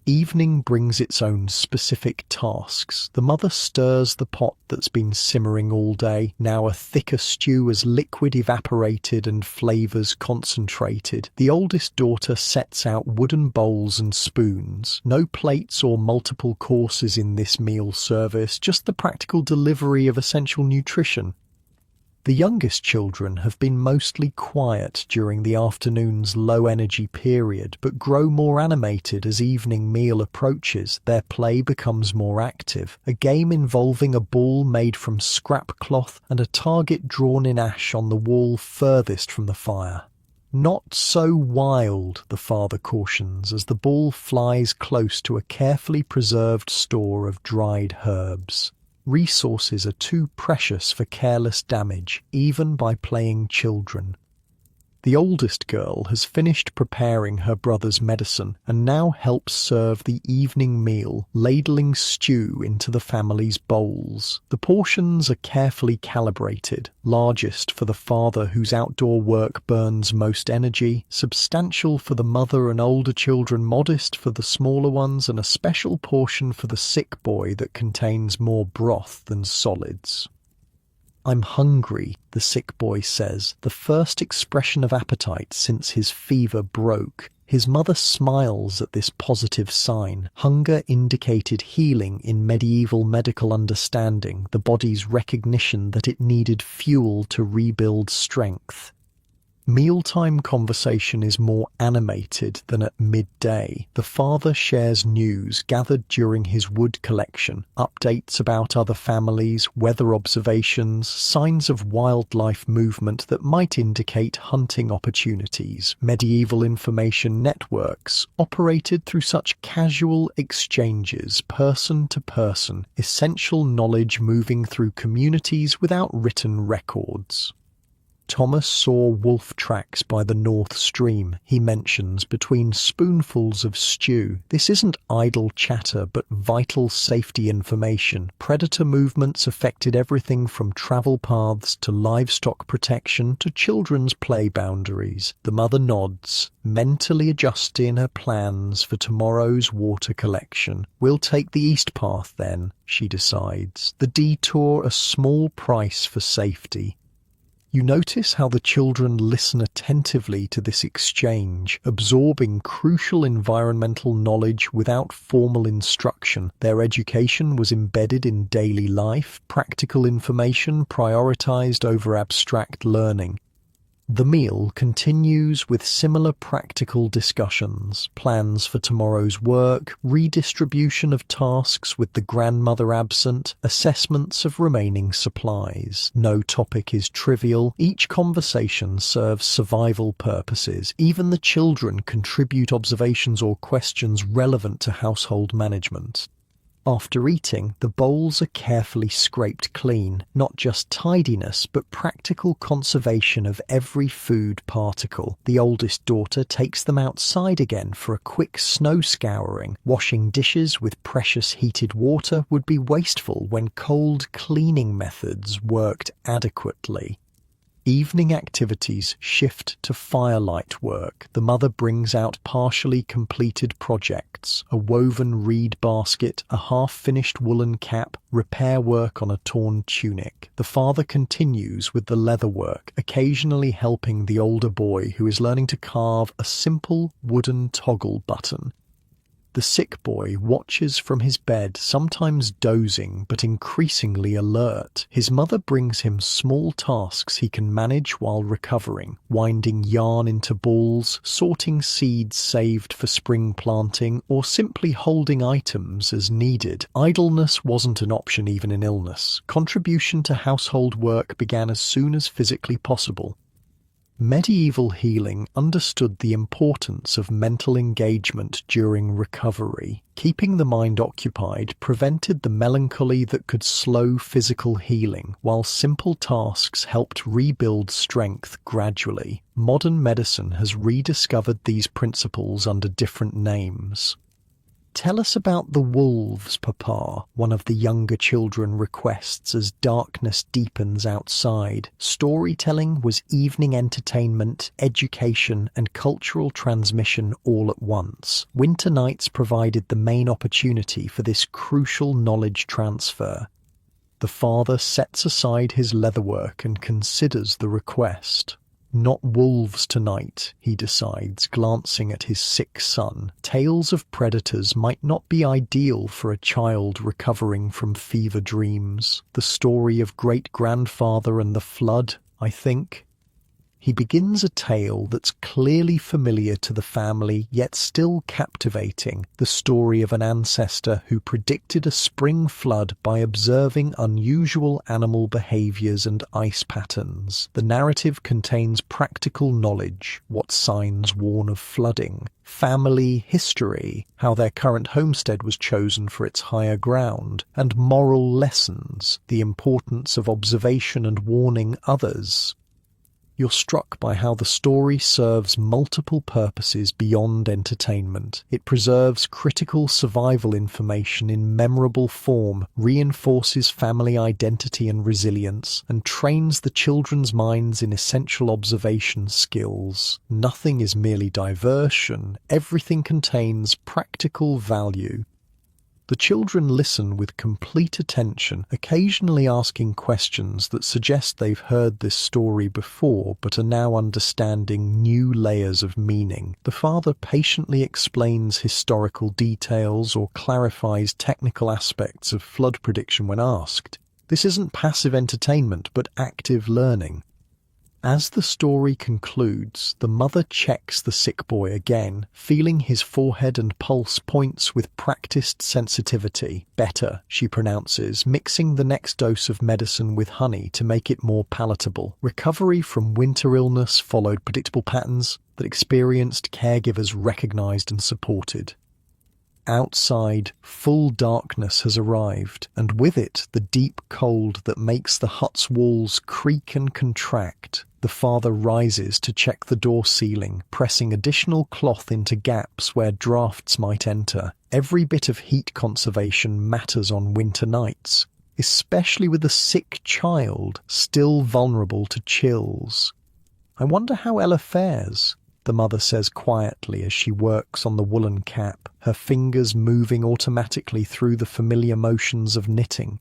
Evening brings its own specific tasks. The mother stirs the pot that's been simmering all day, now a thicker stew as liquid evaporated and flavors concentrated. The oldest daughter sets out wooden bowls and spoons. No plates or multiple courses in this meal service, just the practical delivery of essential nutrition. The youngest children have been mostly quiet during the afternoon's low-energy period, but grow more animated as evening meal approaches. Their play becomes more active, a game involving a ball made from scrap cloth and a target drawn in ash on the wall furthest from the fire. "Not so wild," the father cautions as the ball flies close to a carefully preserved store of dried herbs. Resources are too precious for careless damage, even by playing children. The oldest girl has finished preparing her brother's medicine and now helps serve the evening meal, ladling stew into the family's bowls. The portions are carefully calibrated, largest for the father whose outdoor work burns most energy, substantial for the mother and older children, modest for the smaller ones, and a special portion for the sick boy that contains more broth than solids. "I'm hungry," the sick boy says, the first expression of appetite since his fever broke. His mother smiles at this positive sign. Hunger indicated healing in medieval medical understanding, the body's recognition that it needed fuel to rebuild strength. Mealtime conversation is more animated than at midday. The father shares news gathered during his wood collection, updates about other families, weather observations, signs of wildlife movement that might indicate hunting opportunities. Medieval information networks operated through such casual exchanges, person to person, essential knowledge moving through communities without written records. Thomas saw wolf tracks by the North Stream, he mentions, between spoonfuls of stew. This isn't idle chatter, but vital safety information. Predator movements affected everything from travel paths to livestock protection to children's play boundaries. The mother nods, mentally adjusting her plans for tomorrow's water collection. We'll take the east path then, she decides. The detour a small price for safety. You notice how the children listen attentively to this exchange, absorbing crucial environmental knowledge without formal instruction. Their education was embedded in daily life, practical information prioritized over abstract learning. The meal continues with similar practical discussions, plans for tomorrow's work, redistribution of tasks with the grandmother absent, assessments of remaining supplies. No topic is trivial. Each conversation serves survival purposes. Even the children contribute observations or questions relevant to household management. After eating, the bowls are carefully scraped clean, not just tidiness, but practical conservation of every food particle. The oldest daughter takes them outside again for a quick snow scouring. Washing dishes with precious heated water would be wasteful when cold cleaning methods worked adequately. Evening activities shift to firelight work. The mother brings out partially completed projects, a woven reed basket, a half-finished woolen cap, repair work on a torn tunic. The father continues with the leather work, occasionally helping the older boy who is learning to carve a simple wooden toggle button. The sick boy watches from his bed, sometimes dozing but increasingly alert. His mother brings him small tasks he can manage while recovering, winding yarn into balls, sorting seeds saved for spring planting, or simply holding items as needed. Idleness wasn't an option even in illness. Contribution to household work began as soon as physically possible. Medieval healing understood the importance of mental engagement during recovery. Keeping the mind occupied prevented the melancholy that could slow physical healing, while simple tasks helped rebuild strength gradually. Modern medicine has rediscovered these principles under different names. "Tell us about the wolves, Papa," one of the younger children requests as darkness deepens outside. Storytelling was evening entertainment, education, and cultural transmission all at once. Winter nights provided the main opportunity for this crucial knowledge transfer. The father sets aside his leatherwork and considers the request. "Not wolves tonight," he decides, glancing at his sick son. Tales of predators might not be ideal for a child recovering from fever dreams. The story of great-grandfather and the flood, I think. He begins a tale that's clearly familiar to the family, yet still captivating. The story of an ancestor who predicted a spring flood by observing unusual animal behaviors and ice patterns. The narrative contains practical knowledge, what signs warn of flooding, family history, how their current homestead was chosen for its higher ground, and moral lessons, the importance of observation and warning others. You're struck by how the story serves multiple purposes beyond entertainment. It preserves critical survival information in memorable form, reinforces family identity and resilience, and trains the children's minds in essential observation skills. Nothing is merely diversion. Everything contains practical value. The children listen with complete attention, occasionally asking questions that suggest they've heard this story before but are now understanding new layers of meaning. The father patiently explains historical details or clarifies technical aspects of flood prediction when asked. This isn't passive entertainment but active learning. As the story concludes, the mother checks the sick boy again, feeling his forehead and pulse points with practiced sensitivity. "Better," she pronounces, mixing the next dose of medicine with honey to make it more palatable. Recovery from winter illness followed predictable patterns that experienced caregivers recognized and supported. Outside, full darkness has arrived, and with it the deep cold that makes the hut's walls creak and contract. The father rises to check the door ceiling, pressing additional cloth into gaps where drafts might enter. Every bit of heat conservation matters on winter nights, especially with a sick child still vulnerable to chills. "I wonder how Ella fares," the mother says quietly as she works on the woolen cap, her fingers moving automatically through the familiar motions of knitting.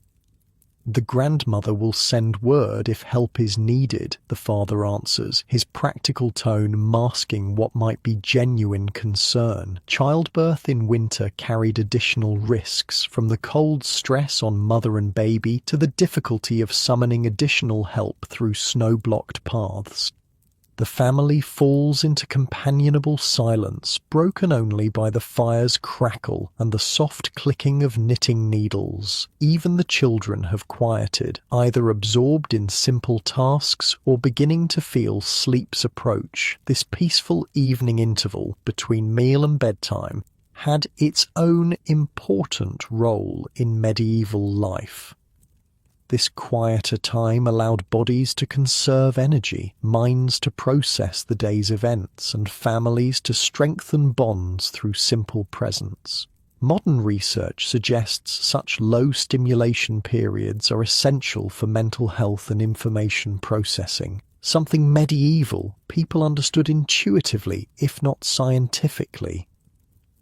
"The grandmother will send word if help is needed," the father answers, his practical tone masking what might be genuine concern. Childbirth in winter carried additional risks, from the cold stress on mother and baby to the difficulty of summoning additional help through snow-blocked paths. The family falls into companionable silence, broken only by the fire's crackle and the soft clicking of knitting needles. Even the children have quieted, either absorbed in simple tasks or beginning to feel sleep's approach. This peaceful evening interval between meal and bedtime had its own important role in medieval life. This quieter time allowed bodies to conserve energy, minds to process the day's events, and families to strengthen bonds through simple presence. Modern research suggests such low stimulation periods are essential for mental health and information processing, something medieval people understood intuitively, if not scientifically.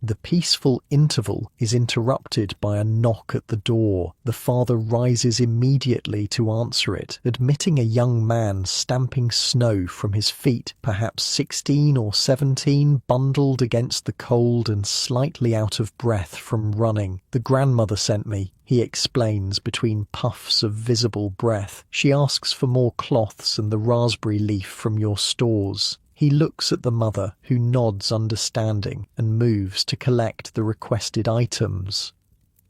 The peaceful interval is interrupted by a knock at the door. The father rises immediately to answer it, admitting a young man stamping snow from his feet, perhaps 16 or 17, bundled against the cold and slightly out of breath from running. "The grandmother sent me," he explains between puffs of visible breath. "She asks for more cloths and the raspberry leaf from your stores." He looks at the mother, who nods understanding, and moves to collect the requested items.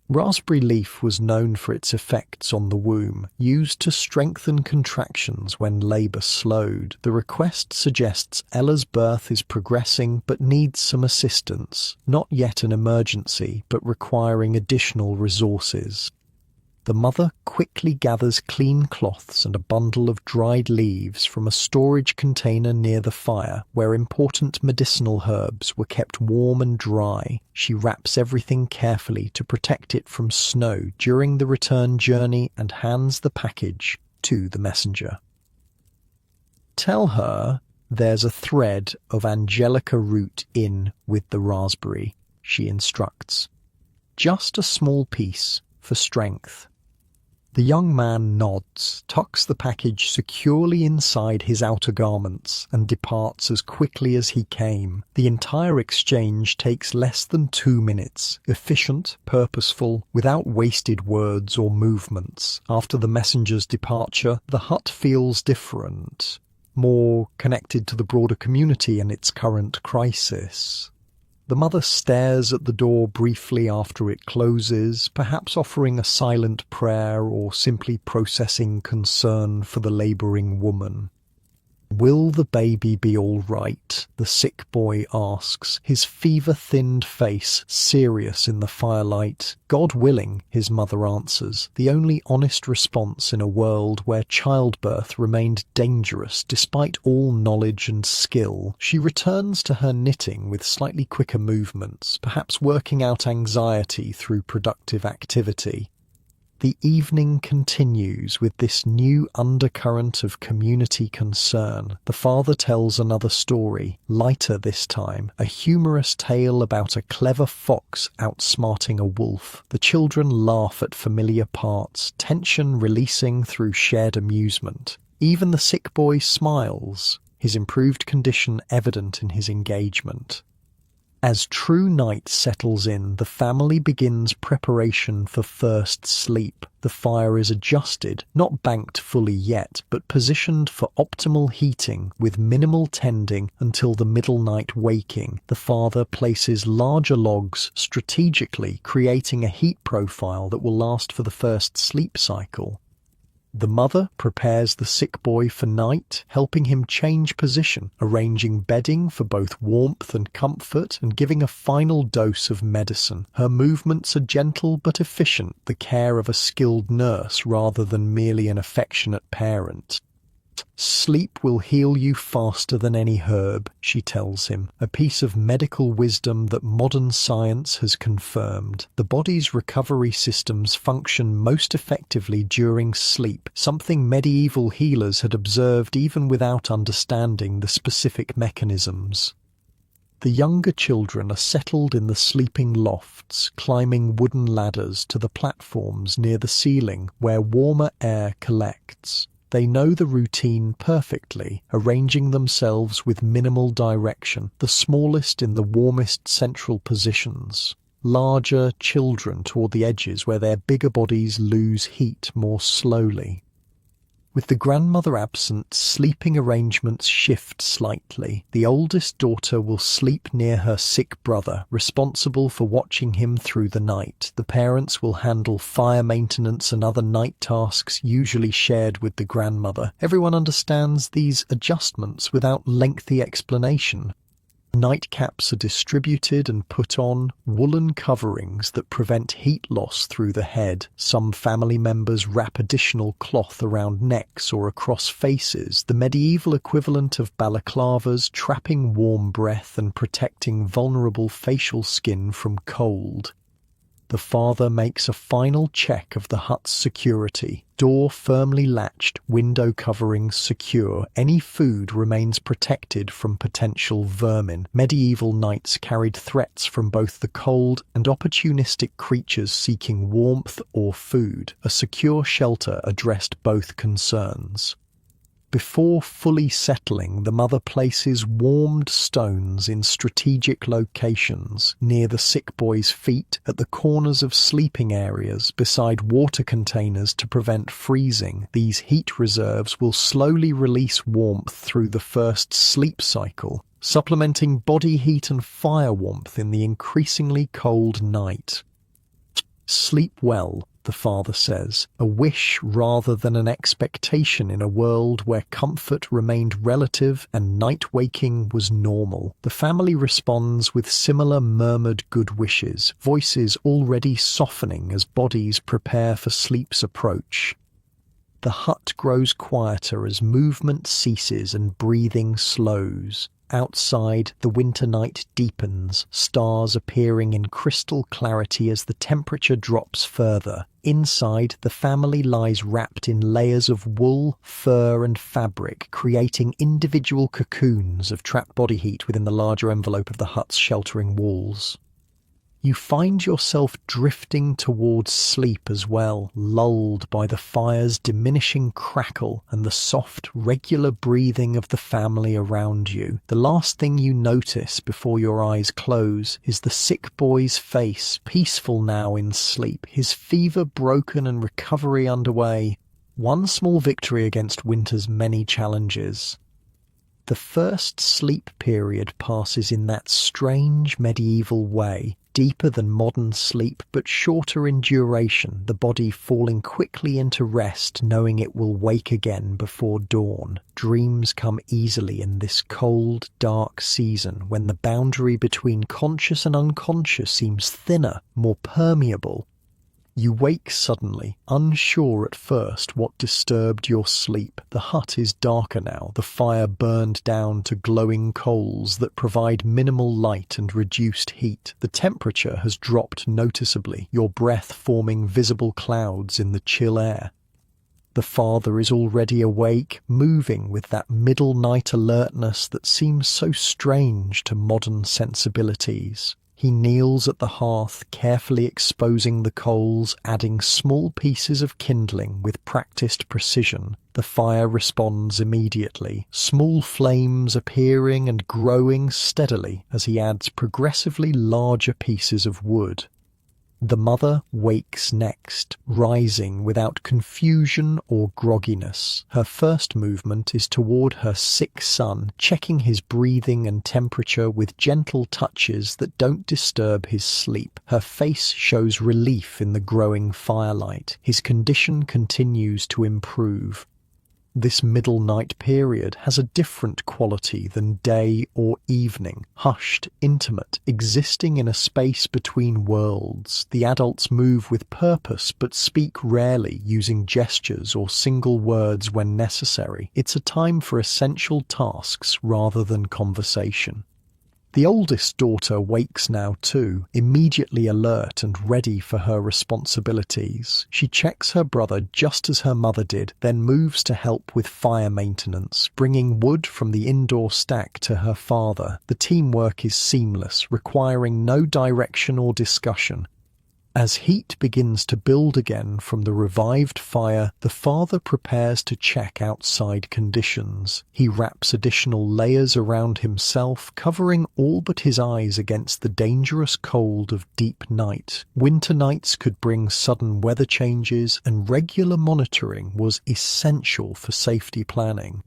Raspberry leaf was known for its effects on the womb, used to strengthen contractions when labour slowed. The request suggests Ella's birth is progressing but needs some assistance, not yet an emergency, but requiring additional resources. The mother quickly gathers clean cloths and a bundle of dried leaves from a storage container near the fire, where important medicinal herbs were kept warm and dry. She wraps everything carefully to protect it from snow during the return journey and hands the package to the messenger. "Tell her there's a thread of angelica root in with the raspberry," she instructs. "Just a small piece for strength." The young man nods, tucks the package securely inside his outer garments, and departs as quickly as he came. The entire exchange takes less than 2 minutes, efficient, purposeful, without wasted words or movements. After the messenger's departure, the hut feels different, more connected to the broader community and its current crisis. The mother stares at the door briefly after it closes, perhaps offering a silent prayer or simply processing concern for the labouring woman. "Will the baby be all right?" the sick boy asks, his fever-thinned face serious in the firelight. "God willing," his mother answers, the only honest response in a world where childbirth remained dangerous despite all knowledge and skill. She returns to her knitting with slightly quicker movements, perhaps working out anxiety through productive activity. The evening continues with this new undercurrent of community concern. The father tells another story, lighter this time, a humorous tale about a clever fox outsmarting a wolf. The children laugh at familiar parts, tension releasing through shared amusement. Even the sick boy smiles, his improved condition evident in his engagement. As true night settles in, the family begins preparation for first sleep. The fire is adjusted, not banked fully yet, but positioned for optimal heating with minimal tending until the middle night waking. The father places larger logs strategically, creating a heat profile that will last for the first sleep cycle. The mother prepares the sick boy for night, helping him change position, arranging bedding for both warmth and comfort, and giving a final dose of medicine. Her movements are gentle but efficient, the care of a skilled nurse rather than merely an affectionate parent. Sleep will heal you faster than any herb, she tells him, a piece of medical wisdom that modern science has confirmed. The body's recovery systems function most effectively during sleep, something medieval healers had observed even without understanding the specific mechanisms. The younger children are settled in the sleeping lofts, climbing wooden ladders to the platforms near the ceiling where warmer air collects. They know the routine perfectly, arranging themselves with minimal direction, the smallest in the warmest central positions. Larger children toward the edges where their bigger bodies lose heat more slowly. With the grandmother absent, sleeping arrangements shift slightly. The oldest daughter will sleep near her sick brother, responsible for watching him through the night. The parents will handle fire maintenance and other night tasks usually shared with the grandmother. Everyone understands these adjustments without lengthy explanation. Nightcaps are distributed and put on, woolen coverings that prevent heat loss through the head. Some family members wrap additional cloth around necks or across faces, the medieval equivalent of balaclavas, trapping warm breath and protecting vulnerable facial skin from cold. The father makes a final check of the hut's security. Door firmly latched, window coverings secure. Any food remains protected from potential vermin. Medieval knights carried threats from both the cold and opportunistic creatures seeking warmth or food. A secure shelter addressed both concerns. Before fully settling, the mother places warmed stones in strategic locations, near the sick boy's feet, at the corners of sleeping areas, beside water containers to prevent freezing. These heat reserves will slowly release warmth through the first sleep cycle, supplementing body heat and fire warmth in the increasingly cold night. Sleep well, the father says, a wish rather than an expectation in a world where comfort remained relative and night waking was normal. The family responds with similar murmured good wishes, voices already softening as bodies prepare for sleep's approach. The hut grows quieter as movement ceases and breathing slows. Outside, the winter night deepens, stars appearing in crystal clarity as the temperature drops further. Inside, the family lies wrapped in layers of wool, fur and fabric, creating individual cocoons of trapped body heat within the larger envelope of the hut's sheltering walls. You find yourself drifting towards sleep as well, lulled by the fire's diminishing crackle and the soft, regular breathing of the family around you. The last thing you notice before your eyes close is the sick boy's face, peaceful now in sleep, his fever broken and recovery underway. One small victory against winter's many challenges. The first sleep period passes in that strange medieval way, deeper than modern sleep but shorter in duration, the body falling quickly into rest knowing it will wake again before dawn. Dreams come easily in this cold, dark season when the boundary between conscious and unconscious seems thinner, more permeable. You wake suddenly, unsure at first what disturbed your sleep. The hut is darker now, the fire burned down to glowing coals that provide minimal light and reduced heat. The temperature has dropped noticeably, your breath forming visible clouds in the chill air. The father is already awake, moving with that middle night alertness that seems so strange to modern sensibilities. He kneels at the hearth, carefully exposing the coals, adding small pieces of kindling with practiced precision. The fire responds immediately, small flames appearing and growing steadily as he adds progressively larger pieces of wood. The mother wakes next, rising without confusion or grogginess. Her first movement is toward her sick son, checking his breathing and temperature with gentle touches that don't disturb his sleep. Her face shows relief in the growing firelight. His condition continues to improve. This middle night period has a different quality than day or evening. Hushed, intimate, existing in a space between worlds, the adults move with purpose but speak rarely, using gestures or single words when necessary. It's a time for essential tasks rather than conversation. The oldest daughter wakes now too, immediately alert and ready for her responsibilities. She checks her brother just as her mother did, then moves to help with fire maintenance, bringing wood from the indoor stack to her father. The teamwork is seamless, requiring no direction or discussion. As heat begins to build again from the revived fire, the father prepares to check outside conditions. He wraps additional layers around himself, covering all but his eyes against the dangerous cold of deep night. Winter nights could bring sudden weather changes, and regular monitoring was essential for safety planning.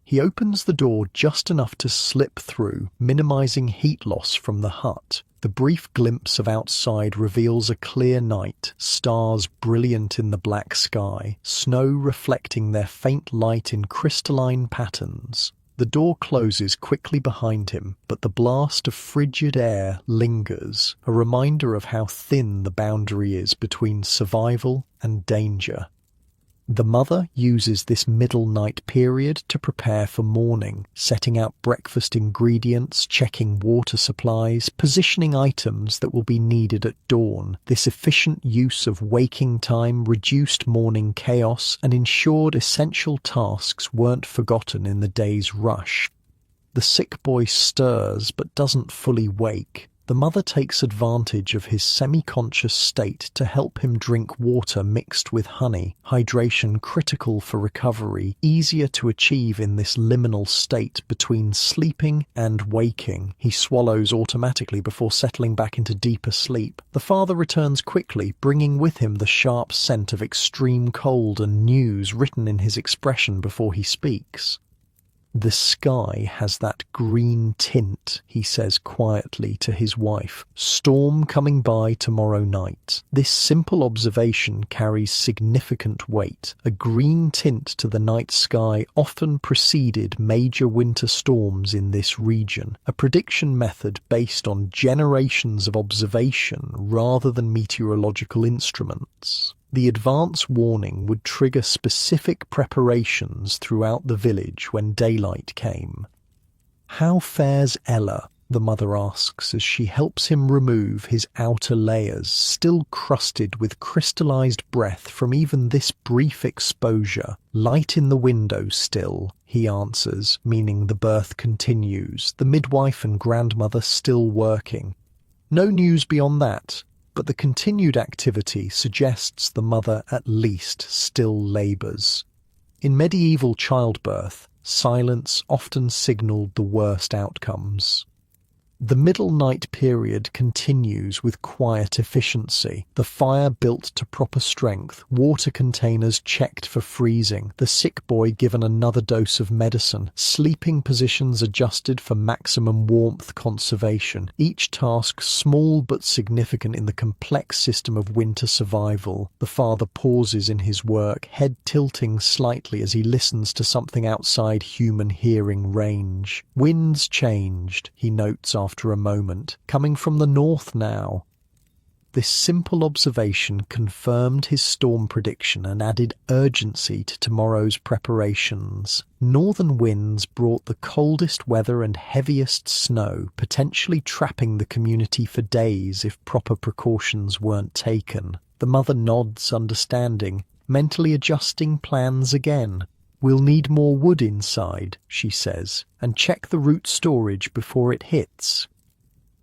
He opens the door just enough to slip through, minimizing heat loss from the hut. The brief glimpse of outside reveals a clear night, stars brilliant in the black sky, snow reflecting their faint light in crystalline patterns. The door closes quickly behind him, but the blast of frigid air lingers, a reminder of how thin the boundary is between survival and danger. The mother uses this middle night period to prepare for morning, setting out breakfast ingredients, checking water supplies, positioning items that will be needed at dawn. This efficient use of waking time reduced morning chaos and ensured essential tasks weren't forgotten in the day's rush. The sick boy stirs but doesn't fully wake. The mother takes advantage of his semi-conscious state to help him drink water mixed with honey, hydration critical for recovery, easier to achieve in this liminal state between sleeping and waking. He swallows automatically before settling back into deeper sleep. The father returns quickly, bringing with him the sharp scent of extreme cold and news written in his expression before he speaks. "The sky has that green tint," he says quietly to his wife. "Storm coming by tomorrow night." This simple observation carries significant weight. A green tint to the night sky often preceded major winter storms in this region, a prediction method based on generations of observation rather than meteorological instruments. The advance warning would trigger specific preparations throughout the village when daylight came. "How fares Ella?" the mother asks as she helps him remove his outer layers, still crusted with crystallized breath from even this brief exposure. "Light in the window still," he answers, meaning the birth continues, the midwife and grandmother still working. No news beyond that. But the continued activity suggests the mother at least still labours. In medieval childbirth, silence often signalled the worst outcomes. The middle night period continues with quiet efficiency. The fire built to proper strength, water containers checked for freezing, the sick boy given another dose of medicine, sleeping positions adjusted for maximum warmth conservation, each task small but significant in the complex system of winter survival. The father pauses in his work, head tilting slightly as he listens to something outside human hearing range. Winds changed, he notes after a moment, coming from the north now. This simple observation confirmed his storm prediction and added urgency to tomorrow's preparations. Northern winds brought the coldest weather and heaviest snow, potentially trapping the community for days if proper precautions weren't taken. The mother nods, understanding, mentally adjusting plans again. "We'll need more wood inside," she says, "and check the root storage before it hits."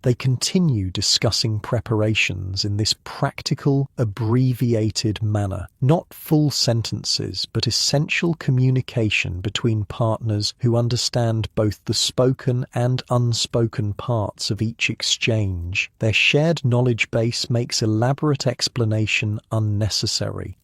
They continue discussing preparations in this practical, abbreviated manner. Not full sentences, but essential communication between partners who understand both the spoken and unspoken parts of each exchange. Their shared knowledge base makes elaborate explanation unnecessary.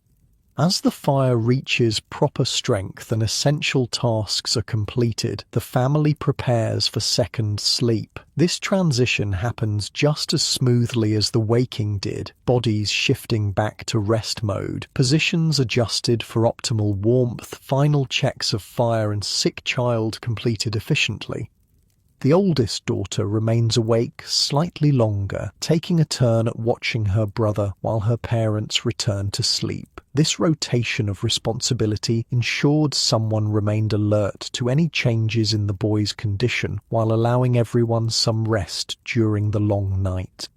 As the fire reaches proper strength and essential tasks are completed, the family prepares for second sleep. This transition happens just as smoothly as the waking did, bodies shifting back to rest mode, positions adjusted for optimal warmth, final checks of fire and sick child completed efficiently. The oldest daughter remains awake slightly longer, taking a turn at watching her brother while her parents return to sleep. This rotation of responsibility ensured someone remained alert to any changes in the boy's condition while allowing everyone some rest during the long night.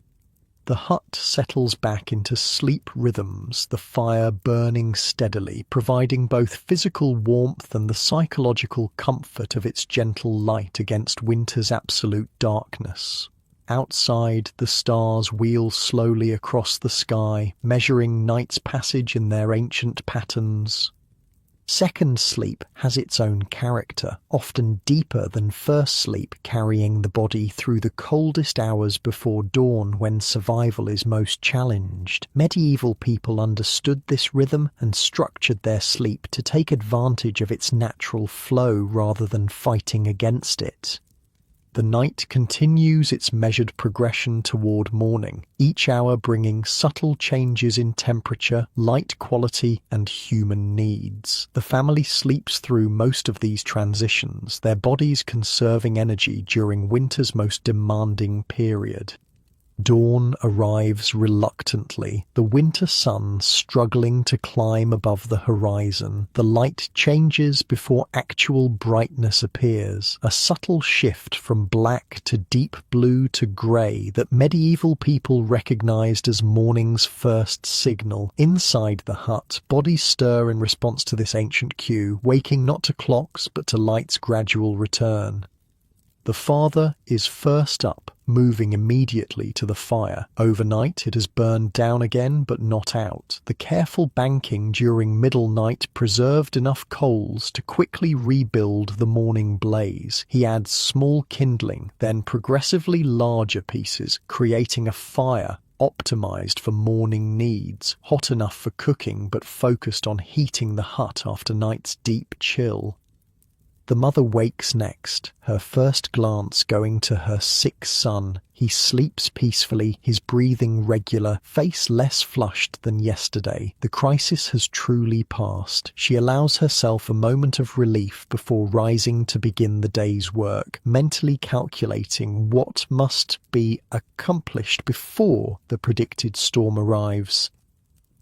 The hut settles back into sleep rhythms, the fire burning steadily, providing both physical warmth and the psychological comfort of its gentle light against winter's absolute darkness. Outside, the stars wheel slowly across the sky, measuring night's passage in their ancient patterns. Second sleep has its own character, often deeper than first sleep, carrying the body through the coldest hours before dawn when survival is most challenged. Medieval people understood this rhythm and structured their sleep to take advantage of its natural flow rather than fighting against it. The night continues its measured progression toward morning, each hour bringing subtle changes in temperature, light quality, and human needs. The family sleeps through most of these transitions, their bodies conserving energy during winter's most demanding period. Dawn arrives reluctantly, the winter sun struggling to climb above the horizon. The light changes before actual brightness appears, a subtle shift from black to deep blue to grey that medieval people recognized as morning's first signal. Inside the hut, bodies stir in response to this ancient cue, waking not to clocks but to light's gradual return. The father is first up, moving immediately to the fire. Overnight it has burned down again but not out. The careful banking during middle night preserved enough coals to quickly rebuild the morning blaze. He adds small kindling, then progressively larger pieces, creating a fire optimized for morning needs, hot enough for cooking but focused on heating the hut after night's deep chill. The mother wakes next, her first glance going to her sick son. He sleeps peacefully, his breathing regular, face less flushed than yesterday. The crisis has truly passed. She allows herself a moment of relief before rising to begin the day's work, mentally calculating what must be accomplished before the predicted storm arrives.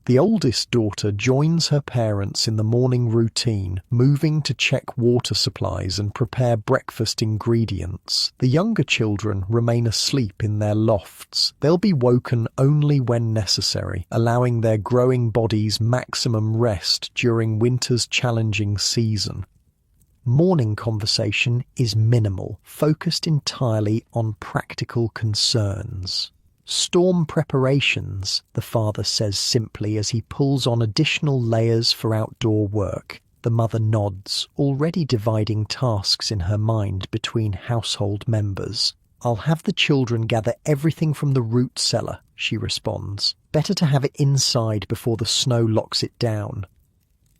The oldest daughter joins her parents in the morning routine, moving to check water supplies and prepare breakfast ingredients. The younger children remain asleep in their lofts. They'll be woken only when necessary, allowing their growing bodies maximum rest during winter's challenging season. Morning conversation is minimal, focused entirely on practical concerns. Storm preparations, the father says simply as he pulls on additional layers for outdoor work. The mother nods, already dividing tasks in her mind between household members. "I'll have the children gather everything from the root cellar," she responds. "Better to have it inside before the snow locks it down."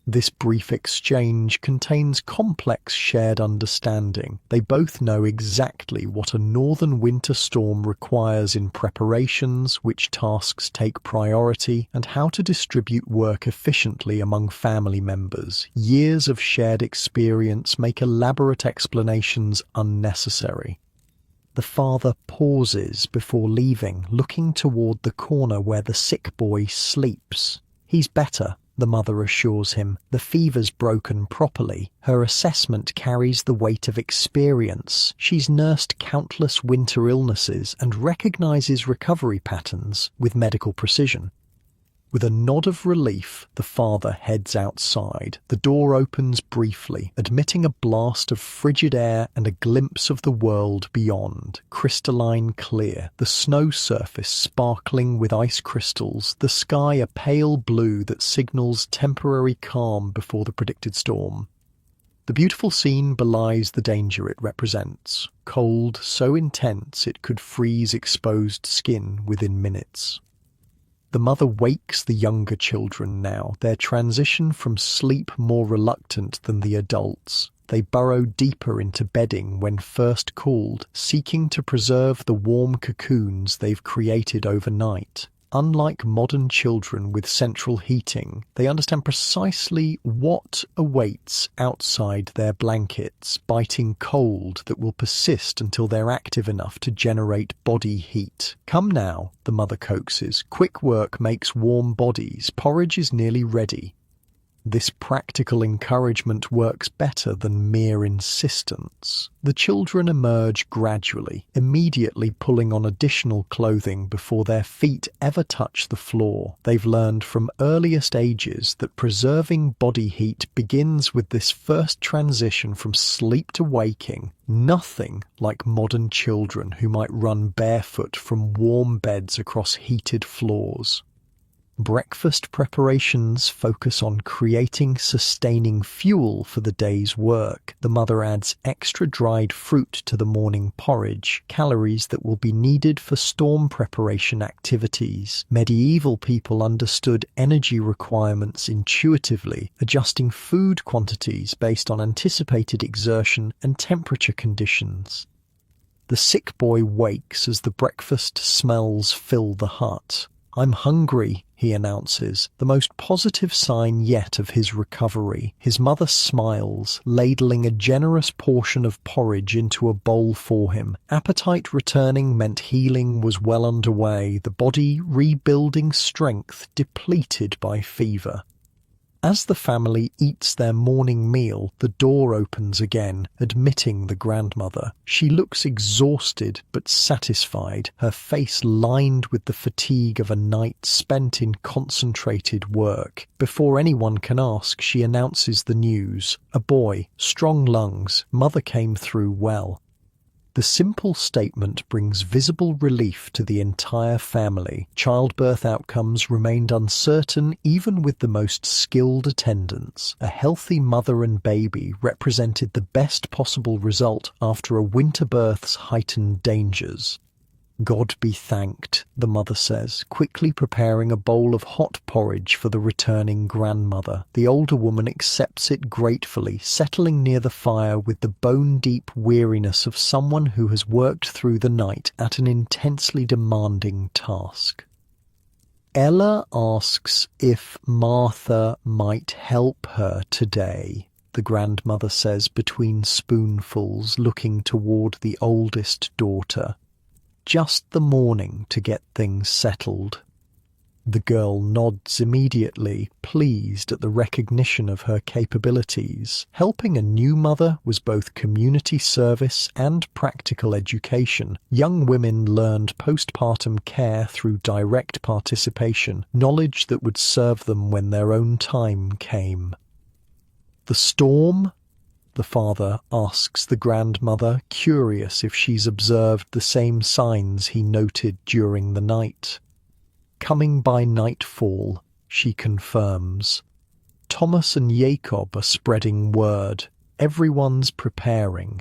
This brief exchange contains complex shared understanding. They both know exactly what a northern winter storm requires in preparations, which tasks take priority, and how to distribute work efficiently among family members. Years of shared experience make elaborate explanations unnecessary. The father pauses before leaving, looking toward the corner where the sick boy sleeps. "He's better," the mother assures him. "The fever's broken properly." Her assessment carries the weight of experience. She's nursed countless winter illnesses and recognizes recovery patterns with medical precision. With a nod of relief, the father heads outside. The door opens briefly, admitting a blast of frigid air and a glimpse of the world beyond. Crystalline clear, the snow surface sparkling with ice crystals, the sky a pale blue that signals temporary calm before the predicted storm. The beautiful scene belies the danger it represents. Cold so intense it could freeze exposed skin within minutes. The mother wakes the younger children now, their transition from sleep more reluctant than the adults. They burrow deeper into bedding when first called, seeking to preserve the warm cocoons they've created overnight. Unlike modern children with central heating, they understand precisely what awaits outside their blankets, biting cold that will persist until they're active enough to generate body heat. "Come now," the mother coaxes. "Quick work makes warm bodies. Porridge is nearly ready." This practical encouragement works better than mere insistence. The children emerge gradually, immediately pulling on additional clothing before their feet ever touch the floor. They've learned from earliest ages that preserving body heat begins with this first transition from sleep to waking. Nothing like modern children who might run barefoot from warm beds across heated floors. Breakfast preparations focus on creating sustaining fuel for the day's work. The mother adds extra dried fruit to the morning porridge, calories that will be needed for storm preparation activities. Medieval people understood energy requirements intuitively, adjusting food quantities based on anticipated exertion and temperature conditions. The sick boy wakes as the breakfast smells fill the hut. "I'm hungry," he announces, the most positive sign yet of his recovery. His mother smiles, ladling a generous portion of porridge into a bowl for him. Appetite returning meant healing was well underway, the body rebuilding strength depleted by fever. As the family eats their morning meal, the door opens again, admitting the grandmother. She looks exhausted but satisfied, her face lined with the fatigue of a night spent in concentrated work. Before anyone can ask, she announces the news. A boy, strong lungs, mother came through well. The simple statement brings visible relief to the entire family. Childbirth outcomes remained uncertain even with the most skilled attendants. A healthy mother and baby represented the best possible result after a winter birth's heightened dangers. "God be thanked," the mother says, quickly preparing a bowl of hot porridge for the returning grandmother. The older woman accepts it gratefully, settling near the fire with the bone-deep weariness of someone who has worked through the night at an intensely demanding task. Ella asks if Martha might help her today, the grandmother says between spoonfuls, looking toward the oldest daughter. "Just the morning to get things settled." The girl nods immediately, pleased at the recognition of her capabilities. Helping a new mother was both community service and practical education. Young women learned postpartum care through direct participation, knowledge that would serve them when their own time came. "The storm?" the father asks the grandmother, curious if she's observed the same signs he noted during the night. "Coming by nightfall," she confirms. Thomas and Jacob are spreading word. Everyone's preparing.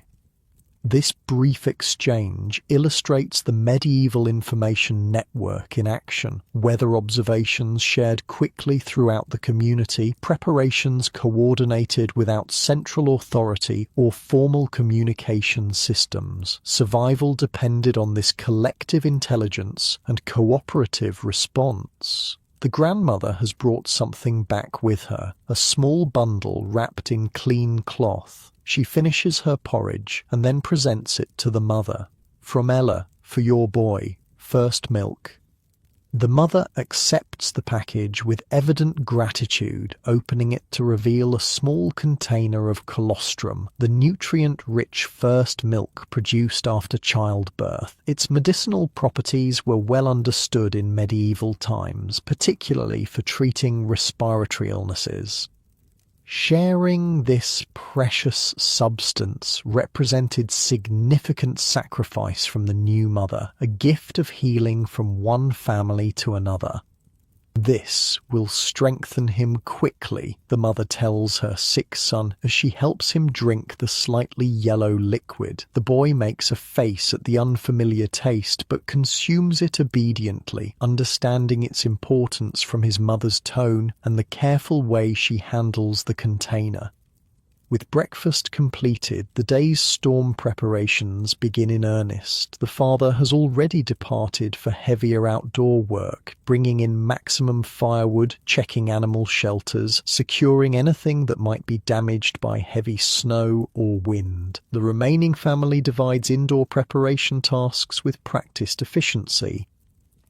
This brief exchange illustrates the medieval information network in action. Weather observations shared quickly throughout the community, preparations coordinated without central authority or formal communication systems. Survival depended on this collective intelligence and cooperative response. The grandmother has brought something back with her, a small bundle wrapped in clean cloth. She finishes her porridge and then presents it to the mother. "From Ella, for your boy, first milk." The mother accepts the package with evident gratitude, opening it to reveal a small container of colostrum, the nutrient-rich first milk produced after childbirth. Its medicinal properties were well understood in medieval times, particularly for treating respiratory illnesses. Sharing this precious substance represented significant sacrifice from the new mother, a gift of healing from one family to another. This will strengthen him quickly, the mother tells her sick son as she helps him drink the slightly yellow liquid. The boy makes a face at the unfamiliar taste but consumes it obediently, understanding its importance from his mother's tone and the careful way she handles the container. With breakfast completed, the day's storm preparations begin in earnest. The father has already departed for heavier outdoor work, bringing in maximum firewood, checking animal shelters, securing anything that might be damaged by heavy snow or wind. The remaining family divides indoor preparation tasks with practiced efficiency.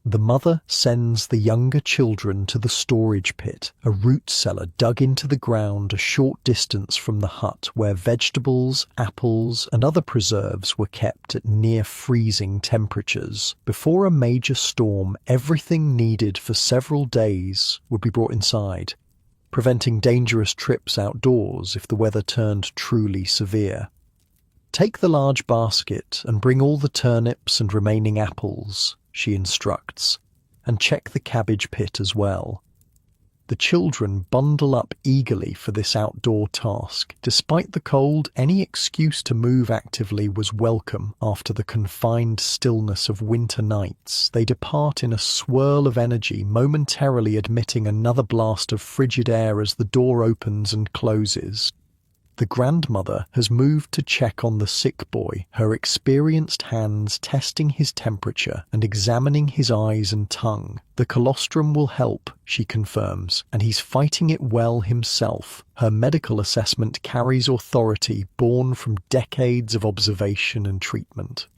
The mother sends the younger children to the storage pit, a root cellar dug into the ground a short distance from the hut where vegetables, apples, and other preserves were kept at near freezing temperatures. Before a major storm, everything needed for several days would be brought inside, preventing dangerous trips outdoors if the weather turned truly severe. Take the large basket and bring all the turnips and remaining apples, she instructs, and check the cabbage pit as well. The children bundle up eagerly for this outdoor task. Despite the cold, any excuse to move actively was welcome after the confined stillness of winter nights. They depart in a swirl of energy, momentarily admitting another blast of frigid air as the door opens and closes. The grandmother has moved to check on the sick boy, her experienced hands testing his temperature and examining his eyes and tongue. The colostrum will help, she confirms, and he's fighting it well himself. Her medical assessment carries authority born from decades of observation and treatment.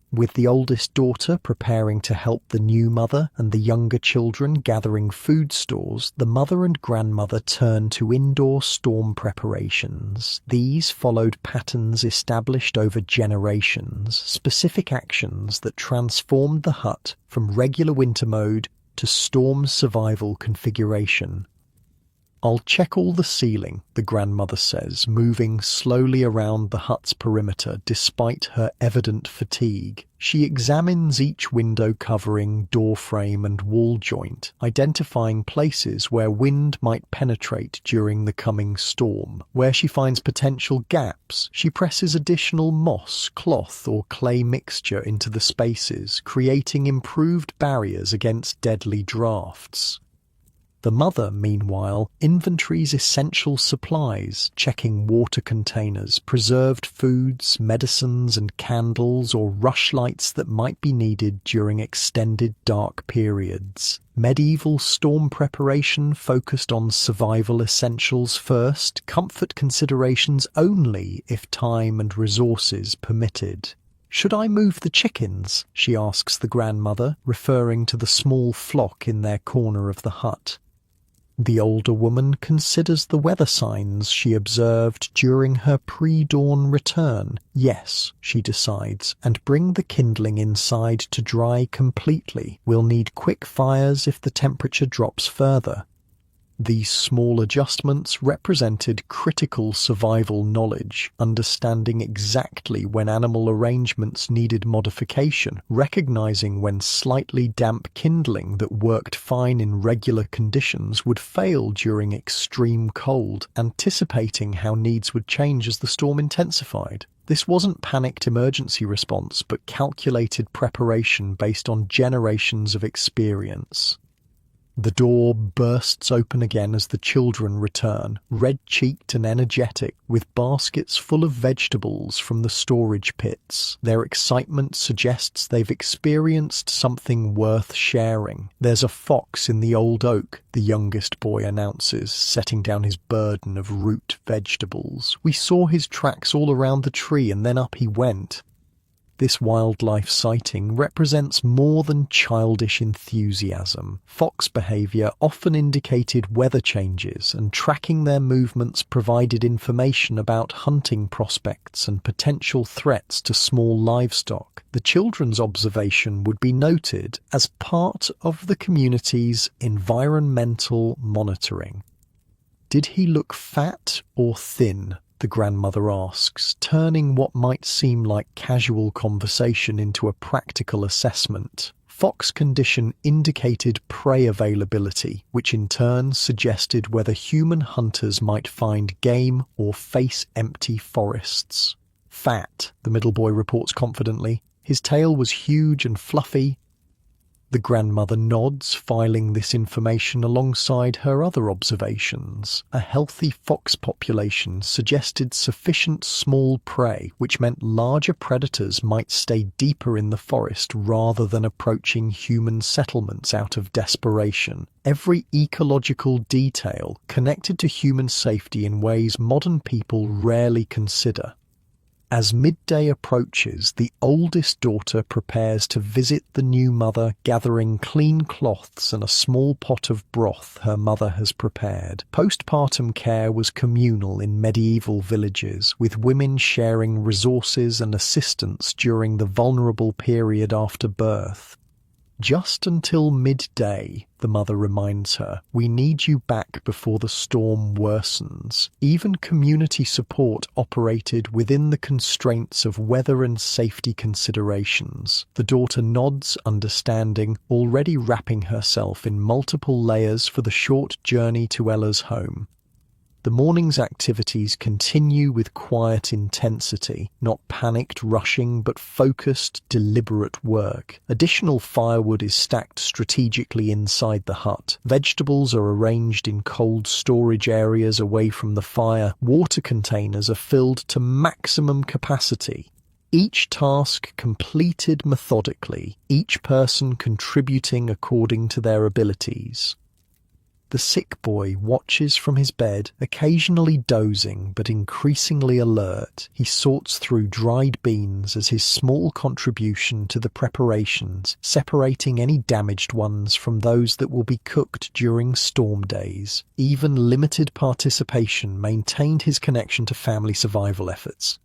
With the oldest daughter preparing to help the new mother and the younger children gathering food stores, the mother and grandmother turn to indoor storm preparations. These followed patterns established over generations, specific actions that transformed the hut from regular winter mode to storm survival configuration. "I'll check all the ceiling," the grandmother says, moving slowly around the hut's perimeter despite her evident fatigue. She examines each window covering, door frame, and wall joint, identifying places where wind might penetrate during the coming storm. Where she finds potential gaps, she presses additional moss, cloth, or clay mixture into the spaces, creating improved barriers against deadly drafts. The mother, meanwhile, inventories essential supplies, checking water containers, preserved foods, medicines and candles or rushlights that might be needed during extended dark periods. Medieval storm preparation focused on survival essentials first, comfort considerations only if time and resources permitted. "Should I move the chickens?" she asks the grandmother, referring to the small flock in their corner of the hut. The older woman considers the weather signs she observed during her pre-dawn return. Yes, she decides, and bring the kindling inside to dry completely. We'll need quick fires if the temperature drops further. These small adjustments represented critical survival knowledge, understanding exactly when animal arrangements needed modification, recognizing when slightly damp kindling that worked fine in regular conditions would fail during extreme cold, anticipating how needs would change as the storm intensified. This wasn't panicked emergency response, but calculated preparation based on generations of experience. The door bursts open again as the children return, red-cheeked and energetic, with baskets full of vegetables from the storage pits. Their excitement suggests they've experienced something worth sharing. "There's a fox in the old oak," the youngest boy announces, setting down his burden of root vegetables. "We saw his tracks all around the tree and then up he went." This wildlife sighting represents more than childish enthusiasm. Fox behavior often indicated weather changes, and tracking their movements provided information about hunting prospects and potential threats to small livestock. The children's observation would be noted as part of the community's environmental monitoring. "Did he look fat or thin?" the grandmother asks, turning what might seem like casual conversation into a practical assessment. fox condition indicated prey availability, which in turn suggested whether human hunters might find game or face empty forests. Fat, the middle boy reports confidently. His tail was huge and fluffy. The grandmother nods, filing this information alongside her other observations. A healthy fox population suggested sufficient small prey, which meant larger predators might stay deeper in the forest rather than approaching human settlements out of desperation. Every ecological detail connected to human safety in ways modern people rarely consider. As midday approaches, the oldest daughter prepares to visit the new mother, gathering clean cloths and a small pot of broth her mother has prepared. Postpartum care was communal in medieval villages, with women sharing resources and assistance during the vulnerable period after birth. Just until midday, the mother reminds her, we need you back before the storm worsens. Even community support operated within the constraints of weather and safety considerations. The daughter nods, understanding, already wrapping herself in multiple layers for the short journey to Ella's home. The morning's activities continue with quiet intensity, not panicked rushing but focused, deliberate work. Additional firewood is stacked strategically inside the hut. Vegetables are arranged in cold storage areas away from the fire. Water containers are filled to maximum capacity. Each task completed methodically, each person contributing according to their abilities. The sick boy watches from his bed, occasionally dozing but increasingly alert. He sorts through dried beans as his small contribution to the preparations, separating any damaged ones from those that will be cooked during storm days. Even limited participation maintained his connection to family survival efforts.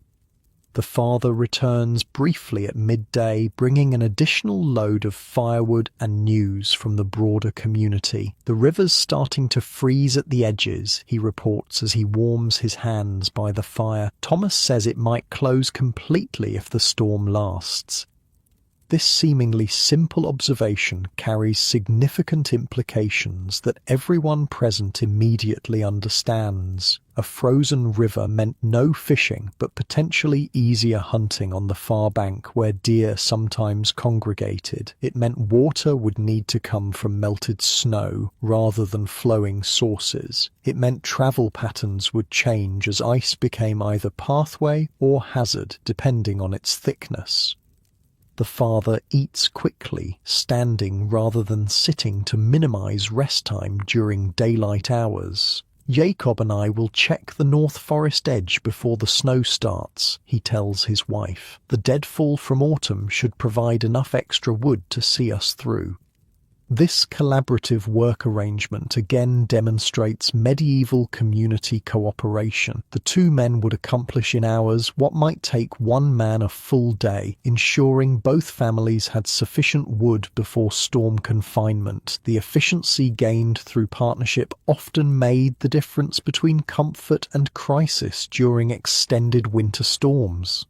The father returns briefly at midday, bringing an additional load of firewood and news from the broader community. The river's starting to freeze at the edges, he reports as he warms his hands by the fire. Thomas says it might close completely if the storm lasts. This seemingly simple observation carries significant implications that everyone present immediately understands. A frozen river meant no fishing, but potentially easier hunting on the far bank where deer sometimes congregated. It meant water would need to come from melted snow rather than flowing sources. It meant travel patterns would change as ice became either pathway or hazard, depending on its thickness. The father eats quickly, standing rather than sitting to minimize rest time during daylight hours. Jacob and I will check the North Forest edge before the snow starts, he tells his wife. The deadfall from autumn should provide enough extra wood to see us through. This collaborative work arrangement again demonstrates medieval community cooperation. The two men would accomplish in hours what might take one man a full day, ensuring both families had sufficient wood before storm confinement. The efficiency gained through partnership often made the difference between comfort and crisis during extended winter storms.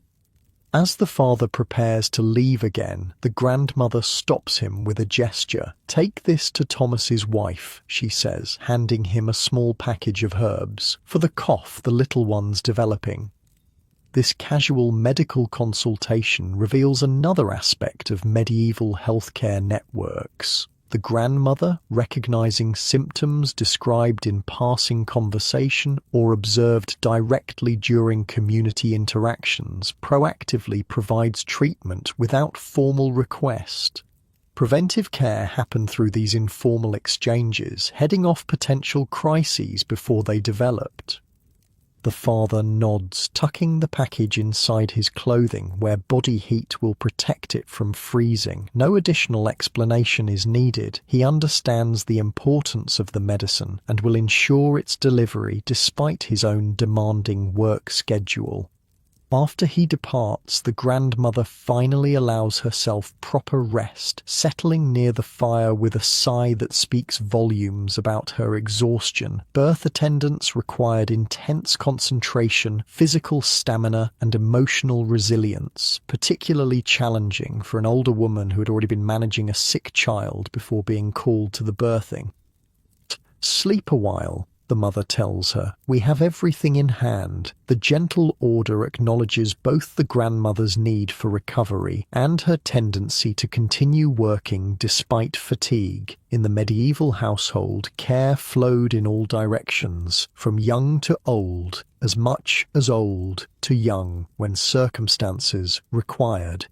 As the father prepares to leave again, the grandmother stops him with a gesture. "Take this to Thomas's wife," she says, handing him a small package of herbs, "for the cough the little one's developing." This casual medical consultation reveals another aspect of medieval healthcare networks. The grandmother, recognizing symptoms described in passing conversation or observed directly during community interactions, proactively provides treatment without formal request. Preventive care happened through these informal exchanges, heading off potential crises before they developed. The father nods, tucking the package inside his clothing where body heat will protect it from freezing. No additional explanation is needed. He understands the importance of the medicine and will ensure its delivery despite his own demanding work schedule. After he departs, the grandmother finally allows herself proper rest, settling near the fire with a sigh that speaks volumes about her exhaustion. Birth attendants required intense concentration, physical stamina, and emotional resilience, particularly challenging for an older woman who had already been managing a sick child before being called to the birthing. "Sleep a while," the mother tells her. "We have everything in hand." The gentle order acknowledges both the grandmother's need for recovery and her tendency to continue working despite fatigue. In the medieval household, care flowed in all directions, from young to old, as much as old to young, when circumstances required.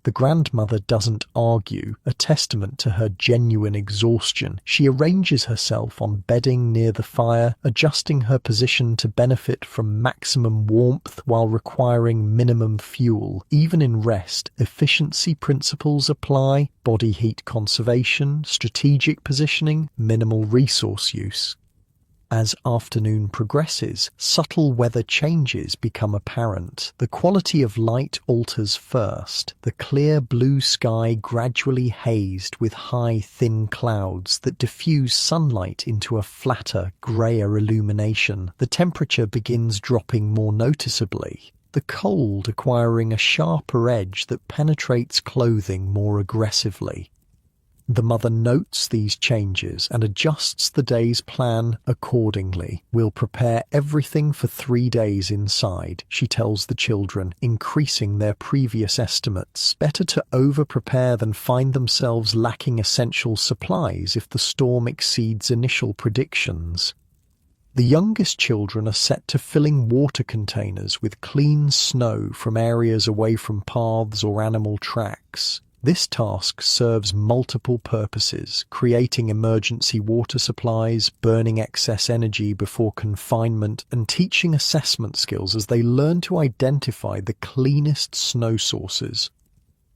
The grandmother doesn't argue, a testament to her genuine exhaustion. She arranges herself on bedding near the fire, adjusting her position to benefit from maximum warmth while requiring minimum fuel. Even in rest, efficiency principles apply: body heat conservation, strategic positioning, minimal resource use. As afternoon progresses, subtle weather changes become apparent. The quality of light alters first, the clear blue sky gradually hazed with high, thin clouds that diffuse sunlight into a flatter, greyer illumination. The temperature begins dropping more noticeably, the cold acquiring a sharper edge that penetrates clothing more aggressively. The mother notes these changes and adjusts the day's plan accordingly. "We'll prepare everything for 3 days inside," she tells the children, increasing their previous estimates. Better to over-prepare than find themselves lacking essential supplies if the storm exceeds initial predictions. The youngest children are set to filling water containers with clean snow from areas away from paths or animal tracks. This task serves multiple purposes: creating emergency water supplies, burning excess energy before confinement, and teaching assessment skills as they learn to identify the cleanest snow sources.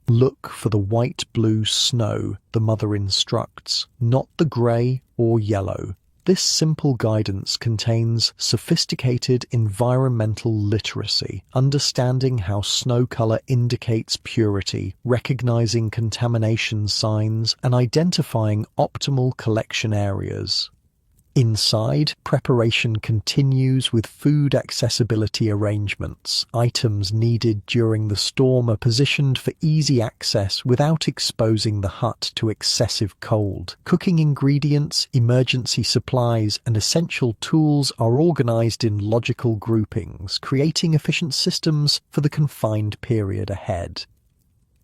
"Look for the white-blue snow," the mother instructs, "not the grey or yellow." This simple guidance contains sophisticated environmental literacy, understanding how snow color indicates purity, recognizing contamination signs, and identifying optimal collection areas. Inside, preparation continues with food accessibility arrangements. Items needed during the storm are positioned for easy access without exposing the hut to excessive cold. Cooking ingredients, emergency supplies, and essential tools are organized in logical groupings, creating efficient systems for the confined period ahead.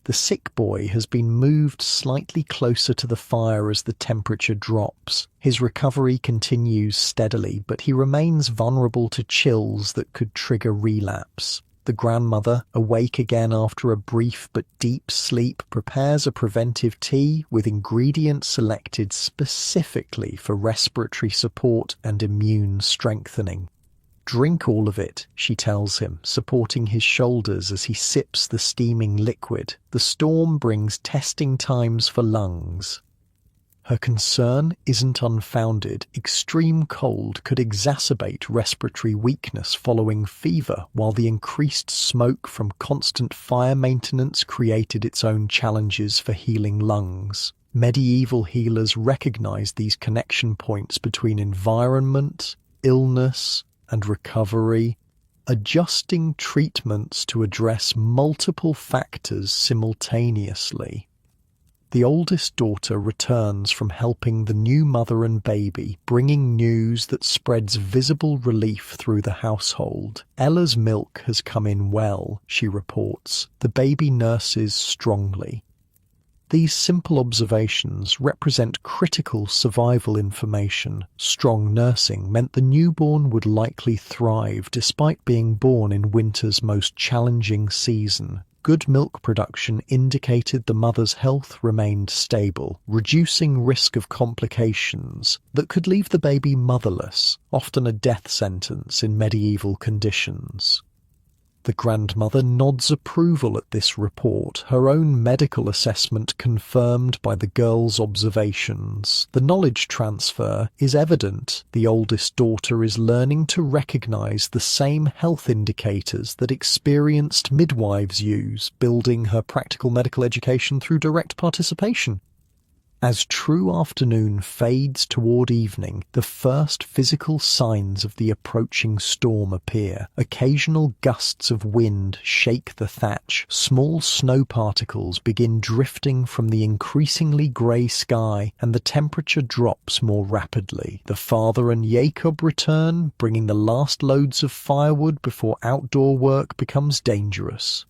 The sick boy has been moved slightly closer to the fire as the temperature drops. His recovery continues steadily, but he remains vulnerable to chills that could trigger relapse. The grandmother, awake again after a brief but deep sleep, prepares a preventive tea with ingredients selected specifically for respiratory support and immune strengthening. "Drink all of it," she tells him, supporting his shoulders as he sips the steaming liquid. The storm brings testing times for lungs. Her concern isn't unfounded. Extreme cold could exacerbate respiratory weakness following fever, while the increased smoke from constant fire maintenance created its own challenges for healing lungs. Medieval healers recognized these connection points between environment, illness, and recovery, adjusting treatments to address multiple factors simultaneously. The oldest daughter returns from helping the new mother and baby, bringing news that spreads visible relief through the household. "Ella's milk has come in well," she reports. "The baby nurses strongly." These simple observations represent critical survival information. Strong nursing meant the newborn would likely thrive despite being born in winter's most challenging season. Good milk production indicated the mother's health remained stable, reducing risk of complications that could leave the baby motherless, often a death sentence in medieval conditions. The grandmother nods approval at this report, her own medical assessment confirmed by the girl's observations. The knowledge transfer is evident. The oldest daughter is learning to recognize the same health indicators that experienced midwives use, building her practical medical education through direct participation. As true afternoon fades toward evening, the first physical signs of the approaching storm appear. Occasional gusts of wind shake the thatch. Small snow particles begin drifting from the increasingly grey sky, and the temperature drops more rapidly. The father and Jacob return, bringing the last loads of firewood before outdoor work becomes dangerous.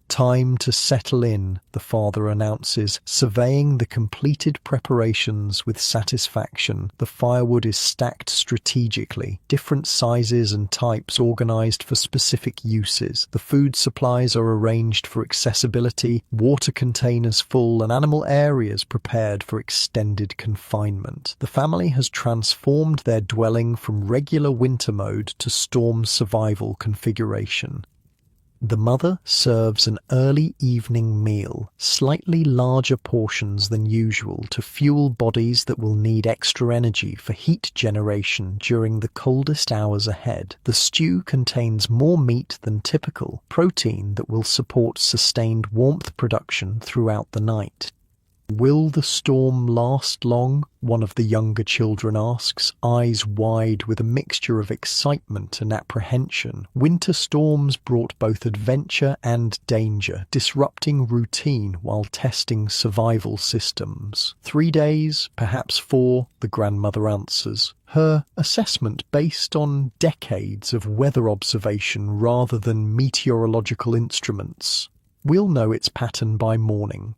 "Time to settle in," the father announces, surveying the completed preparations with satisfaction. The firewood is stacked strategically, different sizes and types organized for specific uses. The food supplies are arranged for accessibility, water containers full, and animal areas prepared for extended confinement. The family has transformed their dwelling from regular winter mode to storm survival configuration. The mother serves an early evening meal, slightly larger portions than usual to fuel bodies that will need extra energy for heat generation during the coldest hours ahead. The stew contains more meat than typical, protein that will support sustained warmth production throughout the night. "Will the storm last long?" one of the younger children asks, eyes wide with a mixture of excitement and apprehension. Winter storms brought both adventure and danger, disrupting routine while testing survival systems. 3 days, perhaps 4, the grandmother answers, her assessment based on decades of weather observation rather than meteorological instruments. "We'll know its pattern by morning."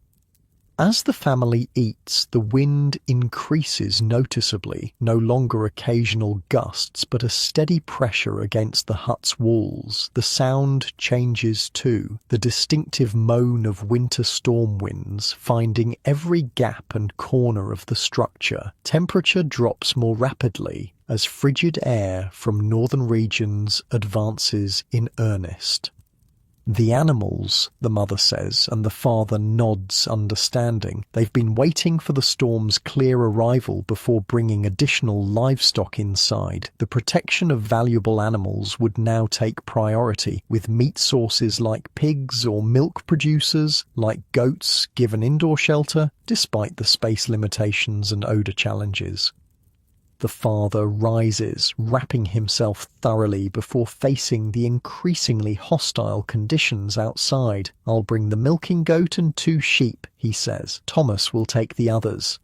As the family eats, the wind increases noticeably, no longer occasional gusts, but a steady pressure against the hut's walls. The sound changes too, the distinctive moan of winter storm winds, finding every gap and corner of the structure. Temperature drops more rapidly as frigid air from northern regions advances in earnest. "The animals," the mother says, and the father nods understanding. They've been waiting for the storm's clear arrival before bringing additional livestock inside. The protection of valuable animals would now take priority, with meat sources like pigs or milk producers like goats given indoor shelter, despite the space limitations and odor challenges. The father rises, wrapping himself thoroughly before facing the increasingly hostile conditions outside. "I'll bring the milking goat and 2 sheep, he says. "Thomas will take the others."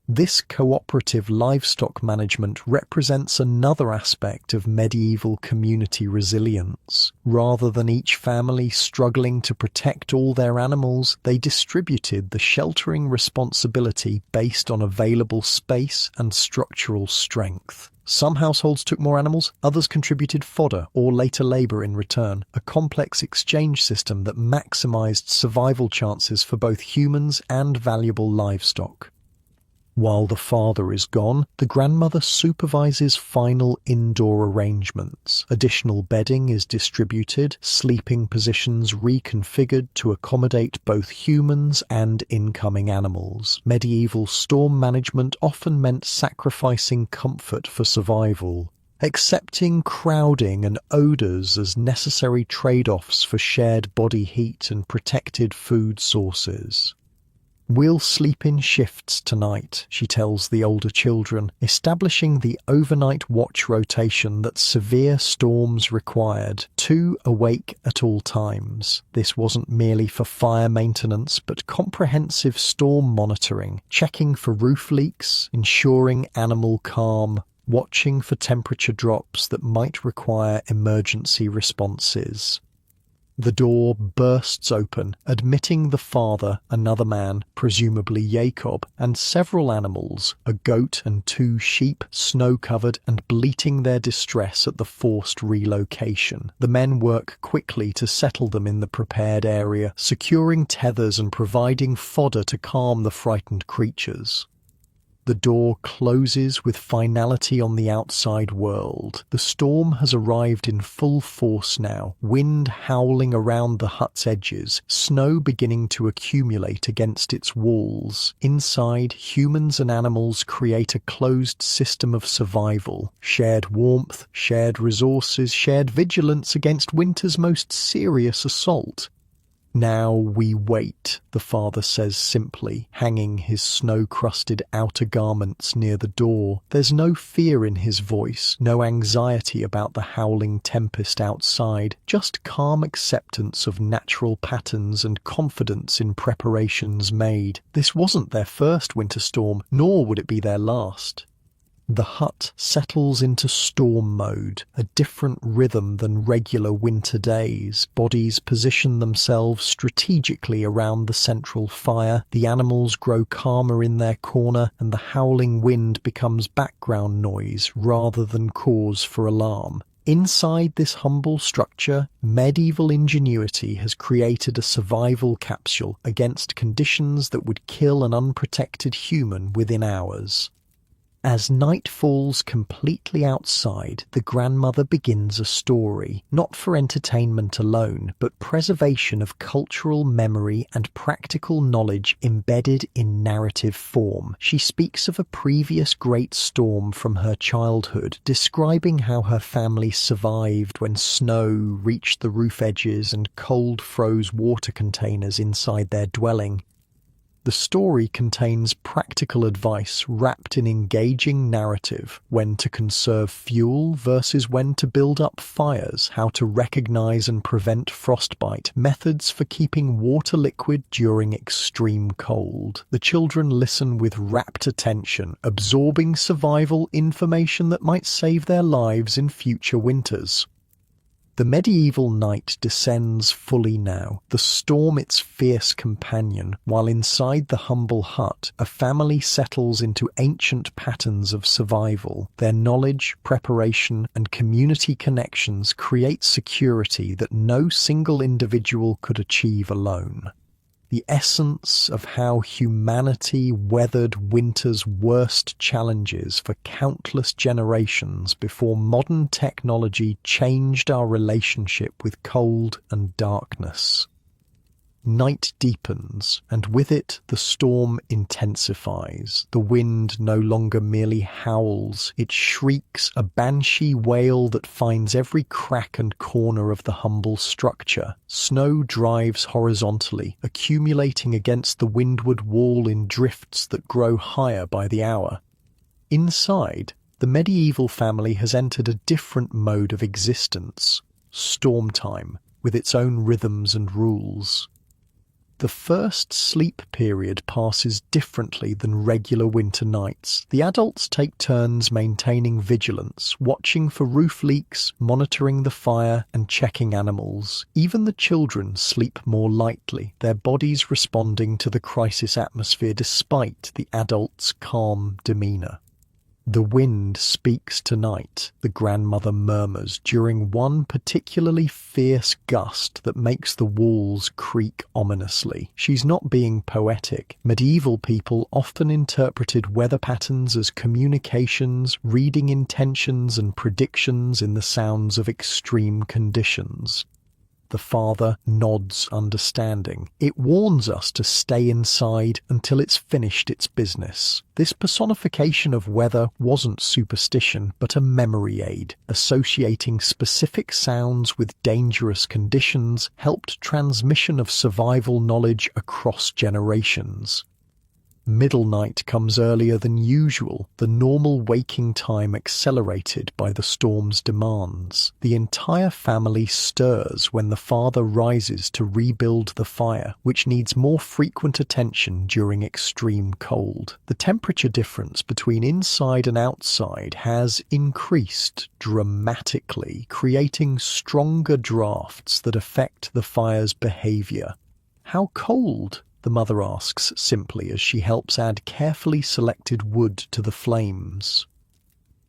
This cooperative livestock management represents another aspect of medieval community resilience. Rather than each family struggling to protect all their animals, they distributed the sheltering responsibility based on available space and structural strength. Some households took more animals, others contributed fodder or later labor in return, a complex exchange system that maximized survival chances for both humans and valuable livestock. While the father is gone, the grandmother supervises final indoor arrangements. Additional bedding is distributed, sleeping positions reconfigured to accommodate both humans and incoming animals. Medieval storm management often meant sacrificing comfort for survival, accepting crowding and odors as necessary trade-offs for shared body heat and protected food sources. "We'll sleep in shifts tonight," she tells the older children, establishing the overnight watch rotation that severe storms required, 2 awake at all times. This wasn't merely for fire maintenance, but comprehensive storm monitoring, checking for roof leaks, ensuring animal calm, watching for temperature drops that might require emergency responses. The door bursts open, admitting the father, another man, presumably Jacob, and several animals, a goat and 2 sheep, snow-covered and bleating their distress at the forced relocation. The men work quickly to settle them in the prepared area, securing tethers and providing fodder to calm the frightened creatures. The door closes with finality on the outside world. The storm has arrived in full force now, wind howling around the hut's edges, snow beginning to accumulate against its walls. Inside, humans and animals create a closed system of survival. Shared warmth, shared resources, shared vigilance against winter's most serious assault. "Now we wait," the father says simply, hanging his snow-crusted outer garments near the door. There's no fear in his voice, no anxiety about the howling tempest outside, just calm acceptance of natural patterns and confidence in preparations made. This wasn't their first winter storm, nor would it be their last. The hut settles into storm mode, a different rhythm than regular winter days. Bodies position themselves strategically around the central fire, the animals grow calmer in their corner, and the howling wind becomes background noise rather than cause for alarm. Inside this humble structure, medieval ingenuity has created a survival capsule against conditions that would kill an unprotected human within hours. As night falls completely outside, the grandmother begins a story, not for entertainment alone, but preservation of cultural memory and practical knowledge embedded in narrative form. She speaks of a previous great storm from her childhood, describing how her family survived when snow reached the roof edges and cold froze water containers inside their dwelling. The story contains practical advice wrapped in engaging narrative: when to conserve fuel versus when to build up fires, how to recognize and prevent frostbite, methods for keeping water liquid during extreme cold. The children listen with rapt attention, absorbing survival information that might save their lives in future winters. The medieval night descends fully now, the storm its fierce companion, while inside the humble hut, a family settles into ancient patterns of survival. Their knowledge, preparation, and community connections create security that no single individual could achieve alone. The essence of how humanity weathered winter's worst challenges for countless generations before modern technology changed our relationship with cold and darkness. Night deepens, and with it the storm intensifies. The wind no longer merely howls, it shrieks, a banshee wail that finds every crack and corner of the humble structure. Snow drives horizontally, accumulating against the windward wall in drifts that grow higher by the hour. Inside, the medieval family has entered a different mode of existence: storm time, with its own rhythms and rules. The first sleep period passes differently than regular winter nights. The adults take turns maintaining vigilance, watching for roof leaks, monitoring the fire, and checking animals. Even the children sleep more lightly, their bodies responding to the crisis atmosphere despite the adults' calm demeanor. "The wind speaks tonight," the grandmother murmurs during one particularly fierce gust that makes the walls creak ominously. She's not being poetic. Medieval people often interpreted weather patterns as communications, reading intentions and predictions in the sounds of extreme conditions. The father nods understanding. "It warns us to stay inside until it's finished its business." This personification of weather wasn't superstition, but a memory aid. Associating specific sounds with dangerous conditions helped transmission of survival knowledge across generations. Middle night comes earlier than usual, the normal waking time accelerated by the storm's demands. The entire family stirs when the father rises to rebuild the fire, which needs more frequent attention during extreme cold. The temperature difference between inside and outside has increased dramatically, creating stronger drafts that affect the fire's behavior. "How cold?" the mother asks simply as she helps add carefully selected wood to the flames.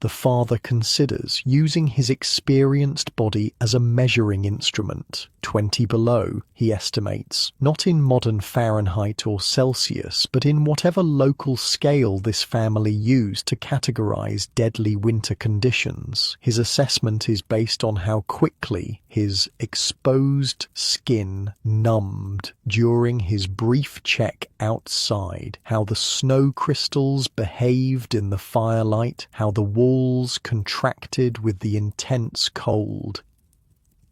The father considers using his experienced body as a measuring instrument. 20 below, he estimates, not in modern Fahrenheit or Celsius, but in whatever local scale this family used to categorize deadly winter conditions. His assessment is based on how quickly his exposed skin numbed during his brief check outside, how the snow crystals behaved in the firelight, how the walls contracted with the intense cold.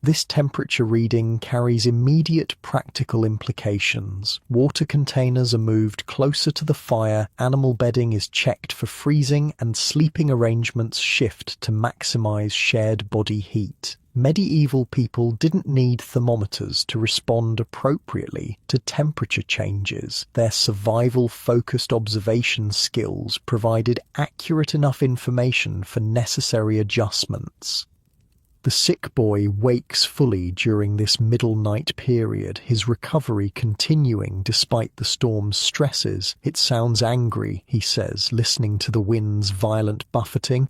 This temperature reading carries immediate practical implications. Water containers are moved closer to the fire, animal bedding is checked for freezing, and sleeping arrangements shift to maximize shared body heat. Medieval people didn't need thermometers to respond appropriately to temperature changes. Their survival-focused observation skills provided accurate enough information for necessary adjustments. The sick boy wakes fully during this middle night period, his recovery continuing despite the storm's stresses. It sounds angry, he says, listening to the wind's violent buffeting.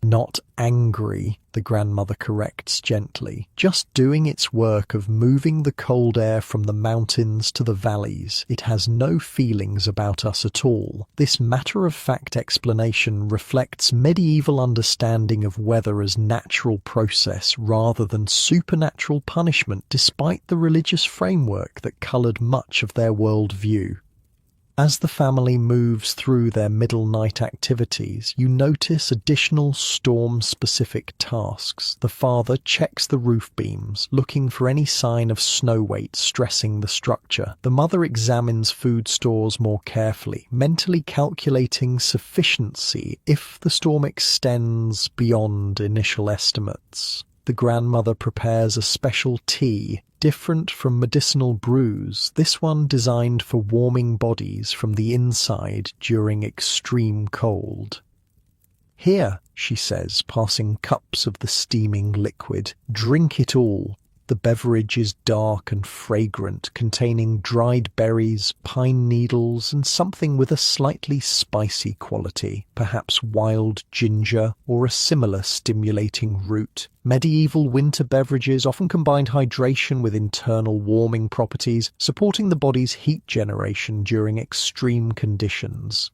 Not angry, the grandmother corrects gently, just doing its work of moving the cold air from the mountains to the valleys. It has no feelings about us at all. This matter-of-fact explanation reflects medieval understanding of weather as natural process rather than supernatural punishment, despite the religious framework that coloured much of their worldview. As the family moves through their middle night activities, you notice additional storm-specific tasks. The father checks the roof beams, looking for any sign of snow weight stressing the structure. The mother examines food stores more carefully, mentally calculating sufficiency if the storm extends beyond initial estimates. The grandmother prepares a special tea, different from medicinal brews, this one designed for warming bodies from the inside during extreme cold. "Here," she says, passing cups of the steaming liquid, "drink it all." The beverage is dark and fragrant, containing dried berries, pine needles, and something with a slightly spicy quality, perhaps wild ginger or a similar stimulating root. Medieval winter beverages often combined hydration with internal warming properties, supporting the body's heat generation during extreme conditions.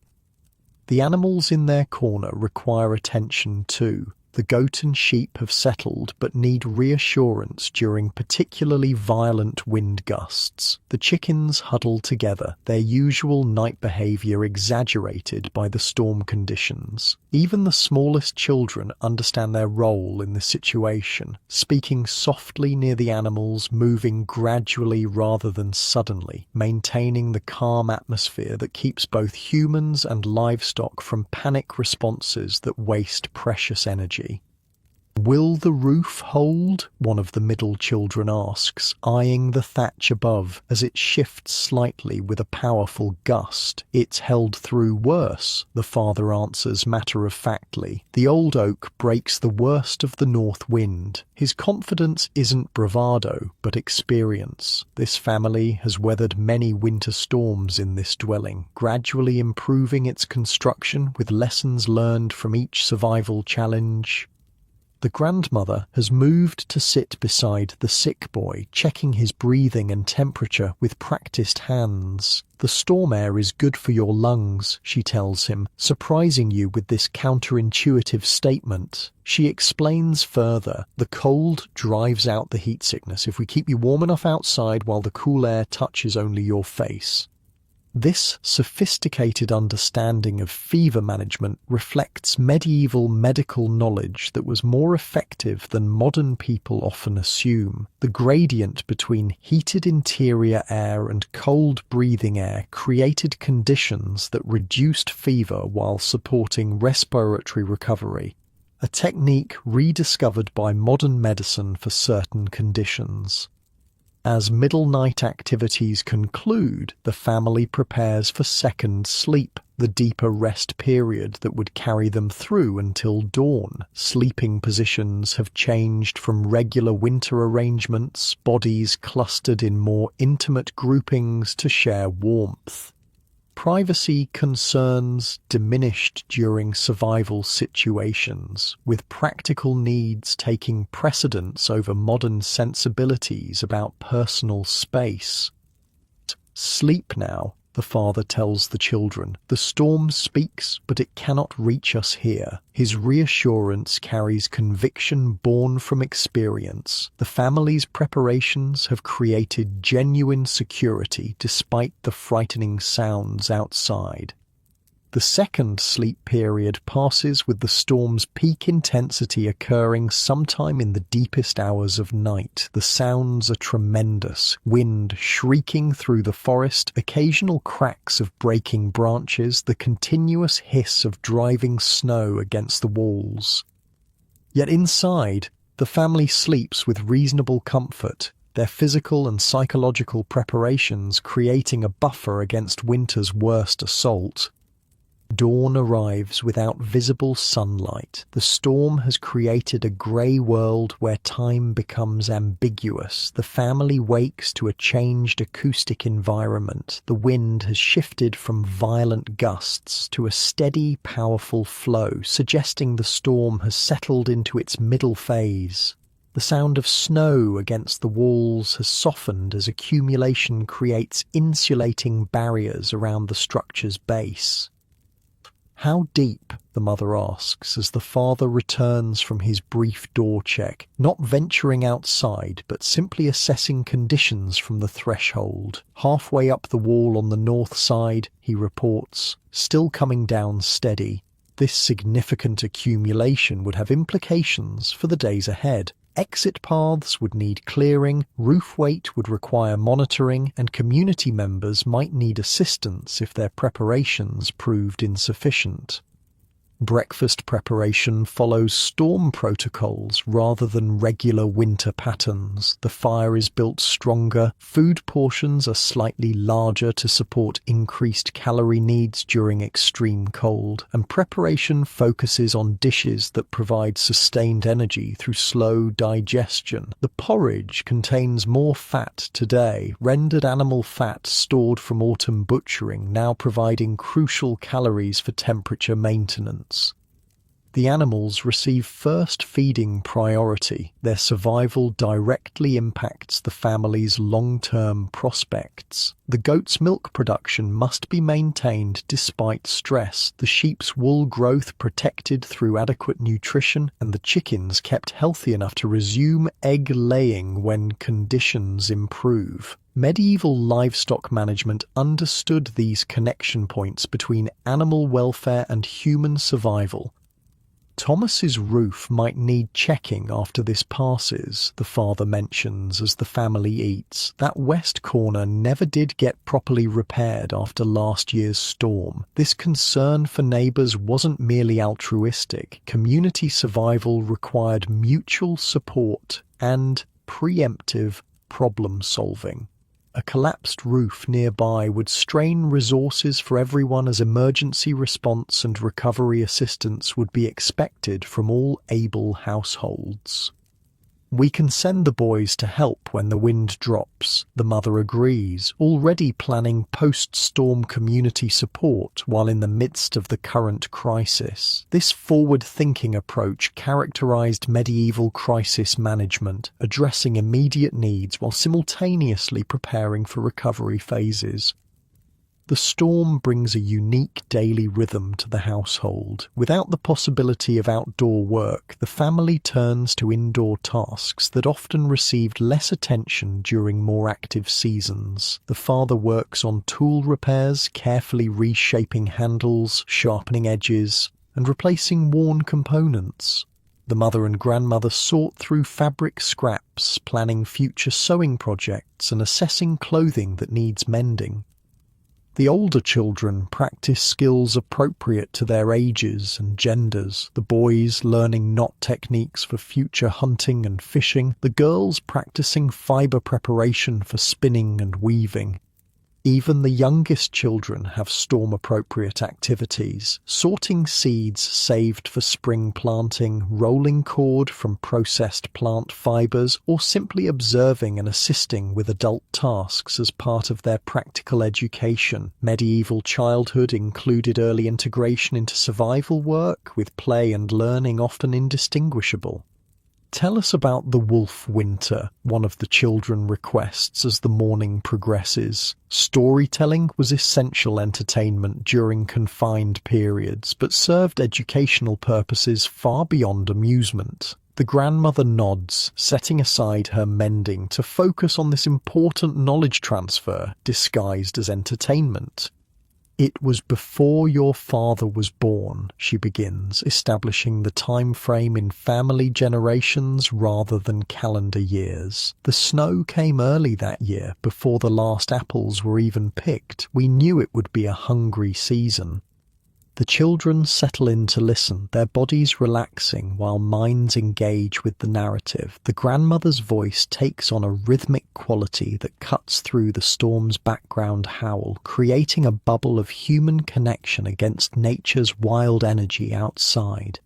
The animals in their corner require attention too. The goat and sheep have settled but need reassurance during particularly violent wind gusts. The chickens huddle together, their usual night behavior exaggerated by the storm conditions. Even the smallest children understand their role in the situation, speaking softly near the animals, moving gradually rather than suddenly, maintaining the calm atmosphere that keeps both humans and livestock from panic responses that waste precious energy. "Will the roof hold?" one of the middle children asks, eyeing the thatch above as it shifts slightly with a powerful gust. "It's held through worse," the father answers matter-of-factly. "The old oak breaks the worst of the north wind." His confidence isn't bravado, but experience. This family has weathered many winter storms in this dwelling, gradually improving its construction with lessons learned from each survival challenge. The grandmother has moved to sit beside the sick boy, checking his breathing and temperature with practiced hands. "The storm air is good for your lungs," she tells him, surprising you with this counterintuitive statement. She explains further, "The cold drives out the heat sickness if we keep you warm enough outside while the cool air touches only your face." This sophisticated understanding of fever management reflects medieval medical knowledge that was more effective than modern people often assume. The gradient between heated interior air and cold breathing air created conditions that reduced fever while supporting respiratory recovery, a technique rediscovered by modern medicine for certain conditions. As middle night activities conclude, the family prepares for second sleep, the deeper rest period that would carry them through until dawn. Sleeping positions have changed from regular winter arrangements, bodies clustered in more intimate groupings to share warmth. Privacy concerns diminished during survival situations, with practical needs taking precedence over modern sensibilities about personal space. "Sleep now," the father tells the children. "The storm speaks, but it cannot reach us here." His reassurance carries conviction born from experience. The family's preparations have created genuine security despite the frightening sounds outside. The second sleep period passes with the storm's peak intensity occurring sometime in the deepest hours of night. The sounds are tremendous: wind shrieking through the forest, occasional cracks of breaking branches, the continuous hiss of driving snow against the walls. Yet inside, the family sleeps with reasonable comfort, their physical and psychological preparations creating a buffer against winter's worst assault. Dawn arrives without visible sunlight. The storm has created a grey world where time becomes ambiguous. The family wakes to a changed acoustic environment. The wind has shifted from violent gusts to a steady, powerful flow, suggesting the storm has settled into its middle phase. The sound of snow against the walls has softened as accumulation creates insulating barriers around the structure's base. "How deep?" the mother asks as the father returns from his brief door check, not venturing outside but simply assessing conditions from the threshold. "Halfway up the wall on the north side," he reports, "still coming down steady." This significant accumulation would have implications for the days ahead. Exit paths would need clearing, roof weight would require monitoring, and community members might need assistance if their preparations proved insufficient. Breakfast preparation follows storm protocols rather than regular winter patterns. The fire is built stronger, food portions are slightly larger to support increased calorie needs during extreme cold, and preparation focuses on dishes that provide sustained energy through slow digestion. The porridge contains more fat today, rendered animal fat stored from autumn butchering, now providing crucial calories for temperature maintenance. The animals receive first feeding priority. Their survival directly impacts the family's long-term prospects. The goat's milk production must be maintained despite stress, the sheep's wool growth protected through adequate nutrition, and the chickens kept healthy enough to resume egg laying when conditions improve. Medieval livestock management understood these connection points between animal welfare and human survival. "Thomas's roof might need checking after this passes," the father mentions as the family eats. "That west corner never did get properly repaired after last year's storm." This concern for neighbours wasn't merely altruistic. Community survival required mutual support and preemptive problem-solving. A collapsed roof nearby would strain resources for everyone as emergency response and recovery assistance would be expected from all able households. "We can send the boys to help when the wind drops," the mother agrees, already planning post-storm community support while in the midst of the current crisis. This forward-thinking approach characterized medieval crisis management, addressing immediate needs while simultaneously preparing for recovery phases. The storm brings a unique daily rhythm to the household. Without the possibility of outdoor work, the family turns to indoor tasks that often received less attention during more active seasons. The father works on tool repairs, carefully reshaping handles, sharpening edges, and replacing worn components. The mother and grandmother sort through fabric scraps, planning future sewing projects and assessing clothing that needs mending. The older children practice skills appropriate to their ages and genders, the boys learning knot techniques for future hunting and fishing, the girls practicing fibre preparation for spinning and weaving. Even the youngest children have storm-appropriate activities, sorting seeds saved for spring planting, rolling cord from processed plant fibers, or simply observing and assisting with adult tasks as part of their practical education. Medieval childhood included early integration into survival work, with play and learning often indistinguishable. "Tell us about the wolf winter," one of the children requests as the morning progresses. Storytelling was essential entertainment during confined periods, but served educational purposes far beyond amusement. The grandmother nods, setting aside her mending to focus on this important knowledge transfer, disguised as entertainment. "It was before your father was born," she begins, establishing the time frame in family generations rather than calendar years. "The snow came early that year, before the last apples were even picked. We knew it would be a hungry season." The children settle in to listen, their bodies relaxing while minds engage with the narrative. The grandmother's voice takes on a rhythmic quality that cuts through the storm's background howl, creating a bubble of human connection against nature's wild energy outside.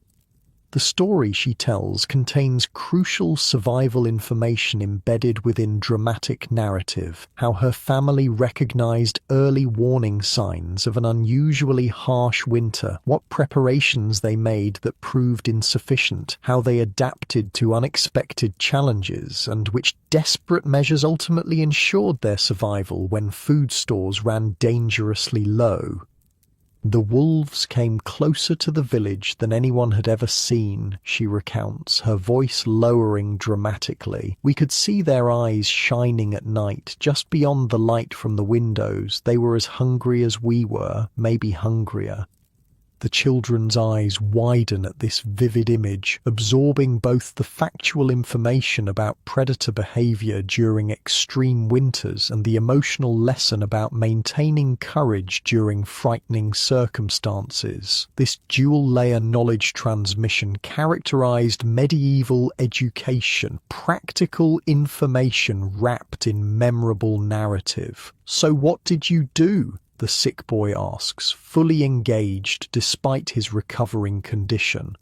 The story she tells contains crucial survival information embedded within dramatic narrative, how her family recognized early warning signs of an unusually harsh winter, what preparations they made that proved insufficient, how they adapted to unexpected challenges, and which desperate measures ultimately ensured their survival when food stores ran dangerously low. "The wolves came closer to the village than anyone had ever seen," she recounts, her voice lowering dramatically. "We could see their eyes shining at night, just beyond the light from the windows. They were as hungry as we were, maybe hungrier." The children's eyes widen at this vivid image, absorbing both the factual information about predator behavior during extreme winters and the emotional lesson about maintaining courage during frightening circumstances. This dual-layer knowledge transmission characterized medieval education, practical information wrapped in memorable narrative. "So what did you do?" the sick boy asks, fully engaged despite his recovering condition.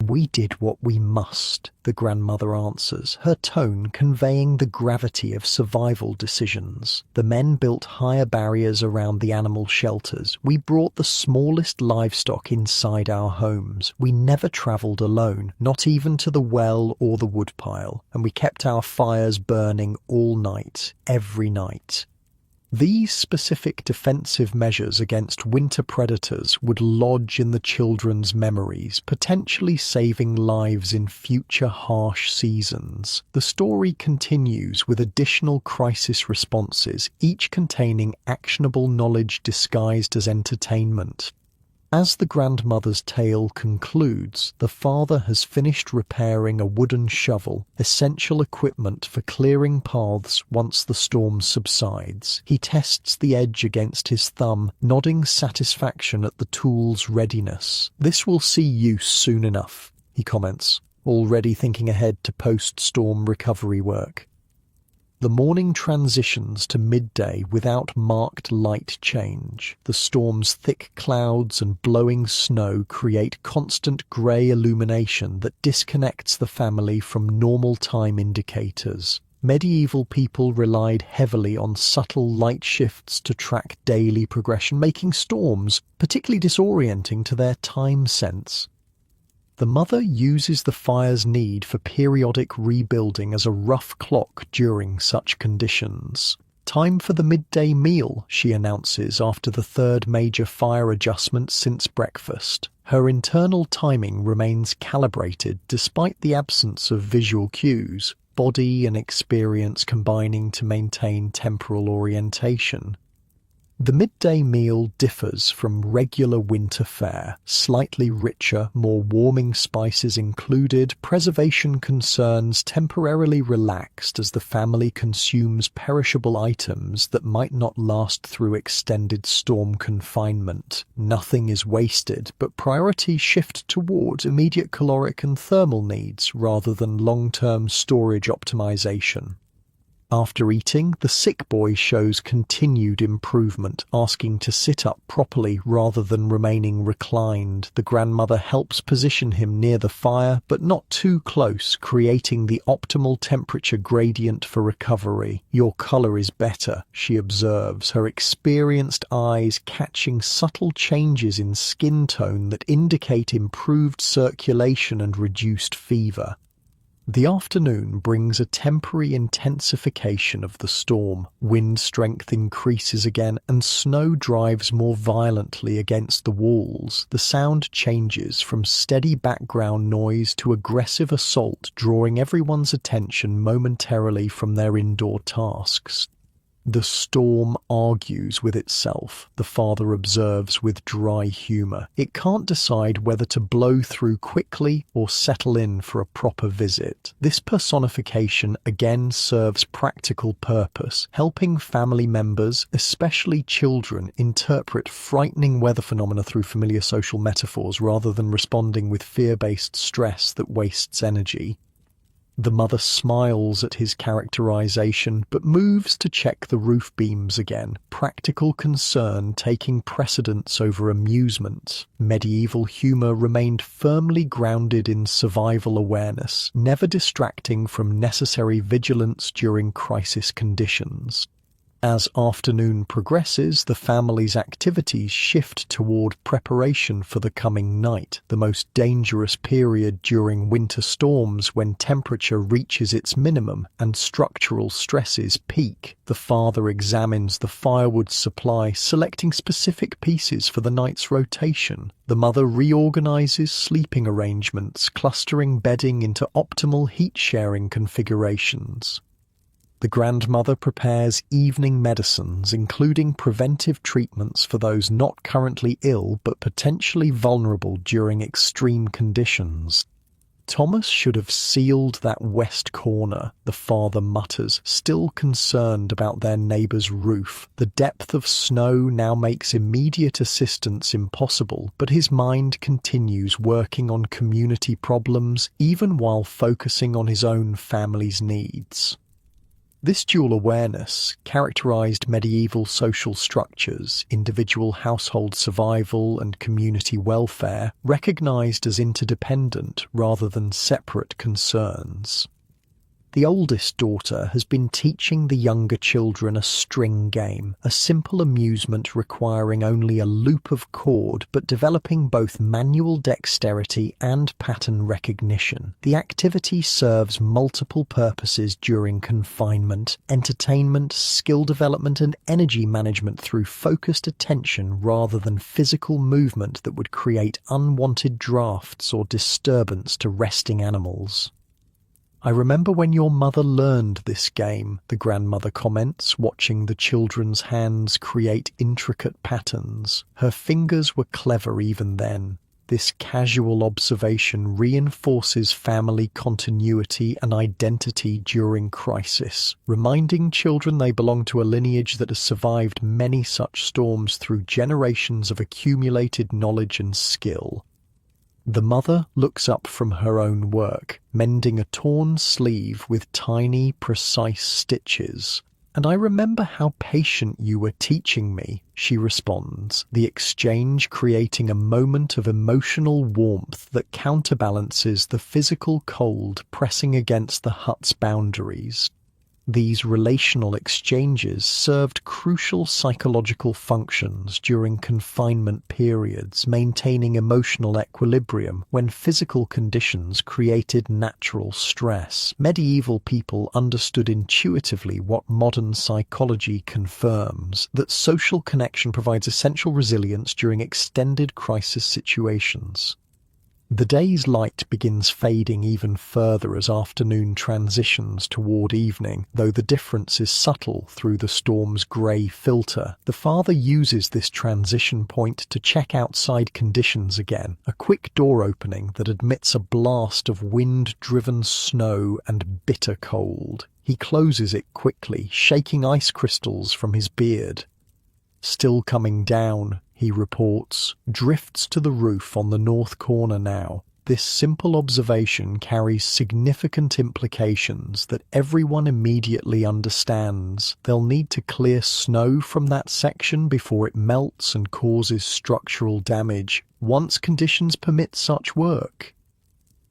"We did what we must," the grandmother answers, her tone conveying the gravity of survival decisions. "The men built higher barriers around the animal shelters. We brought the smallest livestock inside our homes. We never travelled alone, not even to the well or the woodpile, and we kept our fires burning all night, every night." These specific defensive measures against winter predators would lodge in the children's memories, potentially saving lives in future harsh seasons. The story continues with additional crisis responses, each containing actionable knowledge disguised as entertainment. As the grandmother's tale concludes, the father has finished repairing a wooden shovel, essential equipment for clearing paths once the storm subsides. He tests the edge against his thumb, nodding satisfaction at the tool's readiness. "This will see use soon enough," he comments, already thinking ahead to post-storm recovery work. The morning transitions to midday without marked light change. The storm's thick clouds and blowing snow create constant grey illumination that disconnects the family from normal time indicators. Medieval people relied heavily on subtle light shifts to track daily progression, making storms particularly disorienting to their time sense. The mother uses the fire's need for periodic rebuilding as a rough clock during such conditions. "Time for the midday meal," she announces after the third major fire adjustment since breakfast. Her internal timing remains calibrated despite the absence of visual cues, body and experience combining to maintain temporal orientation. The midday meal differs from regular winter fare, slightly richer, more warming spices included, preservation concerns temporarily relaxed as the family consumes perishable items that might not last through extended storm confinement. Nothing is wasted, but priorities shift toward immediate caloric and thermal needs rather than long-term storage optimization. After eating, the sick boy shows continued improvement, asking to sit up properly rather than remaining reclined. The grandmother helps position him near the fire, but not too close, creating the optimal temperature gradient for recovery. "Your color is better," she observes, her experienced eyes catching subtle changes in skin tone that indicate improved circulation and reduced fever. The afternoon brings a temporary intensification of the storm. Wind strength increases again, and snow drives more violently against the walls. The sound changes from steady background noise to aggressive assault, drawing everyone's attention momentarily from their indoor tasks. "The storm argues with itself," the father observes with dry humor. "It can't decide whether to blow through quickly or settle in for a proper visit." This personification again serves practical purpose, helping family members, especially children, interpret frightening weather phenomena through familiar social metaphors rather than responding with fear-based stress that wastes energy. The mother smiles at his characterization, but moves to check the roof beams again, practical concern taking precedence over amusement. Medieval humor remained firmly grounded in survival awareness, never distracting from necessary vigilance during crisis conditions. As afternoon progresses, the family's activities shift toward preparation for the coming night, the most dangerous period during winter storms when temperature reaches its minimum and structural stresses peak. The father examines the firewood supply, selecting specific pieces for the night's rotation. The mother reorganizes sleeping arrangements, clustering bedding into optimal heat-sharing configurations. The grandmother prepares evening medicines, including preventive treatments for those not currently ill but potentially vulnerable during extreme conditions. "Thomas should have sealed that west corner," the father mutters, still concerned about their neighbor's roof. The depth of snow now makes immediate assistance impossible, but his mind continues working on community problems, even while focusing on his own family's needs. This dual awareness characterized medieval social structures, individual household survival and community welfare, recognized as interdependent rather than separate concerns. The oldest daughter has been teaching the younger children a string game, a simple amusement requiring only a loop of cord but developing both manual dexterity and pattern recognition. The activity serves multiple purposes during confinement: entertainment, skill development, and energy management through focused attention rather than physical movement that would create unwanted drafts or disturbance to resting animals. "I remember when your mother learned this game," the grandmother comments, watching the children's hands create intricate patterns. Her fingers were clever even then. This casual observation reinforces family continuity and identity during crisis, reminding children they belong to a lineage that has survived many such storms through generations of accumulated knowledge and skill. The mother looks up from her own work, mending a torn sleeve with tiny, precise stitches. "And I remember how patient you were teaching me," she responds, the exchange creating a moment of emotional warmth that counterbalances the physical cold pressing against the hut's boundaries. These relational exchanges served crucial psychological functions during confinement periods, maintaining emotional equilibrium when physical conditions created natural stress. Medieval people understood intuitively what modern psychology confirms: that social connection provides essential resilience during extended crisis situations. The day's light begins fading even further as afternoon transitions toward evening, though the difference is subtle through the storm's grey filter. The father uses this transition point to check outside conditions again, a quick door opening that admits a blast of wind-driven snow and bitter cold. He closes it quickly, shaking ice crystals from his beard. "Still coming down," he reports, drifts to the roof on the north corner now. This simple observation carries significant implications that everyone immediately understands. They'll need to clear snow from that section before it melts and causes structural damage, once conditions permit such work.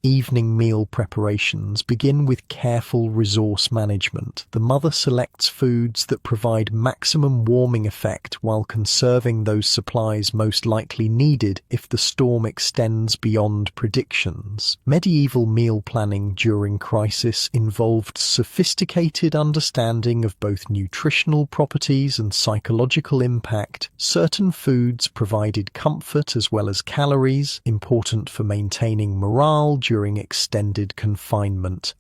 Evening meal preparations begin with careful resource management. The mother selects foods that provide maximum warming effect while conserving those supplies most likely needed if the storm extends beyond predictions. Medieval meal planning during crisis involved sophisticated understanding of both nutritional properties and psychological impact. Certain foods provided comfort as well as calories, important for maintaining morale during extended confinement.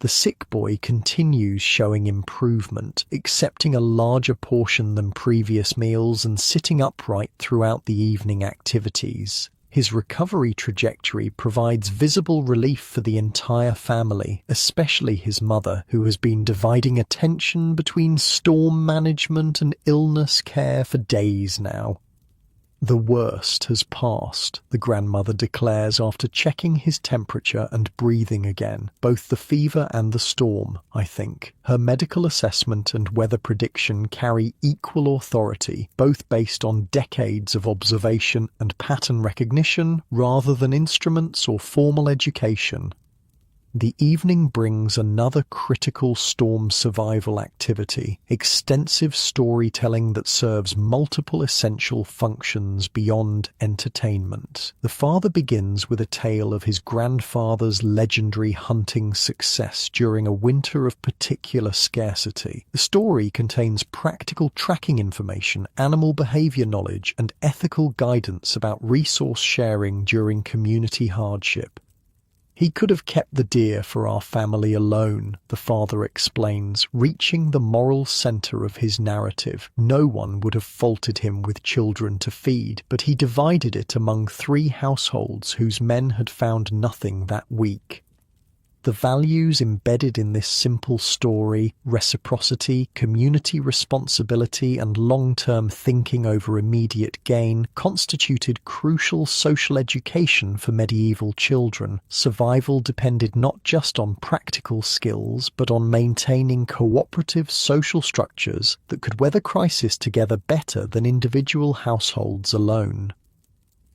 The sick boy continues showing improvement, accepting a larger portion than previous meals and sitting upright throughout the evening activities. His recovery trajectory provides visible relief for the entire family, especially his mother, who has been dividing attention between storm management and illness care for days now. The worst has passed, the grandmother declares after checking his temperature and breathing again, both the fever and the storm, I think. Her medical assessment and weather prediction carry equal authority, both based on decades of observation and pattern recognition rather than instruments or formal education. The evening brings another critical storm survival activity, extensive storytelling that serves multiple essential functions beyond entertainment. The father begins with a tale of his grandfather's legendary hunting success during a winter of particular scarcity. The story contains practical tracking information, animal behavior knowledge, and ethical guidance about resource sharing during community hardship. "He could have kept the deer for our family alone," the father explains, reaching the moral center of his narrative. No one would have faulted him with children to feed, but he divided it among 3 households whose men had found nothing that week. The values embedded in this simple story, reciprocity, community responsibility, and long-term thinking over immediate gain, constituted crucial social education for medieval children. Survival depended not just on practical skills, but on maintaining cooperative social structures that could weather crisis together better than individual households alone.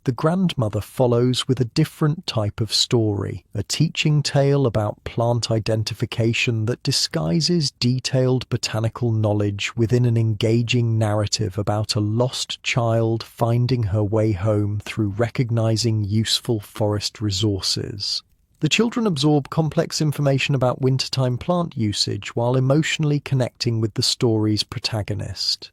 The grandmother follows with a different type of story, a teaching tale about plant identification that disguises detailed botanical knowledge within an engaging narrative about a lost child finding her way home through recognizing useful forest resources. The children absorb complex information about wintertime plant usage while emotionally connecting with the story's protagonist.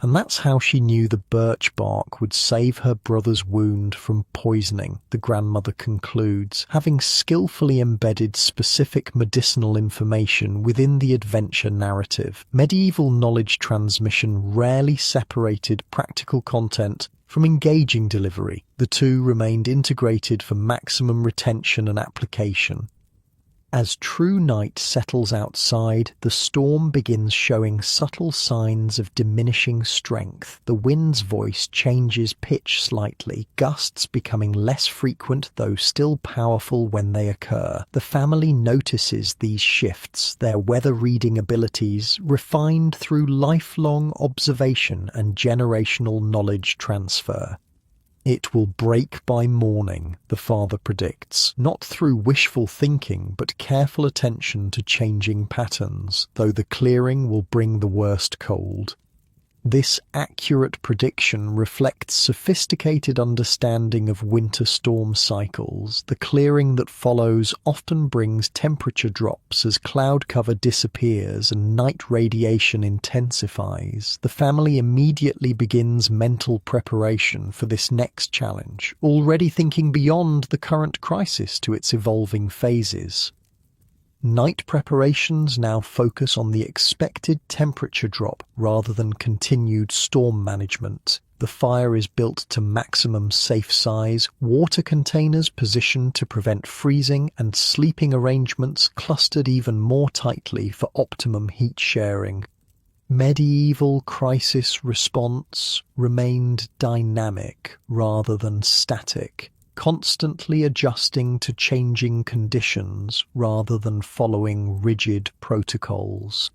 And that's how she knew the birch bark would save her brother's wound from poisoning, the grandmother concludes, having skillfully embedded specific medicinal information within the adventure narrative. Medieval knowledge transmission rarely separated practical content from engaging delivery. The two remained integrated for maximum retention and application. As true night settles outside, the storm begins showing subtle signs of diminishing strength. The wind's voice changes pitch slightly, gusts becoming less frequent though still powerful when they occur. The family notices these shifts, their weather-reading abilities refined through lifelong observation and generational knowledge transfer. It will break by morning, the father predicts, not through wishful thinking but careful attention to changing patterns, though the clearing will bring the worst cold. This accurate prediction reflects sophisticated understanding of winter storm cycles. The clearing that follows often brings temperature drops as cloud cover disappears and night radiation intensifies. The family immediately begins mental preparation for this next challenge, already thinking beyond the current crisis to its evolving phases. Night preparations now focus on the expected temperature drop rather than continued storm management. The fire is built to maximum safe size, water containers positioned to prevent freezing, and sleeping arrangements clustered even more tightly for optimum heat sharing. Medieval crisis response remained dynamic rather than static. constantly adjusting to changing conditions rather than following rigid protocols.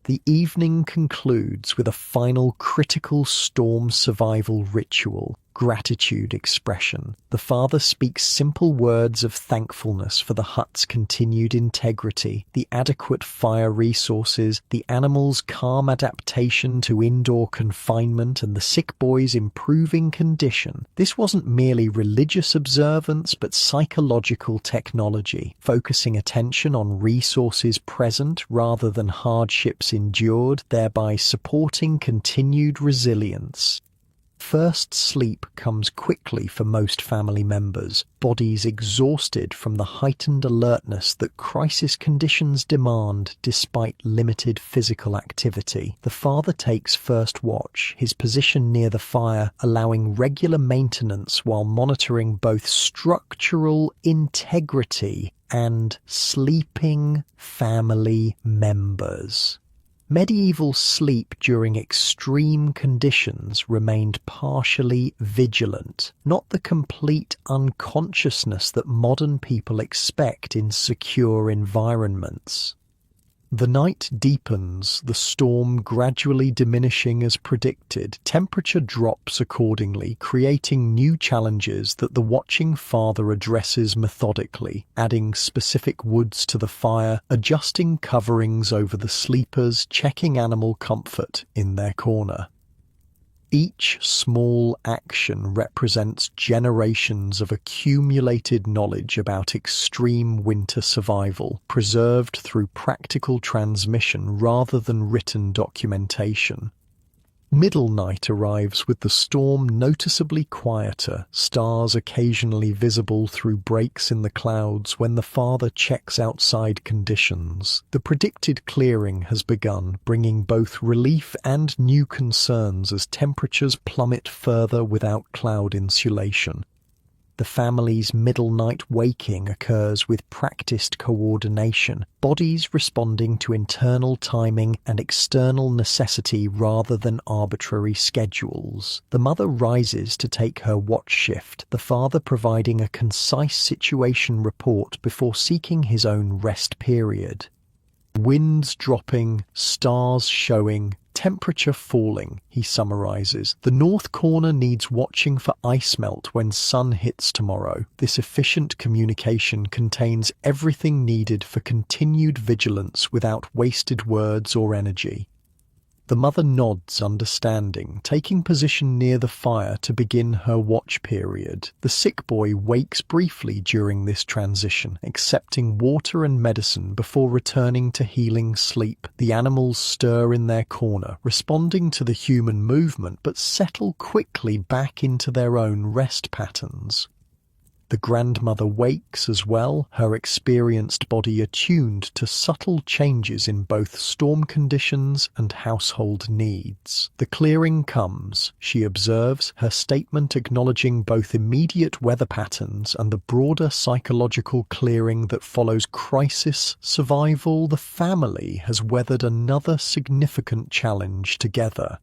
The evening concludes with a final critical storm survival ritual, gratitude expression. The father speaks simple words of thankfulness for the hut's continued integrity, the adequate fire resources, the animals' calm adaptation to indoor confinement, and the sick boy's improving condition. This wasn't merely religious observance, but psychological technology, focusing attention on resources present rather than hardships endured, thereby supporting continued resilience. First sleep comes quickly for most family members, bodies exhausted from the heightened alertness that crisis conditions demand despite limited physical activity. The father takes first watch, his position near the fire allowing regular maintenance while monitoring both structural integrity and sleeping family members. Medieval sleep during extreme conditions remained partially vigilant, not the complete unconsciousness that modern people expect in secure environments. The night deepens, the storm gradually diminishing as predicted. Temperature drops accordingly, creating new challenges that the watching father addresses methodically, adding specific woods to the fire, adjusting coverings over the sleepers, checking animal comfort in their corner. Each small action represents generations of accumulated knowledge about extreme winter survival, preserved through practical transmission rather than written documentation. Middle night arrives with the storm noticeably quieter, stars occasionally visible through breaks in the clouds when the father checks outside conditions. The predicted clearing has begun, bringing both relief and new concerns as temperatures plummet further without cloud insulation. The family's middle night waking occurs with practiced coordination, bodies responding to internal timing and external necessity rather than arbitrary schedules. The mother rises to take her watch shift, the father providing a concise situation report before seeking his own rest period. Winds dropping, stars showing, temperature falling, he summarizes. The north corner needs watching for ice melt when sun hits tomorrow. This efficient communication contains everything needed for continued vigilance without wasted words or energy. The mother nods, understanding, taking position near the fire to begin her watch period. The sick boy wakes briefly during this transition, accepting water and medicine before returning to healing sleep. The animals stir in their corner, responding to the human movement, but settle quickly back into their own rest patterns. The grandmother wakes as well, her experienced body attuned to subtle changes in both storm conditions and household needs. The clearing comes, she observes, her statement acknowledging both immediate weather patterns and the broader psychological clearing that follows crisis survival. The family has weathered another significant challenge together.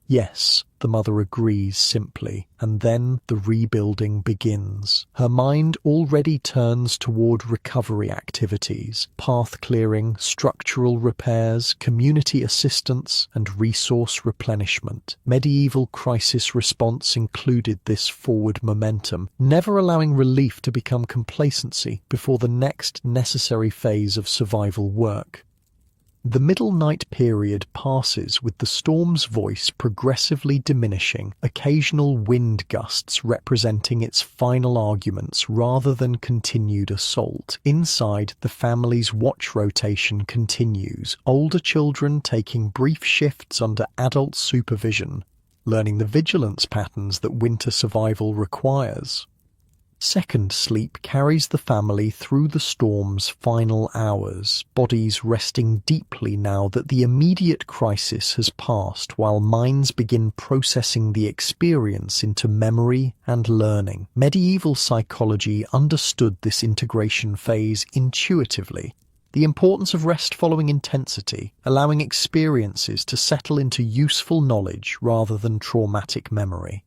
Yes, the mother agrees simply, and then the rebuilding begins. Her mind already turns toward recovery activities, path clearing, structural repairs, community assistance, and resource replenishment. Medieval crisis response included this forward momentum, never allowing relief to become complacency before the next necessary phase of survival work. The middle night period passes with the storm's voice progressively diminishing, occasional wind gusts representing its final arguments rather than continued assault. Inside, the family's watch rotation continues, older children taking brief shifts under adult supervision, learning the vigilance patterns that winter survival requires. Second sleep carries the family through the storm's final hours, bodies resting deeply now that the immediate crisis has passed, while minds begin processing the experience into memory and learning. Medieval psychology understood this integration phase intuitively. The importance of rest following intensity, allowing experiences to settle into useful knowledge rather than traumatic memory.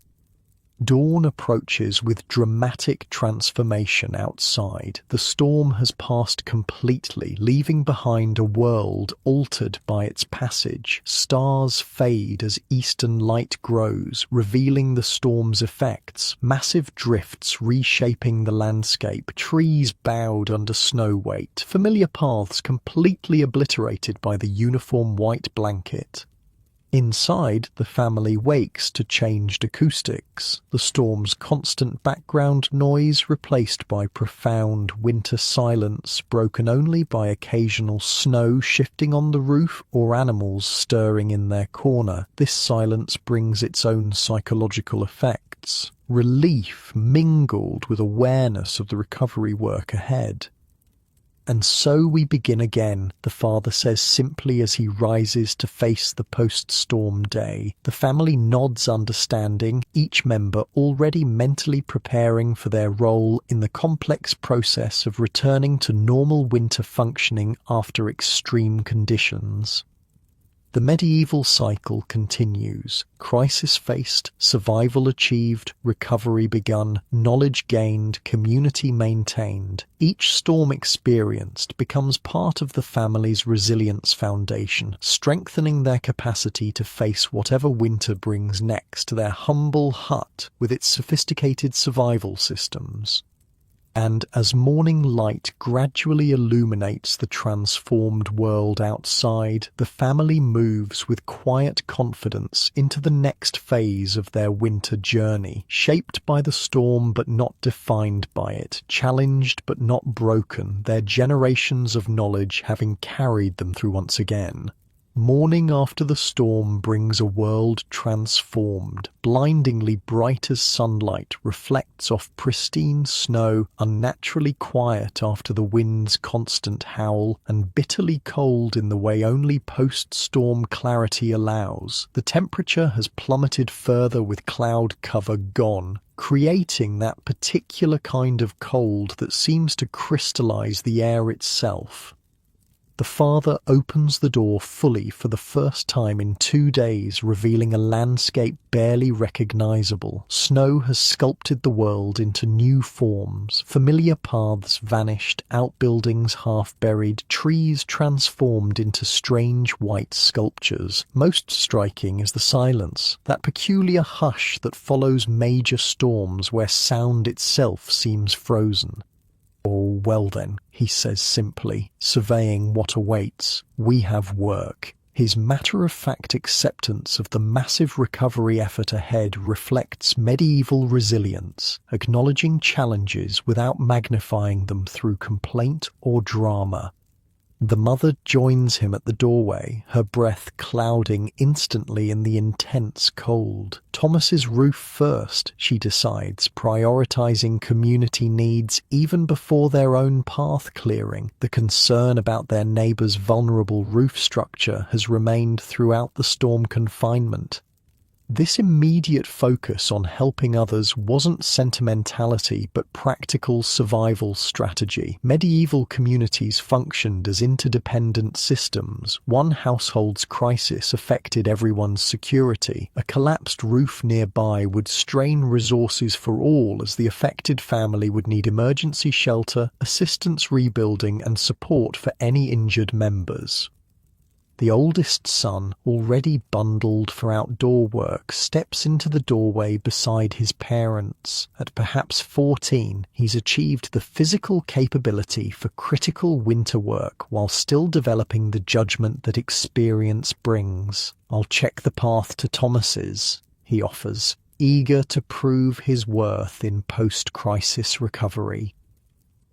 Dawn approaches with dramatic transformation outside. The storm has passed completely, leaving behind a world altered by its passage. Stars fade as eastern light grows, revealing the storm's effects. Massive drifts reshaping the landscape, trees bowed under snow weight, familiar paths completely obliterated by the uniform white blanket. Inside, the family wakes to changed acoustics, the storm's constant background noise replaced by profound winter silence broken only by occasional snow shifting on the roof or animals stirring in their corner. This silence brings its own psychological effects. Relief mingled with awareness of the recovery work ahead. "And so we begin again," the father says simply as he rises to face the post-storm day. The family nods understanding, each member already mentally preparing for their role in the complex process of returning to normal winter functioning after extreme conditions. The medieval cycle continues. Crisis faced, survival achieved, recovery begun, knowledge gained, community maintained. Each storm experienced becomes part of the family's resilience foundation, strengthening their capacity to face whatever winter brings next. Their humble hut with its sophisticated survival systems. And as morning light gradually illuminates the transformed world outside, the family moves with quiet confidence into the next phase of their winter journey, shaped by the storm but not defined by it, challenged but not broken, their generations of knowledge having carried them through once again. Morning after the storm brings a world transformed, blindingly bright as sunlight reflects off pristine snow, unnaturally quiet after the wind's constant howl, and bitterly cold in the way only post-storm clarity allows. The temperature has plummeted further with cloud cover gone, creating that particular kind of cold that seems to crystallize the air itself. The father opens the door fully for the first time in 2 days, revealing a landscape barely recognizable. Snow has sculpted the world into new forms. Familiar paths vanished, outbuildings half buried, trees transformed into strange white sculptures. Most striking is the silence, that peculiar hush that follows major storms where sound itself seems frozen. "Oh, well then," he says simply, surveying what awaits. "We have work." His matter-of-fact acceptance of the massive recovery effort ahead reflects medieval resilience, acknowledging challenges without magnifying them through complaint or drama. The mother joins him at the doorway, her breath clouding instantly in the intense cold. Thomas's roof first, she decides, prioritizing community needs even before their own path clearing. The concern about their neighbor's vulnerable roof structure has remained throughout the storm confinement. This immediate focus on helping others wasn't sentimentality but practical survival strategy. Medieval communities functioned as interdependent systems. One household's crisis affected everyone's security. A collapsed roof nearby would strain resources for all, as the affected family would need emergency shelter, assistance rebuilding, and support for any injured members. The oldest son, already bundled for outdoor work, steps into the doorway beside his parents. At perhaps 14, he's achieved the physical capability for critical winter work while still developing the judgment that experience brings. "I'll check the path to Thomas's," he offers, eager to prove his worth in post-crisis recovery.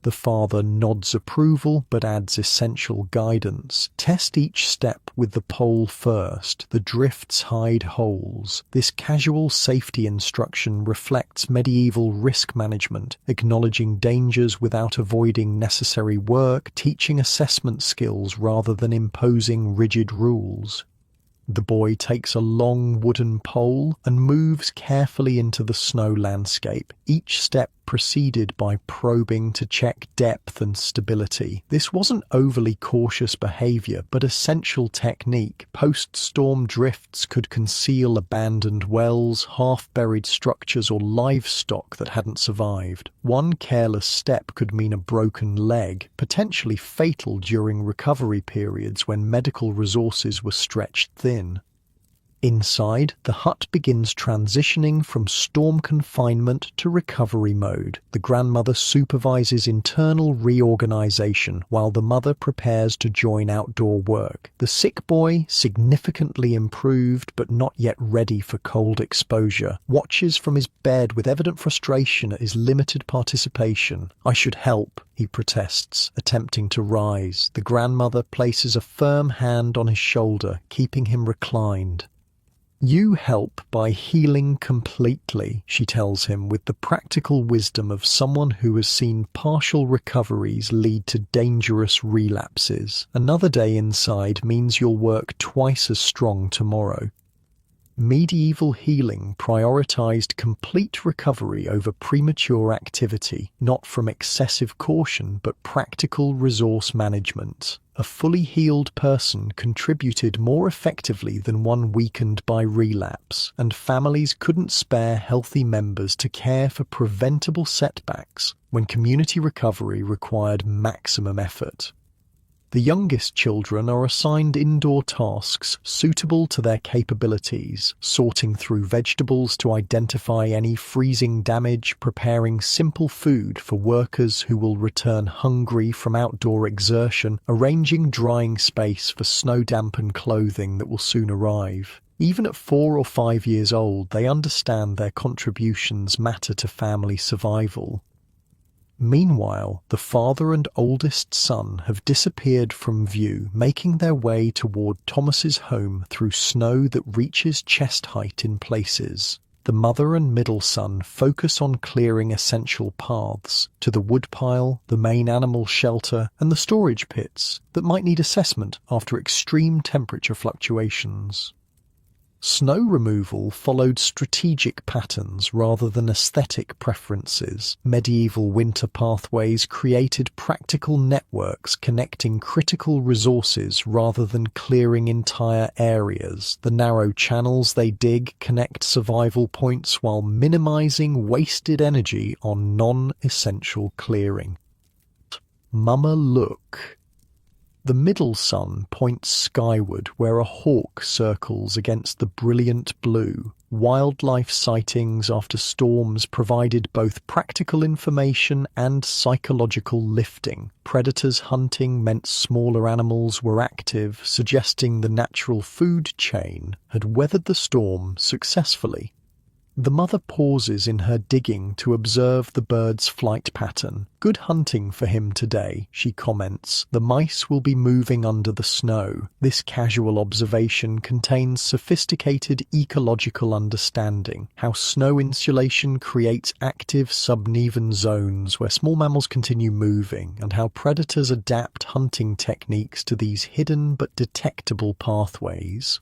The father nods approval but adds essential guidance. Test each step with the pole first. The drifts hide holes. This casual safety instruction reflects medieval risk management, acknowledging dangers without avoiding necessary work, teaching assessment skills rather than imposing rigid rules. The boy takes a long wooden pole and moves carefully into the snow landscape, each step preceded by probing to check depth and stability. This wasn't overly cautious behavior, but essential technique. Post-storm drifts could conceal abandoned wells, half-buried structures, or livestock that hadn't survived. One careless step could mean a broken leg, potentially fatal during recovery periods when medical resources were stretched thin. Inside, the hut begins transitioning from storm confinement to recovery mode. The grandmother supervises internal reorganization while the mother prepares to join outdoor work. The sick boy, significantly improved but not yet ready for cold exposure, watches from his bed with evident frustration at his limited participation. "I should help," he protests, attempting to rise. The grandmother places a firm hand on his shoulder, keeping him reclined. "You help by healing completely," she tells him with the practical wisdom of someone who has seen partial recoveries lead to dangerous relapses. "Another day inside means you'll work twice as strong tomorrow." Medieval healing prioritized complete recovery over premature activity, not from excessive caution but practical resource management. A fully healed person contributed more effectively than one weakened by relapse, and families couldn't spare healthy members to care for preventable setbacks when community recovery required maximum effort. The youngest children are assigned indoor tasks suitable to their capabilities, sorting through vegetables to identify any freezing damage, preparing simple food for workers who will return hungry from outdoor exertion, arranging drying space for snow-dampened clothing that will soon arrive. Even at 4 or 5 years old, they understand their contributions matter to family survival. Meanwhile, the father and oldest son have disappeared from view, making their way toward Thomas's home through snow that reaches chest height in places. The mother and middle son focus on clearing essential paths to the woodpile, the main animal shelter, and the storage pits that might need assessment after extreme temperature fluctuations. Snow removal followed strategic patterns rather than aesthetic preferences. Medieval winter pathways created practical networks connecting critical resources rather than clearing entire areas. The narrow channels they dig connect survival points while minimizing wasted energy on non-essential clearing. Mama, look. The middle son points skyward where a hawk circles against the brilliant blue. Wildlife sightings after storms provided both practical information and psychological lifting. Predators hunting meant smaller animals were active, suggesting the natural food chain had weathered the storm successfully. The mother pauses in her digging to observe the bird's flight pattern. "Good hunting for him today," she comments. "The mice will be moving under the snow." This casual observation contains sophisticated ecological understanding, how snow insulation creates active subneven zones where small mammals continue moving, and how predators adapt hunting techniques to these hidden but detectable pathways.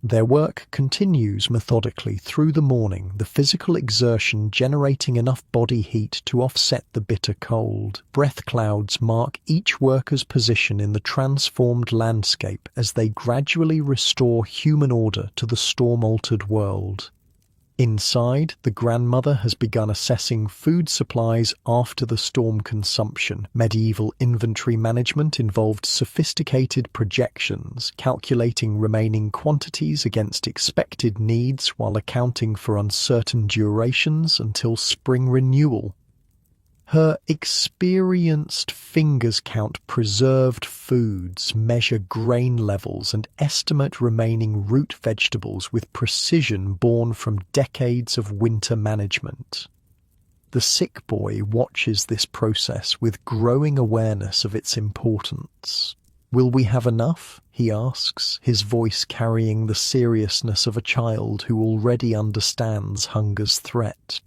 Their work continues methodically through the morning, the physical exertion generating enough body heat to offset the bitter cold. Breath clouds mark each worker's position in the transformed landscape as they gradually restore human order to the storm-altered world. Inside, the grandmother has begun assessing food supplies after the storm consumption. Medieval inventory management involved sophisticated projections, calculating remaining quantities against expected needs while accounting for uncertain durations until spring renewal. Her experienced fingers count preserved foods, measure grain levels, and estimate remaining root vegetables with precision born from decades of winter management. The sick boy watches this process with growing awareness of its importance. "Will we have enough?" he asks, his voice carrying the seriousness of a child who already understands hunger's threat.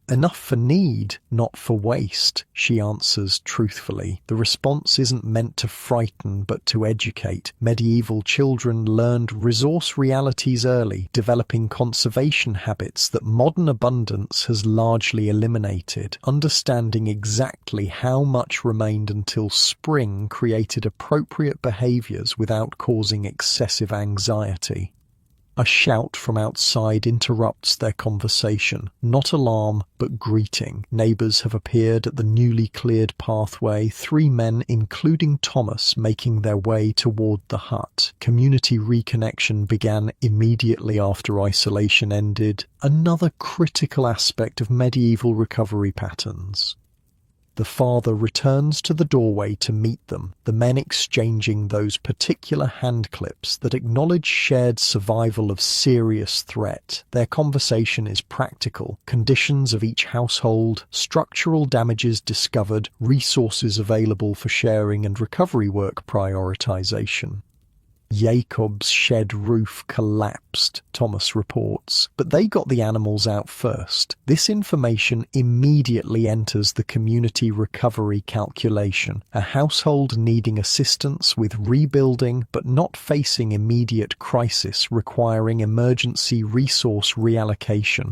Enough for need, not for waste, she answers truthfully. The response isn't meant to frighten, but to educate. Medieval children learned resource realities early, developing conservation habits that modern abundance has largely eliminated. Understanding exactly how much remained until spring created appropriate behaviors without causing excessive anxiety. A shout from outside interrupts their conversation. Not alarm, but greeting. Neighbours have appeared at the newly cleared pathway, 3 men, including Thomas, making their way toward the hut. Community reconnection began immediately after isolation ended, another critical aspect of medieval recovery patterns. The father returns to the doorway to meet them, the men exchanging those particular hand clips that acknowledge shared survival of serious threat. Their conversation is practical, conditions of each household, structural damages discovered, resources available for sharing and recovery work prioritization. Jacob's shed roof collapsed, Thomas reports, but they got the animals out first. This information immediately enters the community recovery calculation. A household needing assistance with rebuilding but not facing immediate crisis requiring emergency resource reallocation.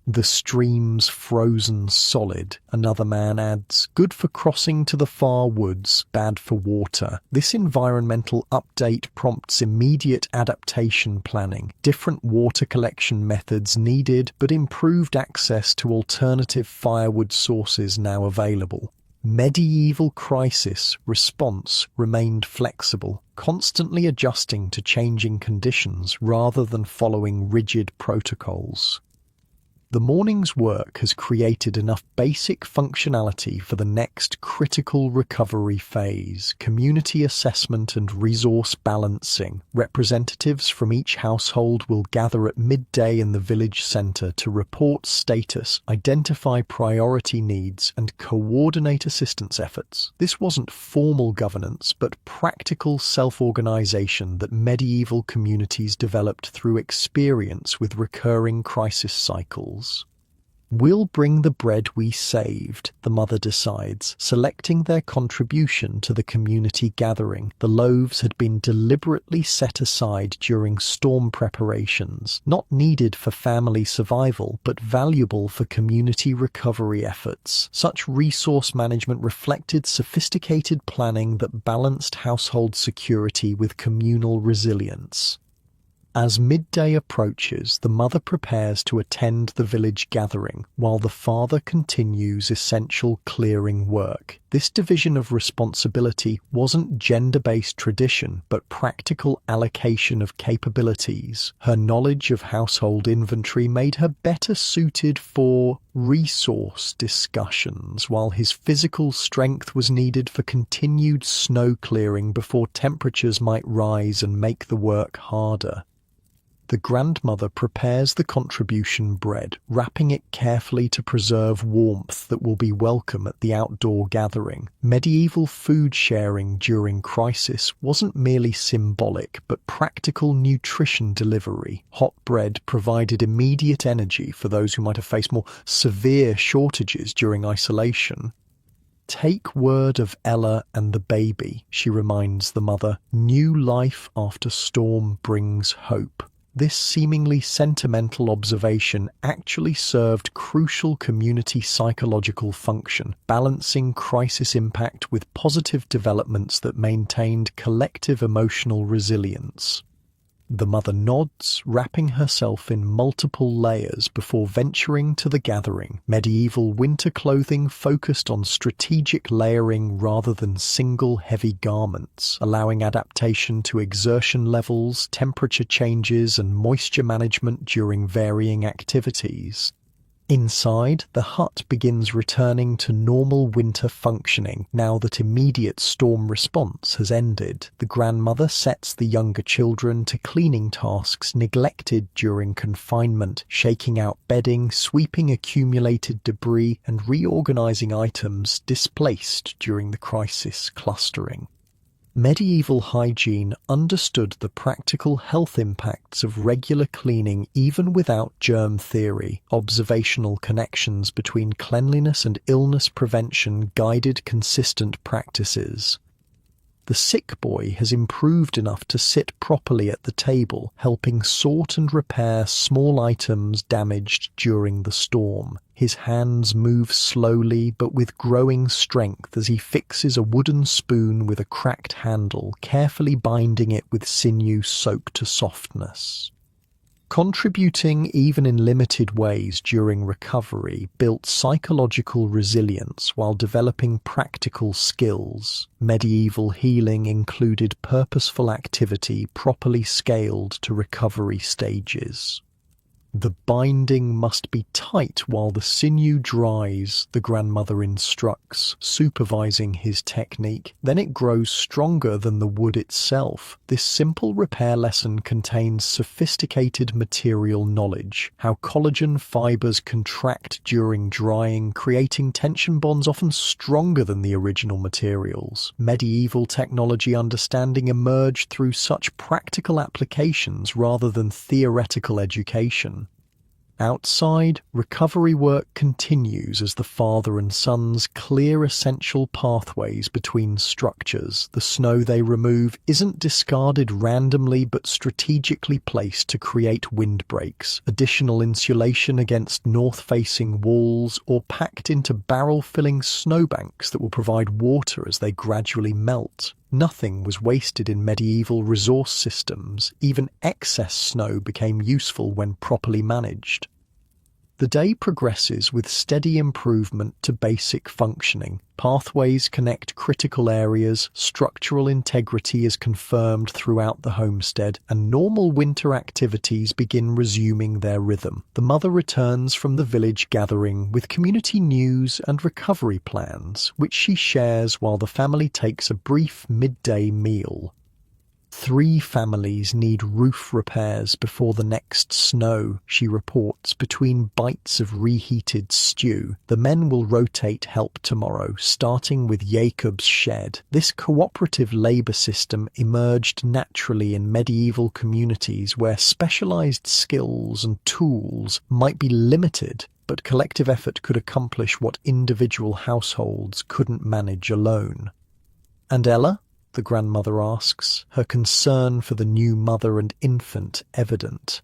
The stream's frozen solid, another man adds, good for crossing to the far woods, bad for water. This environmental update prompts immediate adaptation planning, different water collection methods needed, but improved access to alternative firewood sources now available. Medieval crisis response remained flexible, constantly adjusting to changing conditions rather than following rigid protocols. The morning's work has created enough basic functionality for the next critical recovery phase: community assessment and resource balancing. Representatives from each household will gather at midday in the village centre to report status, identify priority needs, and coordinate assistance efforts. This wasn't formal governance, but practical self-organisation that medieval communities developed through experience with recurring crisis cycles. We'll bring the bread we saved, the mother decides, selecting their contribution to the community gathering. The loaves had been deliberately set aside during storm preparations, not needed for family survival, but valuable for community recovery efforts. Such resource management reflected sophisticated planning that balanced household security with communal resilience. As midday approaches, the mother prepares to attend the village gathering, while the father continues essential clearing work. This division of responsibility wasn't gender-based tradition, but practical allocation of capabilities. Her knowledge of household inventory made her better suited for resource discussions, while his physical strength was needed for continued snow clearing before temperatures might rise and make the work harder. The grandmother prepares the contribution bread, wrapping it carefully to preserve warmth that will be welcome at the outdoor gathering. Medieval food sharing during crisis wasn't merely symbolic, but practical nutrition delivery. Hot bread provided immediate energy for those who might have faced more severe shortages during isolation. Take word of Ella and the baby, she reminds the mother. New life after storm brings hope. This seemingly sentimental observation actually served crucial community psychological function, balancing crisis impact with positive developments that maintained collective emotional resilience. The mother nods, wrapping herself in multiple layers before venturing to the gathering. Medieval winter clothing focused on strategic layering rather than single heavy garments, allowing adaptation to exertion levels, temperature changes, and moisture management during varying activities. Inside, the hut begins returning to normal winter functioning now that immediate storm response has ended. The grandmother sets the younger children to cleaning tasks neglected during confinement, shaking out bedding, sweeping accumulated debris, and reorganizing items displaced during the crisis clustering. Medieval hygiene understood the practical health impacts of regular cleaning even without germ theory. Observational connections between cleanliness and illness prevention guided consistent practices. The sick boy has improved enough to sit properly at the table, helping sort and repair small items damaged during the storm. His hands move slowly but with growing strength as he fixes a wooden spoon with a cracked handle, carefully binding it with sinew soaked to softness. Contributing even in limited ways during recovery built psychological resilience while developing practical skills. Medieval healing included purposeful activity properly scaled to recovery stages. The binding must be tight while the sinew dries, the grandmother instructs, supervising his technique. Then it grows stronger than the wood itself. This simple repair lesson contains sophisticated material knowledge, how collagen fibers contract during drying, creating tension bonds often stronger than the original materials. Medieval technology understanding emerged through such practical applications rather than theoretical education. Outside, recovery work continues as the father and sons clear essential pathways between structures. The snow they remove isn't discarded randomly but strategically placed to create windbreaks, additional insulation against north-facing walls, or packed into barrel-filling snowbanks that will provide water as they gradually melt. Nothing was wasted in medieval resource systems. Even excess snow became useful when properly managed. The day progresses with steady improvement to basic functioning. Pathways connect critical areas, structural integrity is confirmed throughout the homestead, and normal winter activities begin resuming their rhythm. The mother returns from the village gathering with community news and recovery plans, which she shares while the family takes a brief midday meal. 3 families need roof repairs before the next snow, she reports between bites of reheated stew. The men will rotate help tomorrow, starting with Jacob's shed. This cooperative labor system emerged naturally in medieval communities where specialized skills and tools might be limited, but collective effort could accomplish what individual households couldn't manage alone. And Ella? The grandmother asks, her concern for the new mother and infant evident.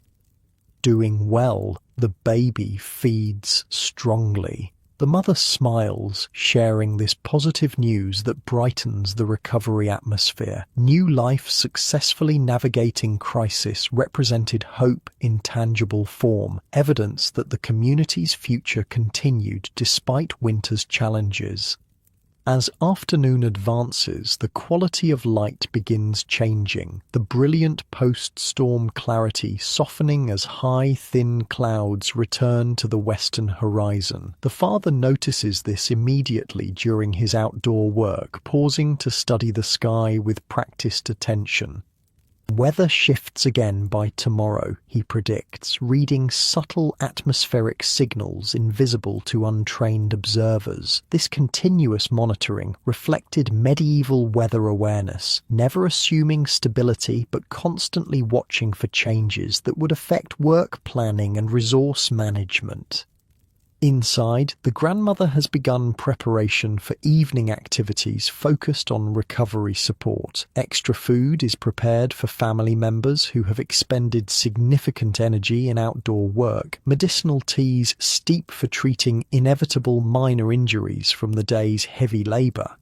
Doing well, the baby feeds strongly. The mother smiles, sharing this positive news that brightens the recovery atmosphere. New life successfully navigating crisis represented hope in tangible form, evidence that the community's future continued despite winter's challenges. As afternoon advances, the quality of light begins changing, the brilliant post-storm clarity softening as high, thin clouds return to the western horizon. The father notices this immediately during his outdoor work, pausing to study the sky with practiced attention. Weather shifts again by tomorrow, he predicts, reading subtle atmospheric signals invisible to untrained observers. This continuous monitoring reflected medieval weather awareness, never assuming stability but constantly watching for changes that would affect work planning and resource management. Inside, the grandmother has begun preparation for evening activities focused on recovery support. Extra food is prepared for family members who have expended significant energy in outdoor work. Medicinal teas steep for treating inevitable minor injuries from the day's heavy labor.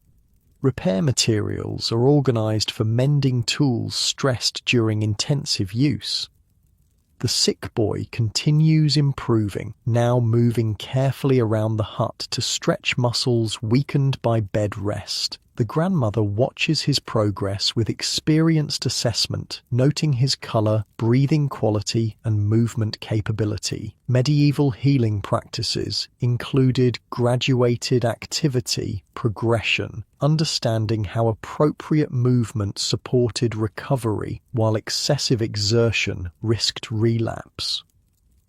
Repair materials are organized for mending tools stressed during intensive use. The sick boy continues improving, now moving carefully around the hut to stretch muscles weakened by bed rest. The grandmother watches his progress with experienced assessment, noting his color, breathing quality, and movement capability. Medieval healing practices included graduated activity progression, understanding how appropriate movement supported recovery while excessive exertion risked relapse.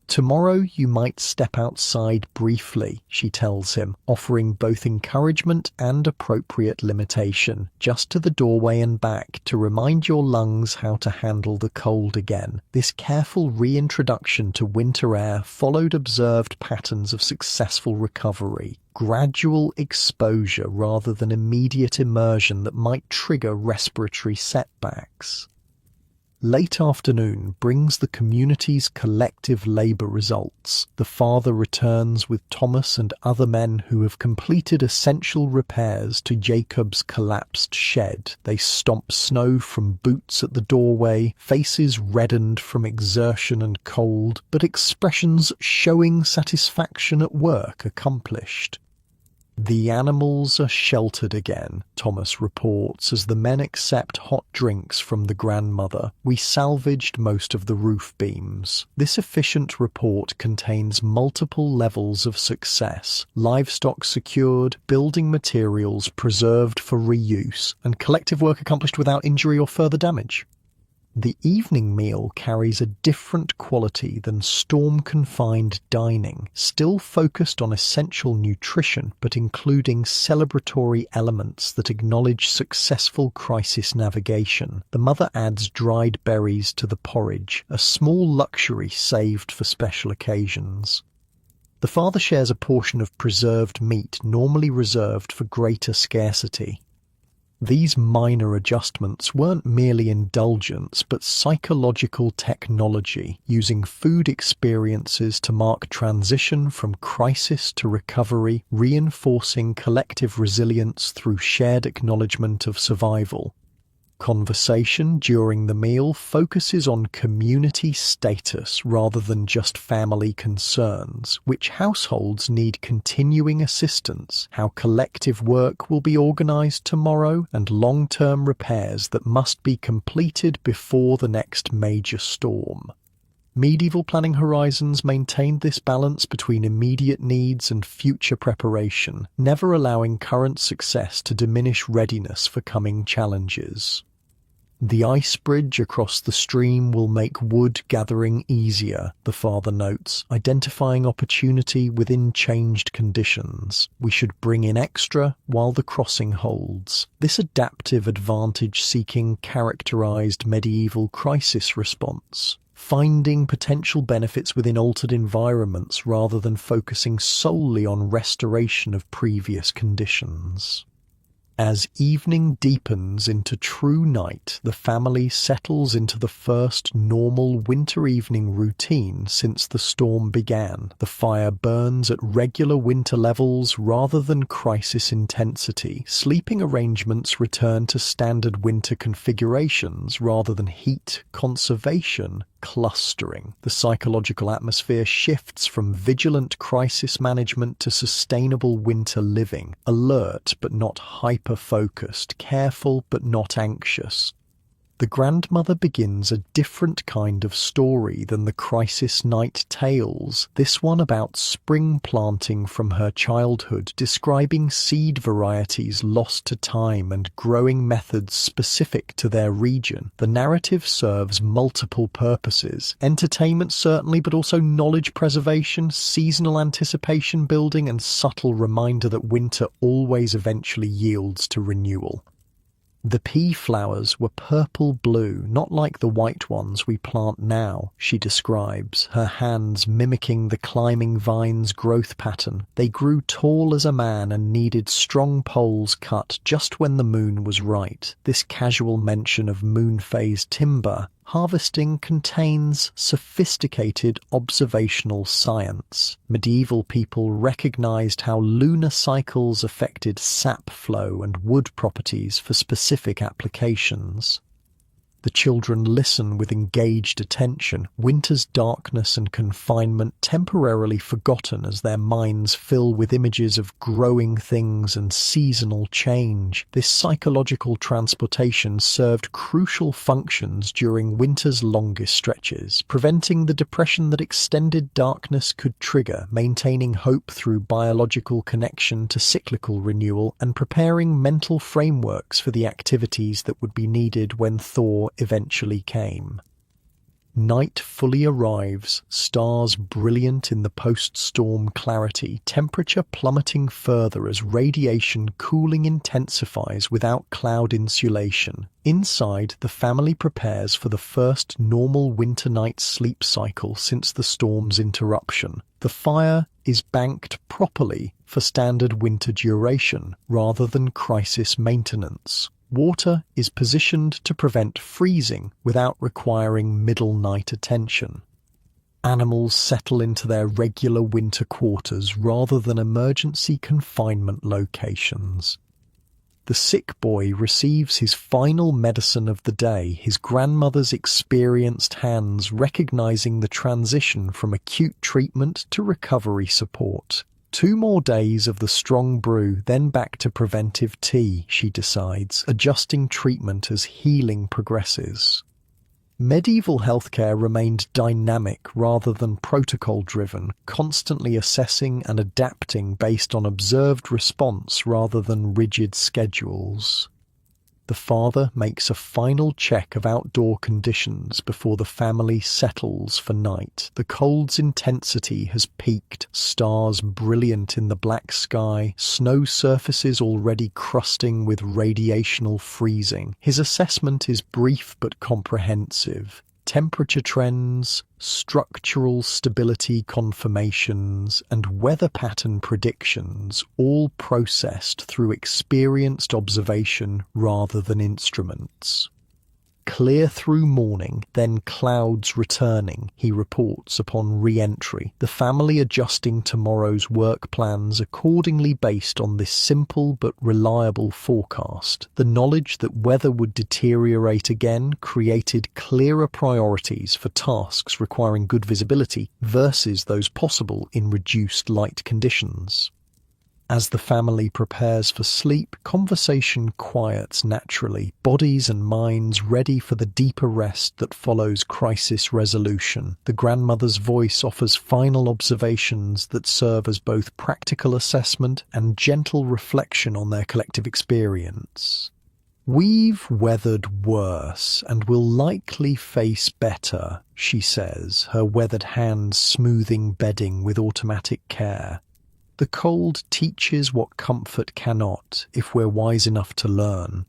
Tomorrow you might step outside briefly, she tells him, offering both encouragement and appropriate limitation, just to the doorway and back to remind your lungs how to handle the cold again. This careful reintroduction to winter air followed observed patterns of successful recovery, gradual exposure rather than immediate immersion that might trigger respiratory setbacks. Late afternoon brings the community's collective labour results. The father returns with Thomas and other men who have completed essential repairs to Jacob's collapsed shed. They stomp snow from boots at the doorway, faces reddened from exertion and cold, but expressions showing satisfaction at work accomplished. The animals are sheltered again, Thomas reports as the men accept hot drinks from the grandmother. We salvaged most of the roof beams. This efficient report contains multiple levels of success: livestock secured, building materials preserved for reuse, and collective work accomplished without injury or further damage. The evening meal carries a different quality than storm-confined dining, still focused on essential nutrition but including celebratory elements that acknowledge successful crisis navigation. The mother adds dried berries to the porridge, a small luxury saved for special occasions. The father shares a portion of preserved meat normally reserved for greater scarcity. These minor adjustments weren't merely indulgence, but psychological technology, using food experiences to mark transition from crisis to recovery, reinforcing collective resilience through shared acknowledgement of survival. Conversation during the meal focuses on community status rather than just family concerns, which households need continuing assistance, how collective work will be organized tomorrow, and long-term repairs that must be completed before the next major storm. Medieval planning horizons maintained this balance between immediate needs and future preparation, never allowing current success to diminish readiness for coming challenges. The ice bridge across the stream will make wood gathering easier, the father notes, identifying opportunity within changed conditions. We should bring in extra while the crossing holds. This adaptive advantage-seeking characterized medieval crisis response, finding potential benefits within altered environments rather than focusing solely on restoration of previous conditions. As evening deepens into true night, the family settles into the first normal winter evening routine since the storm began. The fire burns at regular winter levels rather than crisis intensity. Sleeping arrangements return to standard winter configurations rather than heat conservation clustering. The psychological atmosphere shifts from vigilant crisis management to sustainable winter living, alert but not hyper-focused, careful but not anxious. The grandmother begins a different kind of story than the crisis night tales, this one about spring planting from her childhood, describing seed varieties lost to time and growing methods specific to their region. The narrative serves multiple purposes: entertainment certainly, but also knowledge preservation, seasonal anticipation building, and subtle reminder that winter always eventually yields to renewal. The pea flowers were purple-blue, not like the white ones we plant now, she describes, her hands mimicking the climbing vine's growth pattern. They grew tall as a man and needed strong poles cut just when the moon was right. This casual mention of moon phase timber harvesting contains sophisticated observational science. Medieval people recognized how lunar cycles affected sap flow and wood properties for specific applications. The children listen with engaged attention, winter's darkness and confinement temporarily forgotten as their minds fill with images of growing things and seasonal change. This psychological transportation served crucial functions during winter's longest stretches, preventing the depression that extended darkness could trigger, maintaining hope through biological connection to cyclical renewal, and preparing mental frameworks for the activities that would be needed when thaw eventually came. Night fully arrives, stars brilliant in the post-storm clarity, temperature plummeting further as radiation cooling intensifies without cloud insulation. Inside, the family prepares for the first normal winter night sleep cycle since the storm's interruption. The fire is banked properly for standard winter duration, rather than crisis maintenance. Water is positioned to prevent freezing without requiring middle-night attention. Animals settle into their regular winter quarters rather than emergency confinement locations. The sick boy receives his final medicine of the day, his grandmother's experienced hands recognizing the transition from acute treatment to recovery support. 2 more days of the strong brew, then back to preventive tea, she decides, adjusting treatment as healing progresses. Medieval healthcare remained dynamic rather than protocol-driven, constantly assessing and adapting based on observed response rather than rigid schedules. The father makes a final check of outdoor conditions before the family settles for night. The cold's intensity has peaked, stars brilliant in the black sky, snow surfaces already crusting with radiational freezing. His assessment is brief but comprehensive. Temperature trends, structural stability confirmations, and weather pattern predictions, all processed through experienced observation rather than instruments. Clear through morning, then clouds returning, he reports upon re-entry, the family adjusting tomorrow's work plans accordingly based on this simple but reliable forecast. The knowledge that weather would deteriorate again created clearer priorities for tasks requiring good visibility versus those possible in reduced light conditions. As the family prepares for sleep, conversation quiets naturally, bodies and minds ready for the deeper rest that follows crisis resolution. The grandmother's voice offers final observations that serve as both practical assessment and gentle reflection on their collective experience. "We've weathered worse and will likely face better," she says, her weathered hands smoothing bedding with automatic care. The cold teaches what comfort cannot, if we're wise enough to learn.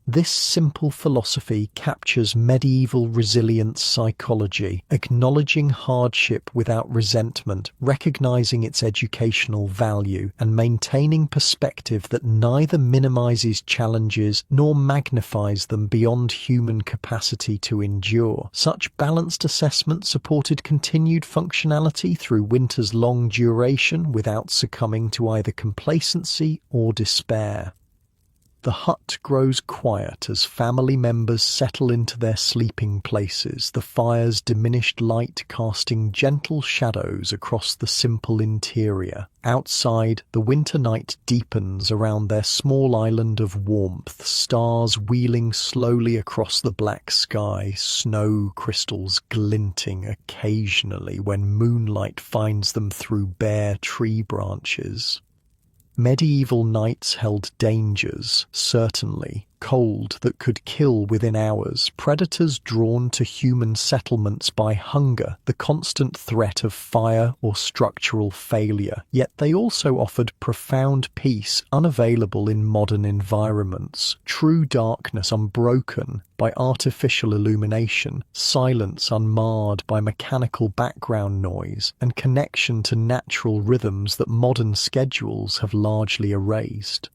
This simple philosophy captures medieval resilience psychology, acknowledging hardship without resentment, recognizing its educational value, and maintaining perspective that neither minimizes challenges nor magnifies them beyond human capacity to endure. Such balanced assessment supported continued functionality through winter's long duration without succumbing to either complacency or despair. The hut grows quiet as family members settle into their sleeping places, the fire's diminished light casting gentle shadows across the simple interior. Outside, the winter night deepens around their small island of warmth, stars wheeling slowly across the black sky, snow crystals glinting occasionally when moonlight finds them through bare tree branches. Medieval nights held dangers, certainly. Cold that could kill within hours, predators drawn to human settlements by hunger, the constant threat of fire or structural failure. Yet they also offered profound peace unavailable in modern environments, true darkness unbroken by artificial illumination, silence unmarred by mechanical background noise, and connection to natural rhythms that modern schedules have largely erased.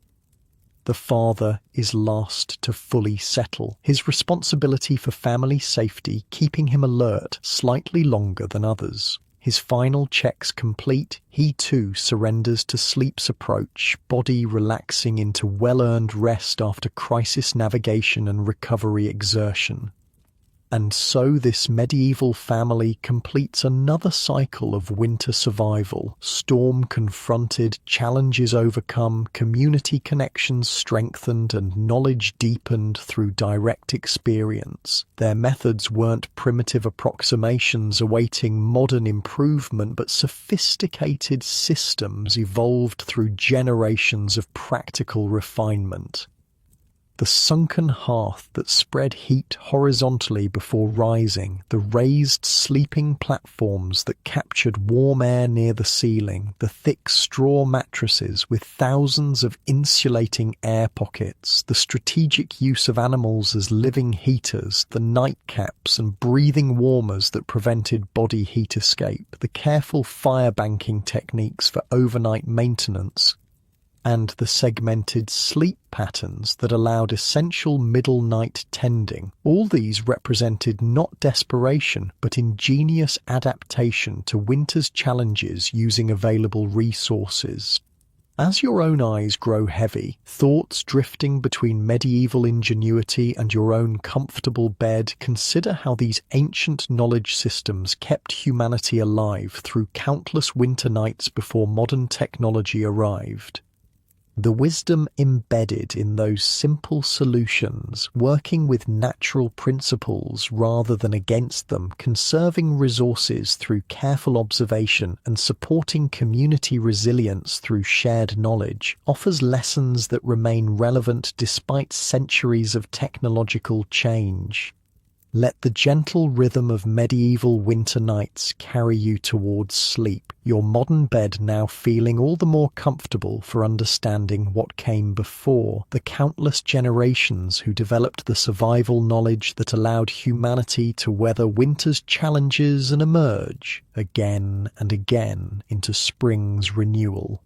The father is last to fully settle, his responsibility for family safety keeping him alert slightly longer than others. His final checks complete, he too surrenders to sleep's approach, body relaxing into well-earned rest after crisis navigation and recovery exertion. And so this medieval family completes another cycle of winter survival, storm confronted, challenges overcome, community connections strengthened, and knowledge deepened through direct experience. Their methods weren't primitive approximations awaiting modern improvement, but sophisticated systems evolved through generations of practical refinement. The sunken hearth that spread heat horizontally before rising, the raised sleeping platforms that captured warm air near the ceiling, the thick straw mattresses with thousands of insulating air pockets, the strategic use of animals as living heaters, the nightcaps and breathing warmers that prevented body heat escape, the careful fire banking techniques for overnight maintenance, and the segmented sleep patterns that allowed essential middle night tending. All these represented not desperation, but ingenious adaptation to winter's challenges using available resources. As your own eyes grow heavy, thoughts drifting between medieval ingenuity and your own comfortable bed, consider how these ancient knowledge systems kept humanity alive through countless winter nights before modern technology arrived. The wisdom embedded in those simple solutions, working with natural principles rather than against them, conserving resources through careful observation and supporting community resilience through shared knowledge, offers lessons that remain relevant despite centuries of technological change. Let the gentle rhythm of medieval winter nights carry you towards sleep, your modern bed now feeling all the more comfortable for understanding what came before, the countless generations who developed the survival knowledge that allowed humanity to weather winter's challenges and emerge, again and again, into spring's renewal.